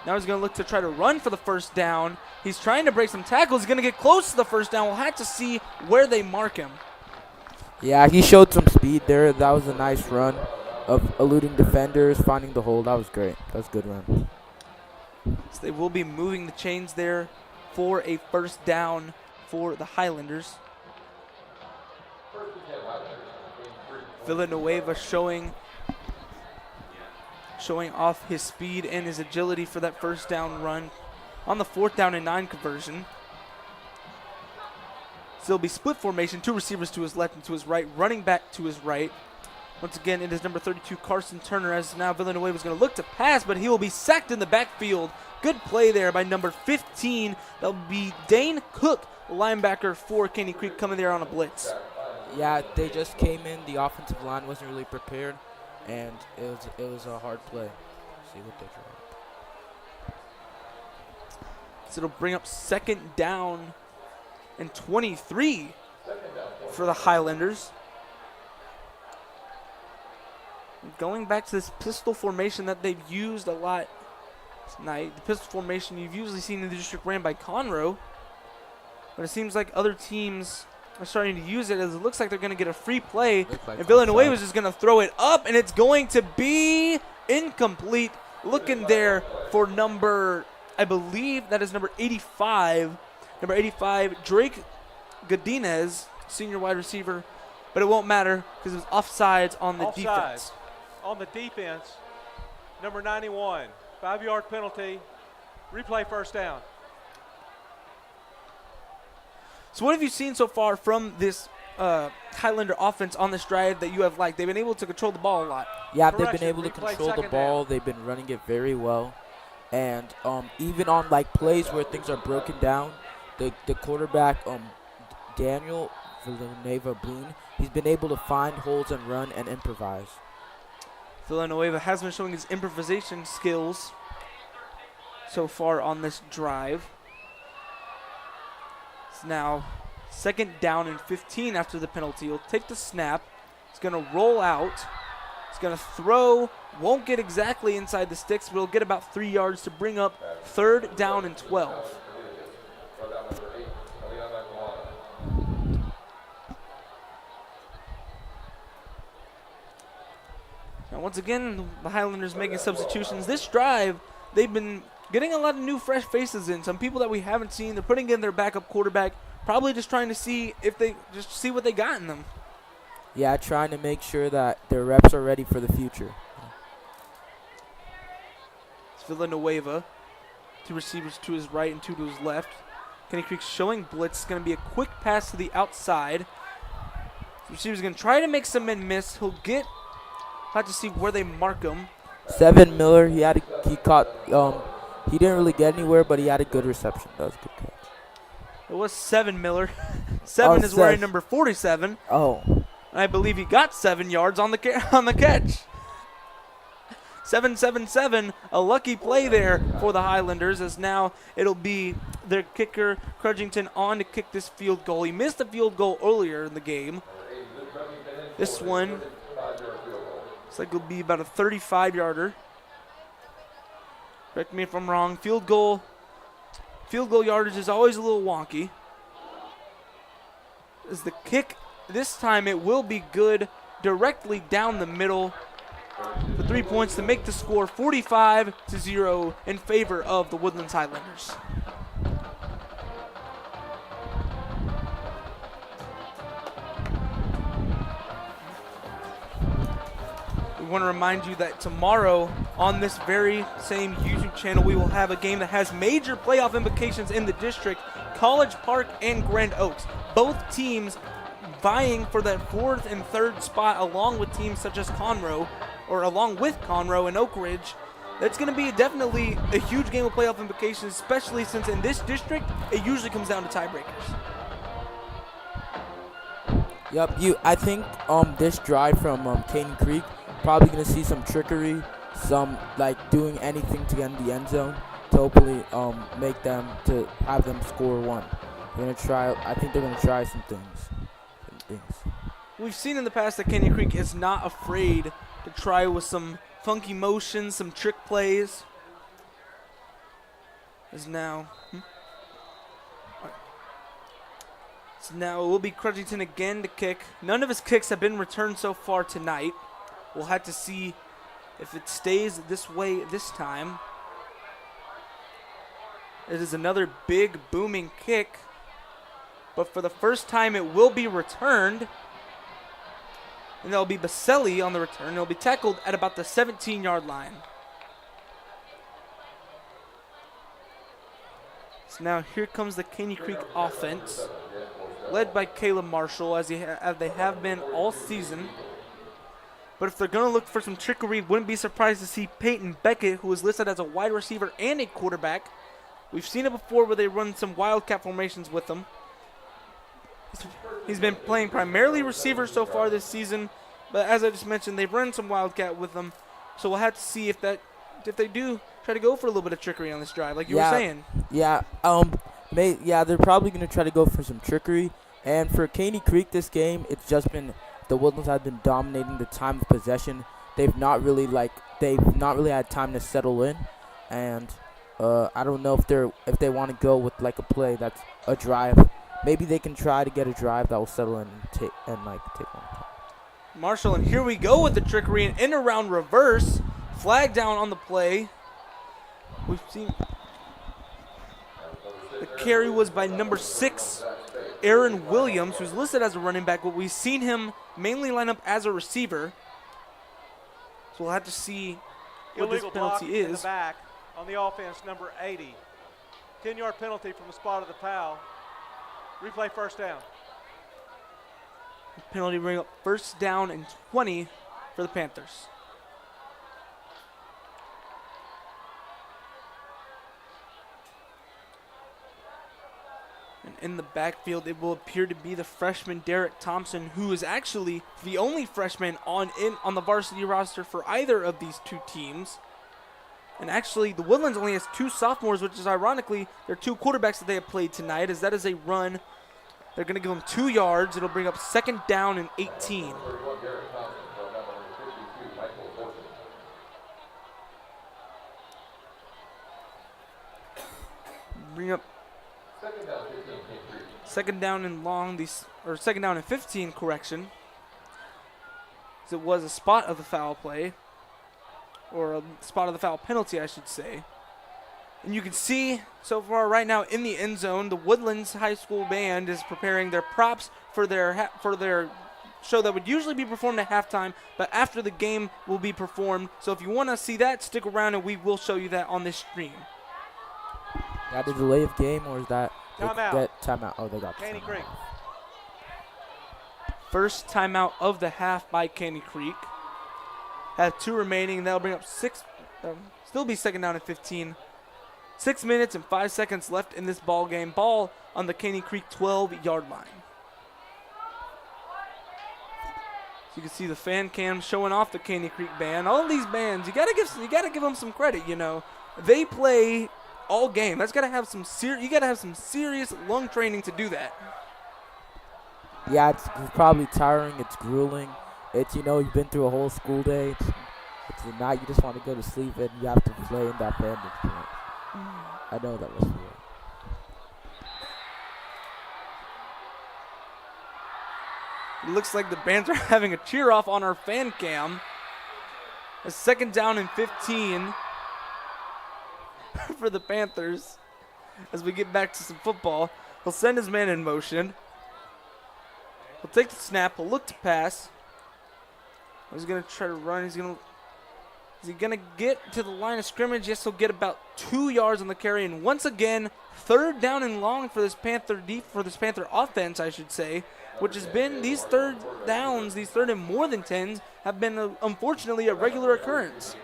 Now he's going to look to try to run for the first down. He's trying to break some tackles. He's going to get close to the first down. We'll have to see where they mark him. Yeah, he showed some speed there. That was a nice run of eluding defenders, finding the hole. That was great. That was a good run. So they will be moving the chains there for a first down for the Highlanders. Villanueva showing off his speed and his agility for that first down run on the 4th down and 9 conversion. So it'll be split formation, 2 receivers to his left and to his right, running back to his right. Once again, it is number 32, Carson Turner, as now Villanueva is going to look to pass, but he will be sacked in the backfield. Good play there by number 15. That'll be Dane Cook, linebacker for Caney Creek, coming there on a blitz. Yeah, they just came in. The offensive line wasn't really prepared, and it was a hard play. See what they try. So it'll bring up 2nd down and 23 for the Highlanders. Going back to this pistol formation that they've used a lot tonight. The pistol formation you've usually seen in the district ran by Conroe, but it seems like other teams are starting to use it, as it looks like they're going to get a free play. And Villanueva is just going to throw it up, and it's going to be incomplete. Looking there for I believe that is number 85. Number 85, Drake Godinez, senior wide receiver, but it won't matter because it was offsides on the defense. On the defense, number 91, 5-yard penalty, replay first down. So what have you seen so far from this Highlander offense on this drive that you have liked? They've been able to control the ball a lot. Yeah, they've been able to control the ball. They've been running it very well. And even on like plays where things are broken down, the quarterback, Daniel Villanueva Boone, he's been able to find holes and run and improvise. Villanueva has been showing his improvisation skills so far on this drive. It's now 2nd down and 15 after the penalty. He'll take the snap. He's going to roll out. He's going to throw. Won't get exactly inside the sticks, but he'll get about 3 yards to bring up 3rd down and 12. Now, once again, the Highlanders making substitutions. This drive, they've been getting a lot of new, fresh faces in. Some people that we haven't seen. They're putting in their backup quarterback, probably just trying to see what they got in them. Yeah, trying to make sure that their reps are ready for the future. It's Villanueva. 2 receivers to his right and 2 to his left. Caney Creek showing blitz. It's going to be a quick pass to the outside. The receiver's going to try to make some men miss. He'll have to see where they mark him. 7 Miller, he caught. He didn't really get anywhere, but he had a good reception. That was a good catch. It was 7 Miller. 7 is wearing number 47. Oh. And I believe he got 7 yards on the catch. 7-7-7, a lucky play there for the Highlanders, as now it'll be their kicker, Crudgington, on to kick this field goal. He missed the field goal earlier in the game. This one looks like it'll be about a 35-yarder. Correct me if I'm wrong. Field goal yardage is always a little wonky. As the kick, this time it will be good, directly down the middle. For 3 points to make the score 45-0 in favor of the Woodlands Highlanders. We want to remind you that tomorrow on this very same YouTube channel, we will have a game that has major playoff implications in the district, College Park and Grand Oaks. Both teams vying for that 4th and 3rd spot along with teams such as Conroe, or along with Conroe and Oak Ridge. That's going to be definitely a huge game of playoff implications, especially since in this district, it usually comes down to tiebreakers. Yep, I think this drive from Caney Creek probably gonna see some trickery, some like doing anything to get in the end zone to hopefully make them to have them score one. They're gonna try. I think they're gonna try some things. We've seen in the past that Caney Creek is not afraid to try with some funky motions, some trick plays. Now it will be Crutchington again to kick. None of his kicks have been returned so far tonight. We'll have to see if it stays this way this time. It is another big booming kick, but for the first time it will be returned. And that'll be Baselli on the return. It'll be tackled at about the 17-yard line. So now here comes the Caney Creek offense, led by Caleb Marshall, as they have been all season. But if they're going to look for some trickery, wouldn't be surprised to see Peyton Beckett, who is listed as a wide receiver and a quarterback. We've seen it before where they run some wildcat formations with him. He's been playing primarily receiver so far this season, but as I just mentioned, they've run some wildcat with him. So we'll have to see if they do try to go for a little bit of trickery on this drive, like you were saying. Yeah, they're probably going to try to go for some trickery. And for Caney Creek this game, it's just been the Woodlands have been dominating the time of possession. They've not really had time to settle in, and I don't know if they want to go with like a play that's a drive. Maybe they can try to get a drive that will settle in and take one. Marshall, and here we go with the trickery, an in around reverse, flag down on the play. We've seen the carry was by number 6, Aaron Williams, who's listed as a running back, but we've seen him mainly line up as a receiver. So we'll have to see what this penalty is. In the back on the offense, number 80. 10-yard penalty from the spot of the foul. Replay first down. The penalty bring up first down and 20 for the Panthers. And in the backfield, it will appear to be the freshman Derek Thompson, who is actually the only freshman on the varsity roster for either of these two teams. And actually, the Woodlands only has 2 sophomores, which is ironically their 2 quarterbacks that they have played tonight, as that is a run. They're going to give them 2 yards. It'll bring up second down and 18. Bring up second down and long, second down and 15, correction. As it was a spot of the foul play, or a spot of the foul penalty, I should say. And you can see so far right now in the end zone, the Woodlands High School band is preparing their props for their show that would usually be performed at halftime, but after the game will be performed. So if you want to see that, stick around and we will show you that on this stream. That a delay of game, or is that timeout? Oh, they got Caney Creek. First timeout of the half by Caney Creek. Have 2 remaining, and that'll bring up 6. Still be second down and 15. 6 minutes and 5 seconds left in this ball game. Ball on the Caney Creek 12-yard line. So you can see the fan cam showing off the Caney Creek band. All of these bands, you gotta give them some credit. You know, they play all game. That's gotta have some serious lung training to do that. Yeah, it's probably tiring. It's grueling. It's, you've been through a whole school day. It's a night you just want to go to sleep and you have to play in that band instrument. I know that was real. It looks like the bands are having a cheer off on our fan cam. A second down and 15 for the Panthers as we get back to some football. He'll send his man in motion. He'll take the snap. He'll look to pass. He's going to try to run. Is he going to get to the line of scrimmage? Yes, he'll get about 2 yards on the carry. And once again, third down and long for this Panther offense, I should say, which has been these third downs, these third and more than 10s, have been unfortunately a regular occurrence.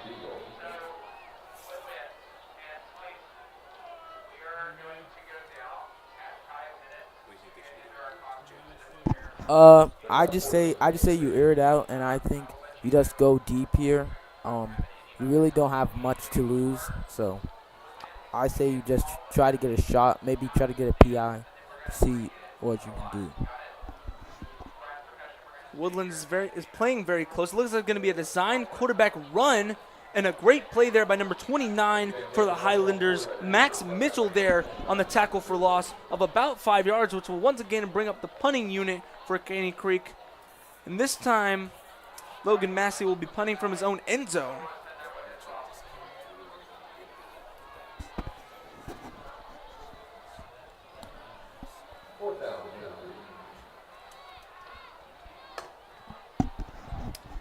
I just say you air it out, and I think you just go deep here. You really don't have much to lose, so I say you just try to get a shot, maybe try to get a PI, see what you can do. Woodlands is playing very close. It looks like it's going to be a design quarterback run, and a great play there by number 29 for the Highlanders. Max Mitchell there on the tackle for loss of about 5 yards, which will once again bring up the punting unit for Caney Creek. And this time, Logan Massey will be punting from his own end zone.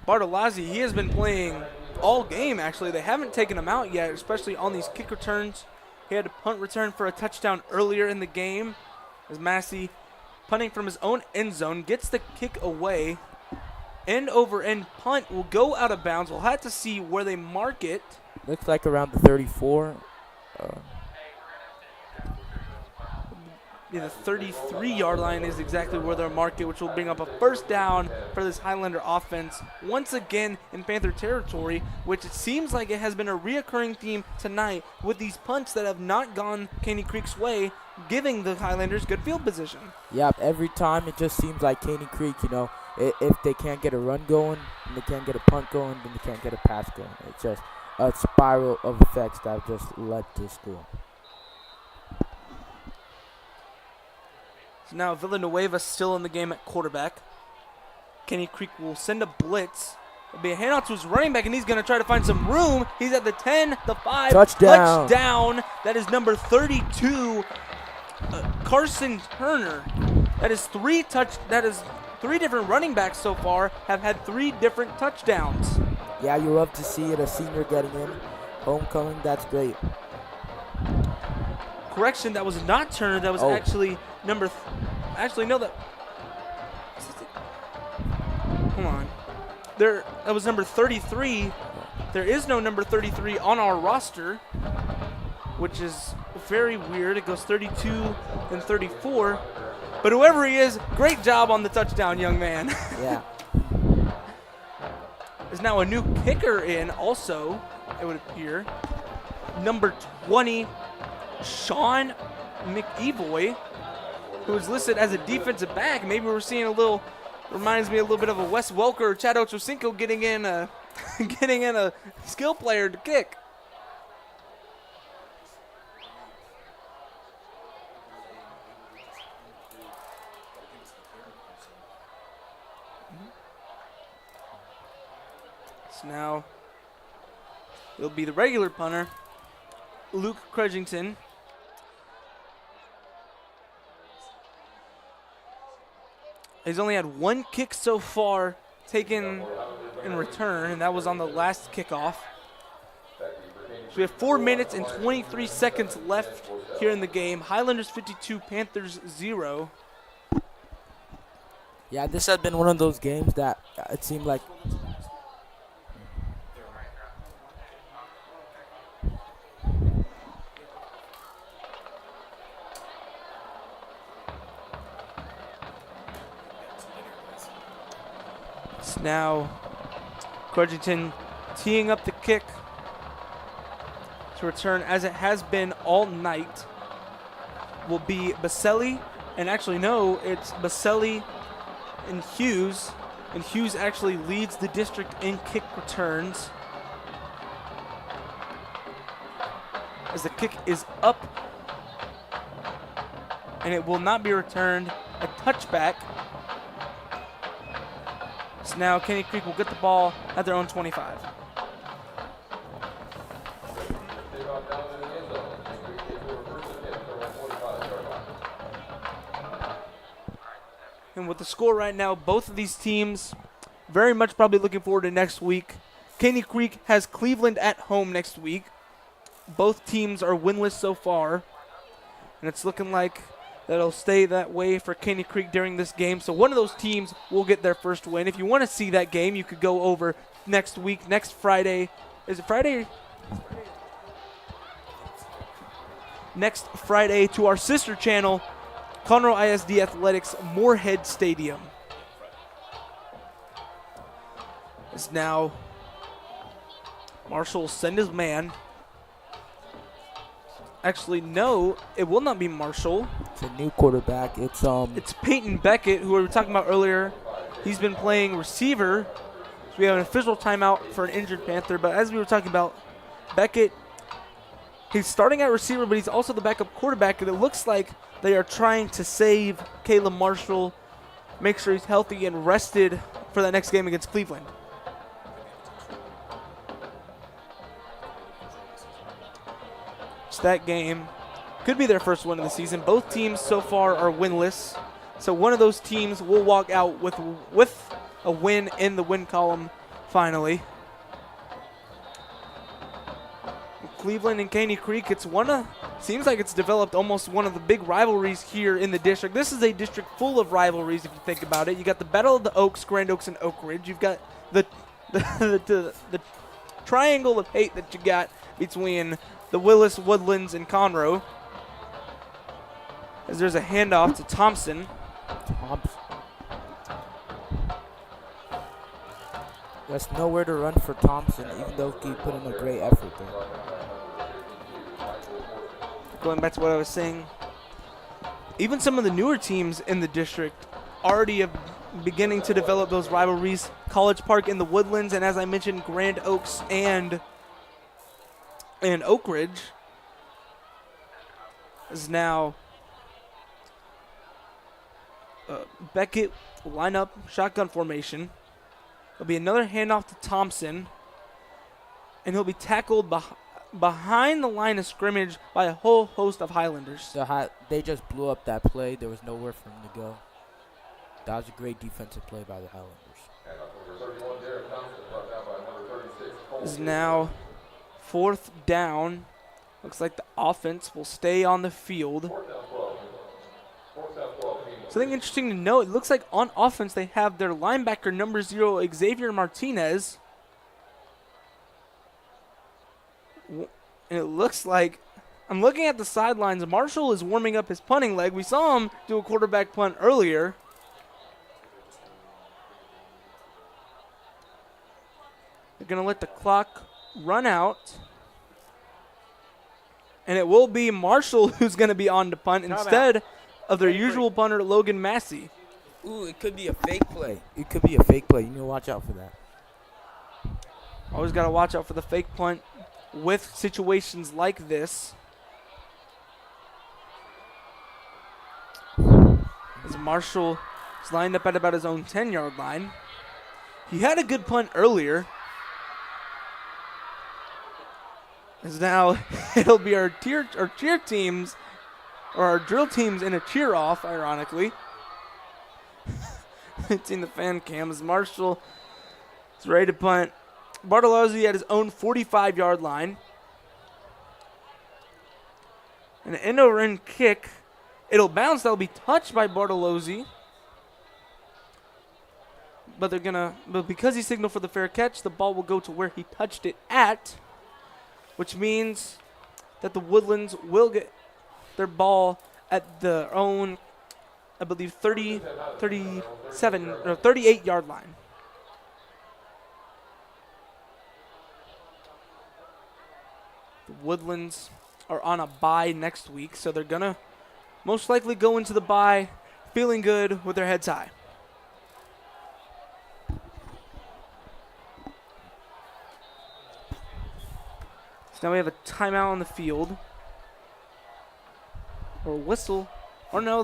Bartolazzi, he has been playing all game, actually. They haven't taken him out yet, especially on these kick returns. He had a punt return for a touchdown earlier in the game as Massey, punting from his own end zone, gets the kick away. End over end punt will go out of bounds. We'll have to see where they mark it. Looks like around the 34. Yeah, the 33-yard line is exactly where they're marked it, which will bring up a first down for this Highlander offense. Once again in Panther territory, which it seems like it has been a reoccurring theme tonight with these punts that have not gone Caney Creek's way, giving the Highlanders good field position. Yeah, every time it just seems like Caney Creek, if they can't get a run going, and they can't get a punt going, then they can't get a pass going. It's just a spiral of effects that have just led to score. So now Villanueva still in the game at quarterback. Caney Creek will send a blitz. It'll be a handoff to his running back, and he's going to try to find some room. He's at the 10, the 5. Touchdown. That is number 32, Carson Turner. That is three different running backs so far have had 3 different touchdowns. Yeah, you love to see it, a senior getting in. Homecoming, that's great. Correction, that was not Turner. That was actually number. Hold on. That was number 33. There is no number 33 on our roster, which is very weird. It goes 32 and 34. But whoever he is, great job on the touchdown, young man. Yeah. There's now a new kicker in also, it would appear. Number 20, Sean McEvoy, who is listed as a defensive back. Maybe we're seeing reminds me a little bit of a Wes Welker or Chad Ochocinco getting in a skill player to kick. So now it'll be the regular punter, Luke Credgington. He's only had 1 kick so far taken in return, and that was on the last kickoff. So we have 4 minutes and 23 seconds left here in the game. Highlanders 52, Panthers 0. Yeah, this has been one of those games that it seemed like now Credgington teeing up the kick to return, as it has been all night, will be Baselli, and actually no, it's Baselli and Hughes, and Hughes actually leads the district in kick returns, as the kick is up and it will not be returned. A touchback. So now Caney Creek will get the ball at their own 25. And with the score right now, both of these teams very much probably looking forward to next week. Caney Creek has Cleveland at home next week. Both teams are winless so far, and it's looking like that'll stay that way for Caney Creek during this game. So one of those teams will get their first win. If you want to see that game, you could go over next week, next Friday. Is it Friday? Next Friday to our sister channel, Conroe ISD Athletics Moorhead Stadium. It's now Marshall send his man. Actually, no, it will not be Marshall. It's a new quarterback. It's Peyton Beckett, who we were talking about earlier. He's been playing receiver. So we have an official timeout for an injured Panther. But as we were talking about, Beckett, he's starting at receiver, but he's also the backup quarterback. And it looks like they are trying to save Caleb Marshall, make sure he's healthy and rested for that next game against Cleveland. That game could be their first win of the season. Both teams so far are winless, so one of those teams will walk out with a win in the win column finally. Cleveland and Caney Creek, seems like it's developed almost one of the big rivalries here in the district. This is a district full of rivalries if you think about it. You got the Battle of the Oaks, Grand Oaks and Oak Ridge. You've got the triangle of hate that you got between the Willis, Woodlands, and Conroe. As there's a handoff to Thompson. There's nowhere to run for Thompson, even though he put in a great effort there. Going back to what I was saying, even some of the newer teams in the district already have beginning to develop those rivalries. College Park in the Woodlands, and as I mentioned, Grand Oaks and Oak Ridge is now Beckett will line up shotgun formation. There'll be another handoff to Thompson, and he'll be tackled behind the line of scrimmage by a whole host of Highlanders. They just blew up that play. There was nowhere for him to go. That was a great defensive play by the Highlanders. Is now 4th down. Looks like the offense will stay on the field. Something interesting to note, it looks like on offense they have their linebacker number 0, Xavier Martinez. And it looks like, I'm looking at the sidelines, Marshall is warming up his punting leg. We saw him do a quarterback punt earlier. They're going to let the clock run out. And it will be Marshall who's going to be on to punt instead of their usual punter, Logan Massey. Ooh, it could be a fake play. It could be a fake play. You need to watch out for that. Always got to watch out for the fake punt with situations like this. As Marshall is lined up at about his own 10-yard line. He had a good punt earlier. As now it'll be our cheer teams, or our drill teams in a cheer off, ironically. It's in the fan cam as Marshall is ready to punt. Bartolozzi at his own 45-yard line. An end-over-end kick. It'll bounce. That'll be touched by Bartolozzi. But because he signaled for the fair catch, the ball will go to where he touched it at, which means that the Woodlands will get their ball at their own, I believe, 38-yard line. The Woodlands are on a bye next week, so they're going to most likely go into the bye feeling good with their heads high. So now we have a timeout on the field. Or a whistle. Or no,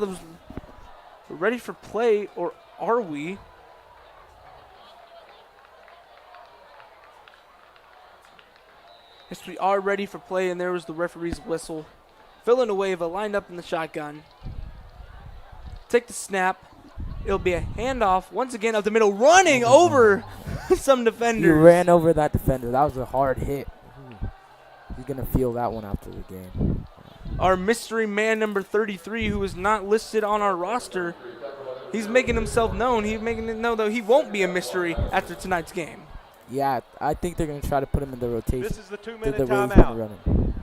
we're ready for play, or are we? Yes, we are ready for play, and there was the referee's whistle. Villanova lined up in the shotgun. Take the snap. It'll be a handoff once again up the middle, running over some defenders. He ran over that defender. That was a hard hit. He's going to feel that one after the game. Our mystery man number 33, who is not listed on our roster, he's making himself known. He's making it known that he won't be a mystery after tonight's game. Yeah, I think they're going to try to put him in the rotation. This is the 2-minute timeout.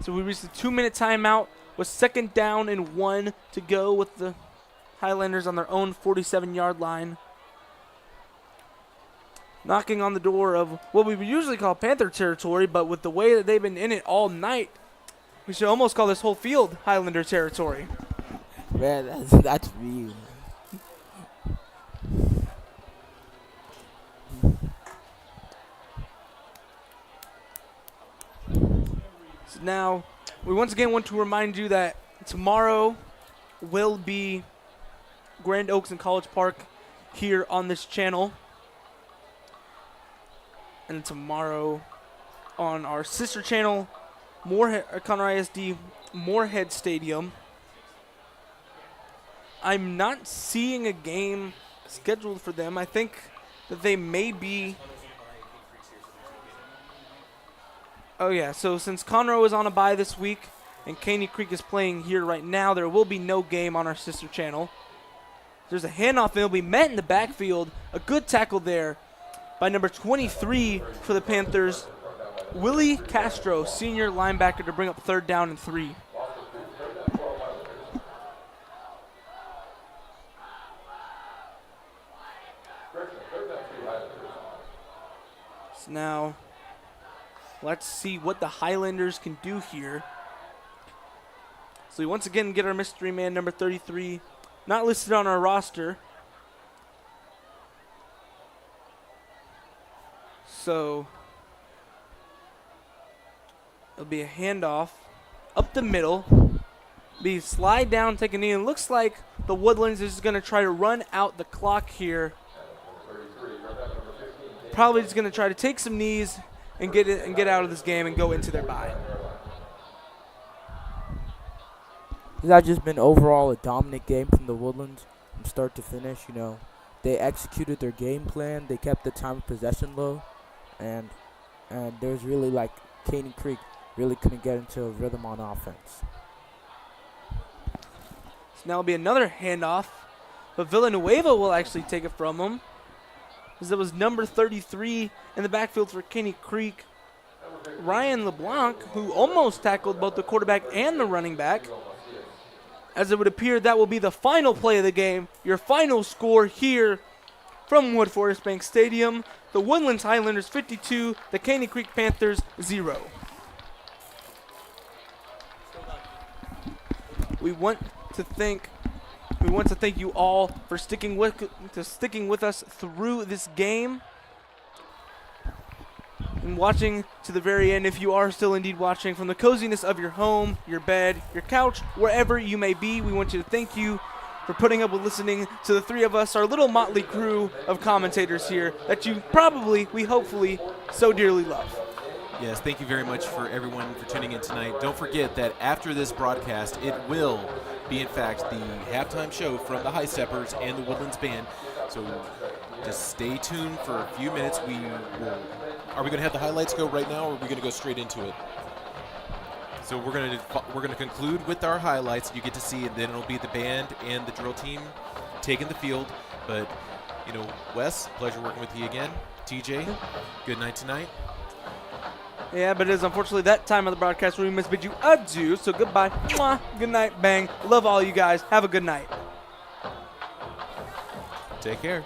So we reached the 2-minute timeout with 2nd down and 1 to go with the Highlanders on their own 47-yard line. Knocking on the door of what we would usually call Panther territory, but with the way that they've been in it all night, we should almost call this whole field Highlander territory. Man, that's real. So now, we once again want to remind you that tomorrow will be Grand Oaks and College Park here on this channel. And tomorrow on our sister channel, Conroe ISD Moorhead Stadium. I'm not seeing a game scheduled for them. I think that they may be. Oh yeah, so since Conroe is on a bye this week and Caney Creek is playing here right now, there will be no game on our sister channel. There's a handoff and it'll be met in the backfield. A good tackle there by number 23 for the Panthers, Willie Castro, senior linebacker, to bring up 3rd down and 3. So now, let's see what the Highlanders can do here. So we once again get our mystery man, number 33, not listed on our roster. So it'll be a handoff up the middle. Be slide down, take a knee. And looks like the Woodlands is going to try to run out the clock here. Probably just going to try to take some knees and get out of this game and go into their bye. That's just been overall a dominant game from the Woodlands from start to finish. You know, they executed their game plan. They kept the time of possession low. And there's really, like, Caney Creek really couldn't get into a rhythm on offense. So now it'll be another handoff, but Villanueva will actually take it from him, as it was number 33 in the backfield for Caney Creek, Ryan LeBlanc, who almost tackled both the quarterback and the running back. As it would appear, that will be the final play of the game. Your final score here from Wood Forest Bank Stadium: the Woodlands Highlanders 52, the Caney Creek Panthers 0. We want to thank you all for sticking with us through this game and watching to the very end. If you are still indeed watching from the coziness of your home, your bed, your couch, wherever you may be, we want you to thank you for putting up with listening to the three of us, our little motley crew of commentators here that you probably, we hopefully, so dearly love. Yes, thank you very much for everyone for tuning in tonight. Don't forget that after this broadcast, it will be, in fact, the halftime show from the High Steppers and the Woodlands Band. So just stay tuned for a few minutes. Are we going to have the highlights go right now, or are we going to go straight into it? So we're going to conclude with our highlights. You get to see it. Then it'll be the band and the drill team taking the field. But, you know, Wes, pleasure working with you again. TJ, good night tonight. Yeah, but it is unfortunately that time of the broadcast where we must bid you adieu. So goodbye. Mwah. Good night. Bang. Love all you guys. Have a good night. Take care.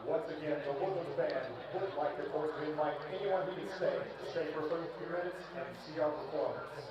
Once again, the Woodlands band would like to cordially invite anyone who can stay for a few minutes and see our performance.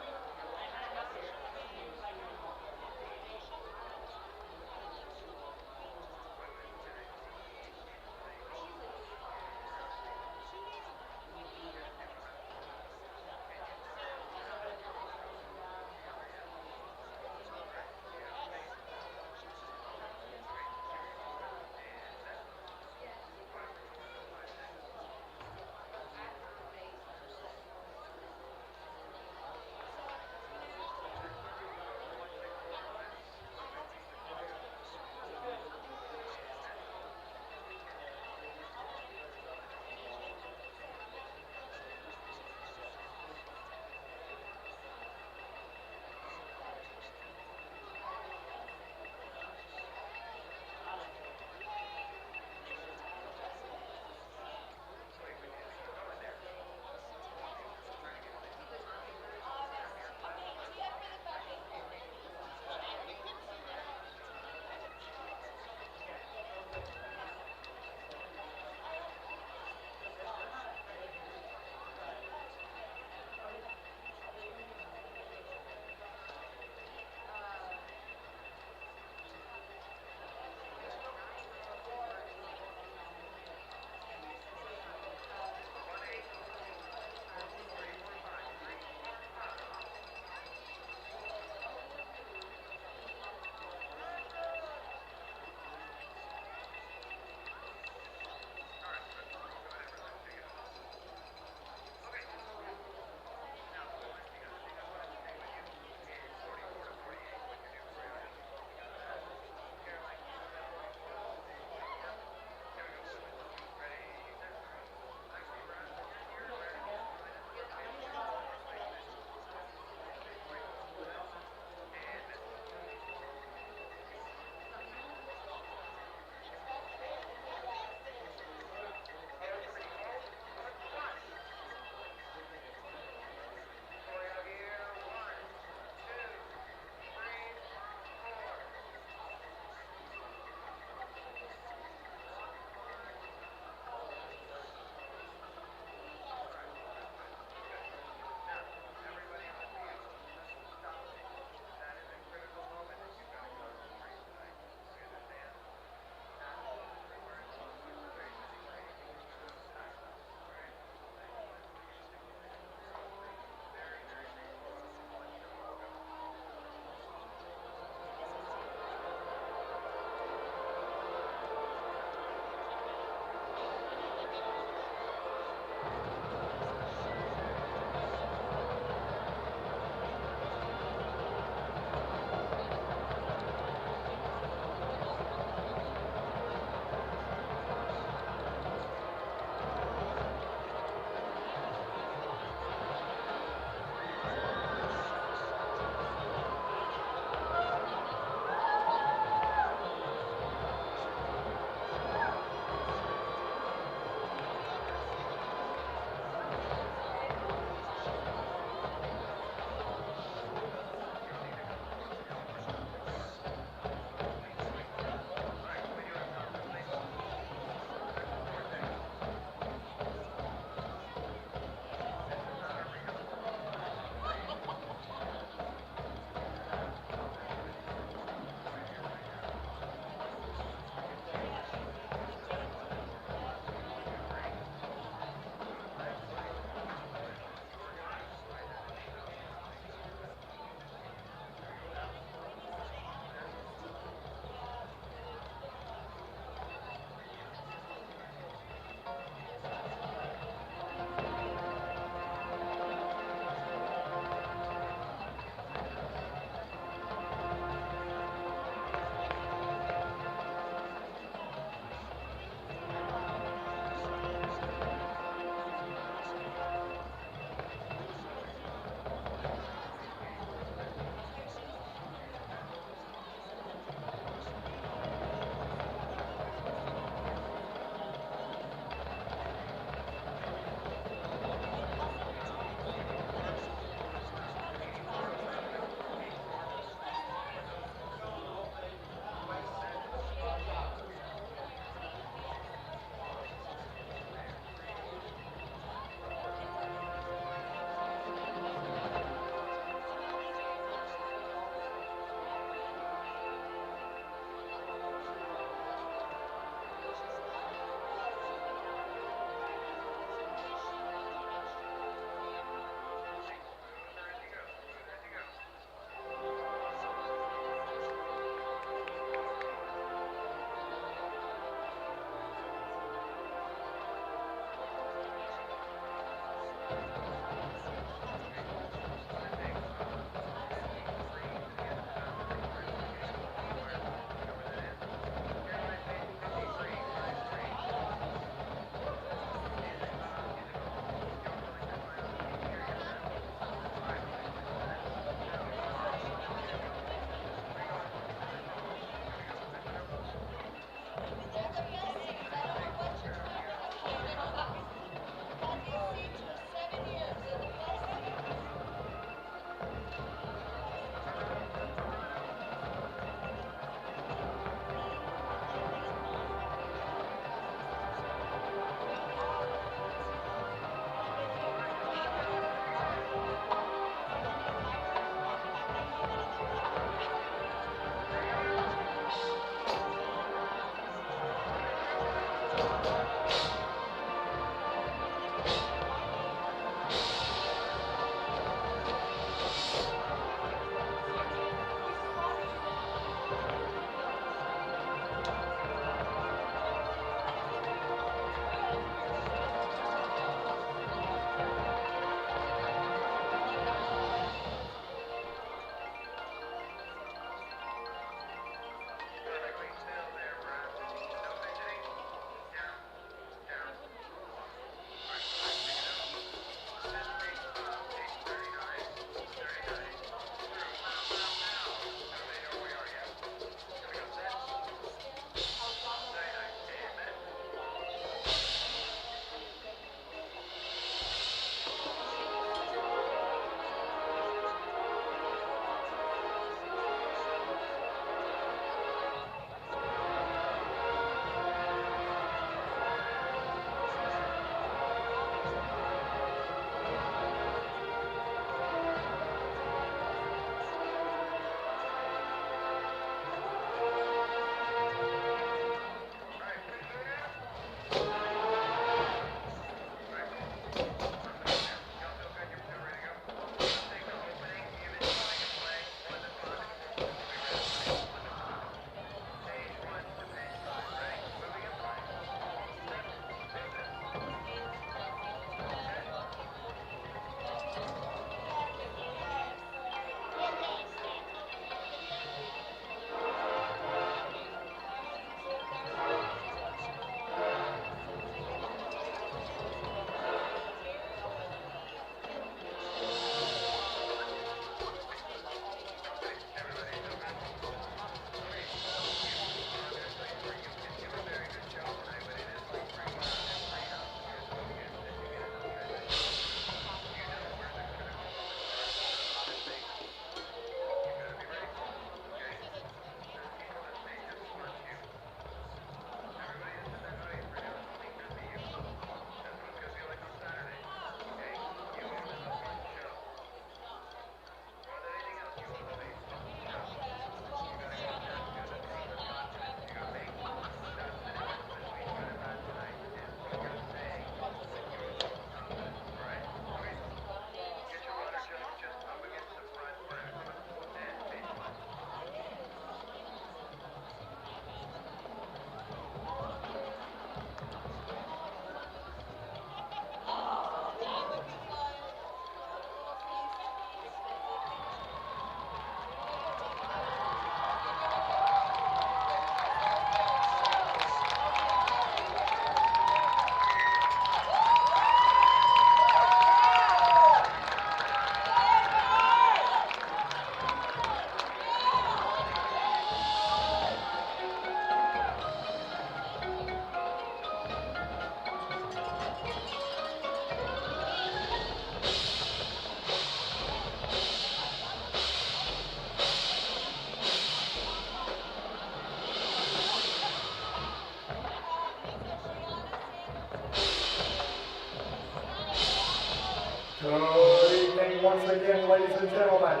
Good evening once again, ladies and gentlemen.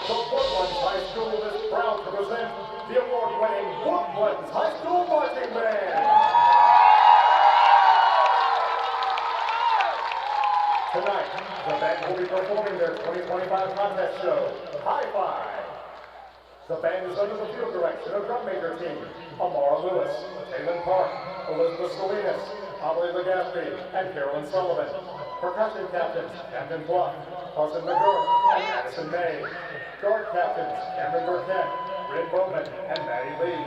The Woodlands High School is proud to present the award-winning Woodlands High School Marching Band. Tonight, the band will be performing their 2025 contest show, High Five. The band is under the field direction of drum major team, Amara Lewis, Taylor Park, Elizabeth Salinas, Holly Legaspi, and Carolyn Sullivan. Percussion captains, Camden Bluff, Carson McGurk, and Madison May. Guard captains, Cameron Burkett, Rin Bowman, and Maddie Lee.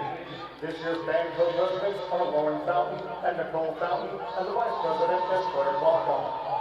This year's band co-presidents are Lauren Fountain and Nicole Fountain, and the vice president is Claire Blockham.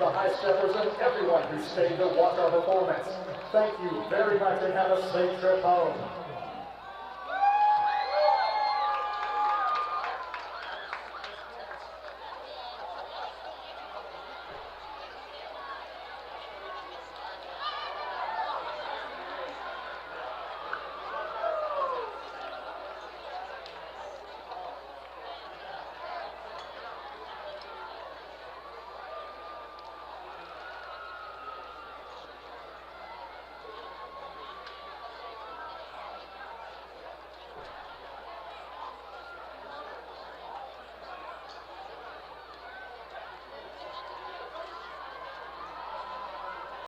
the high steppers, and everyone who stayed to watch our performance. Thank you very much and have a safe trip home.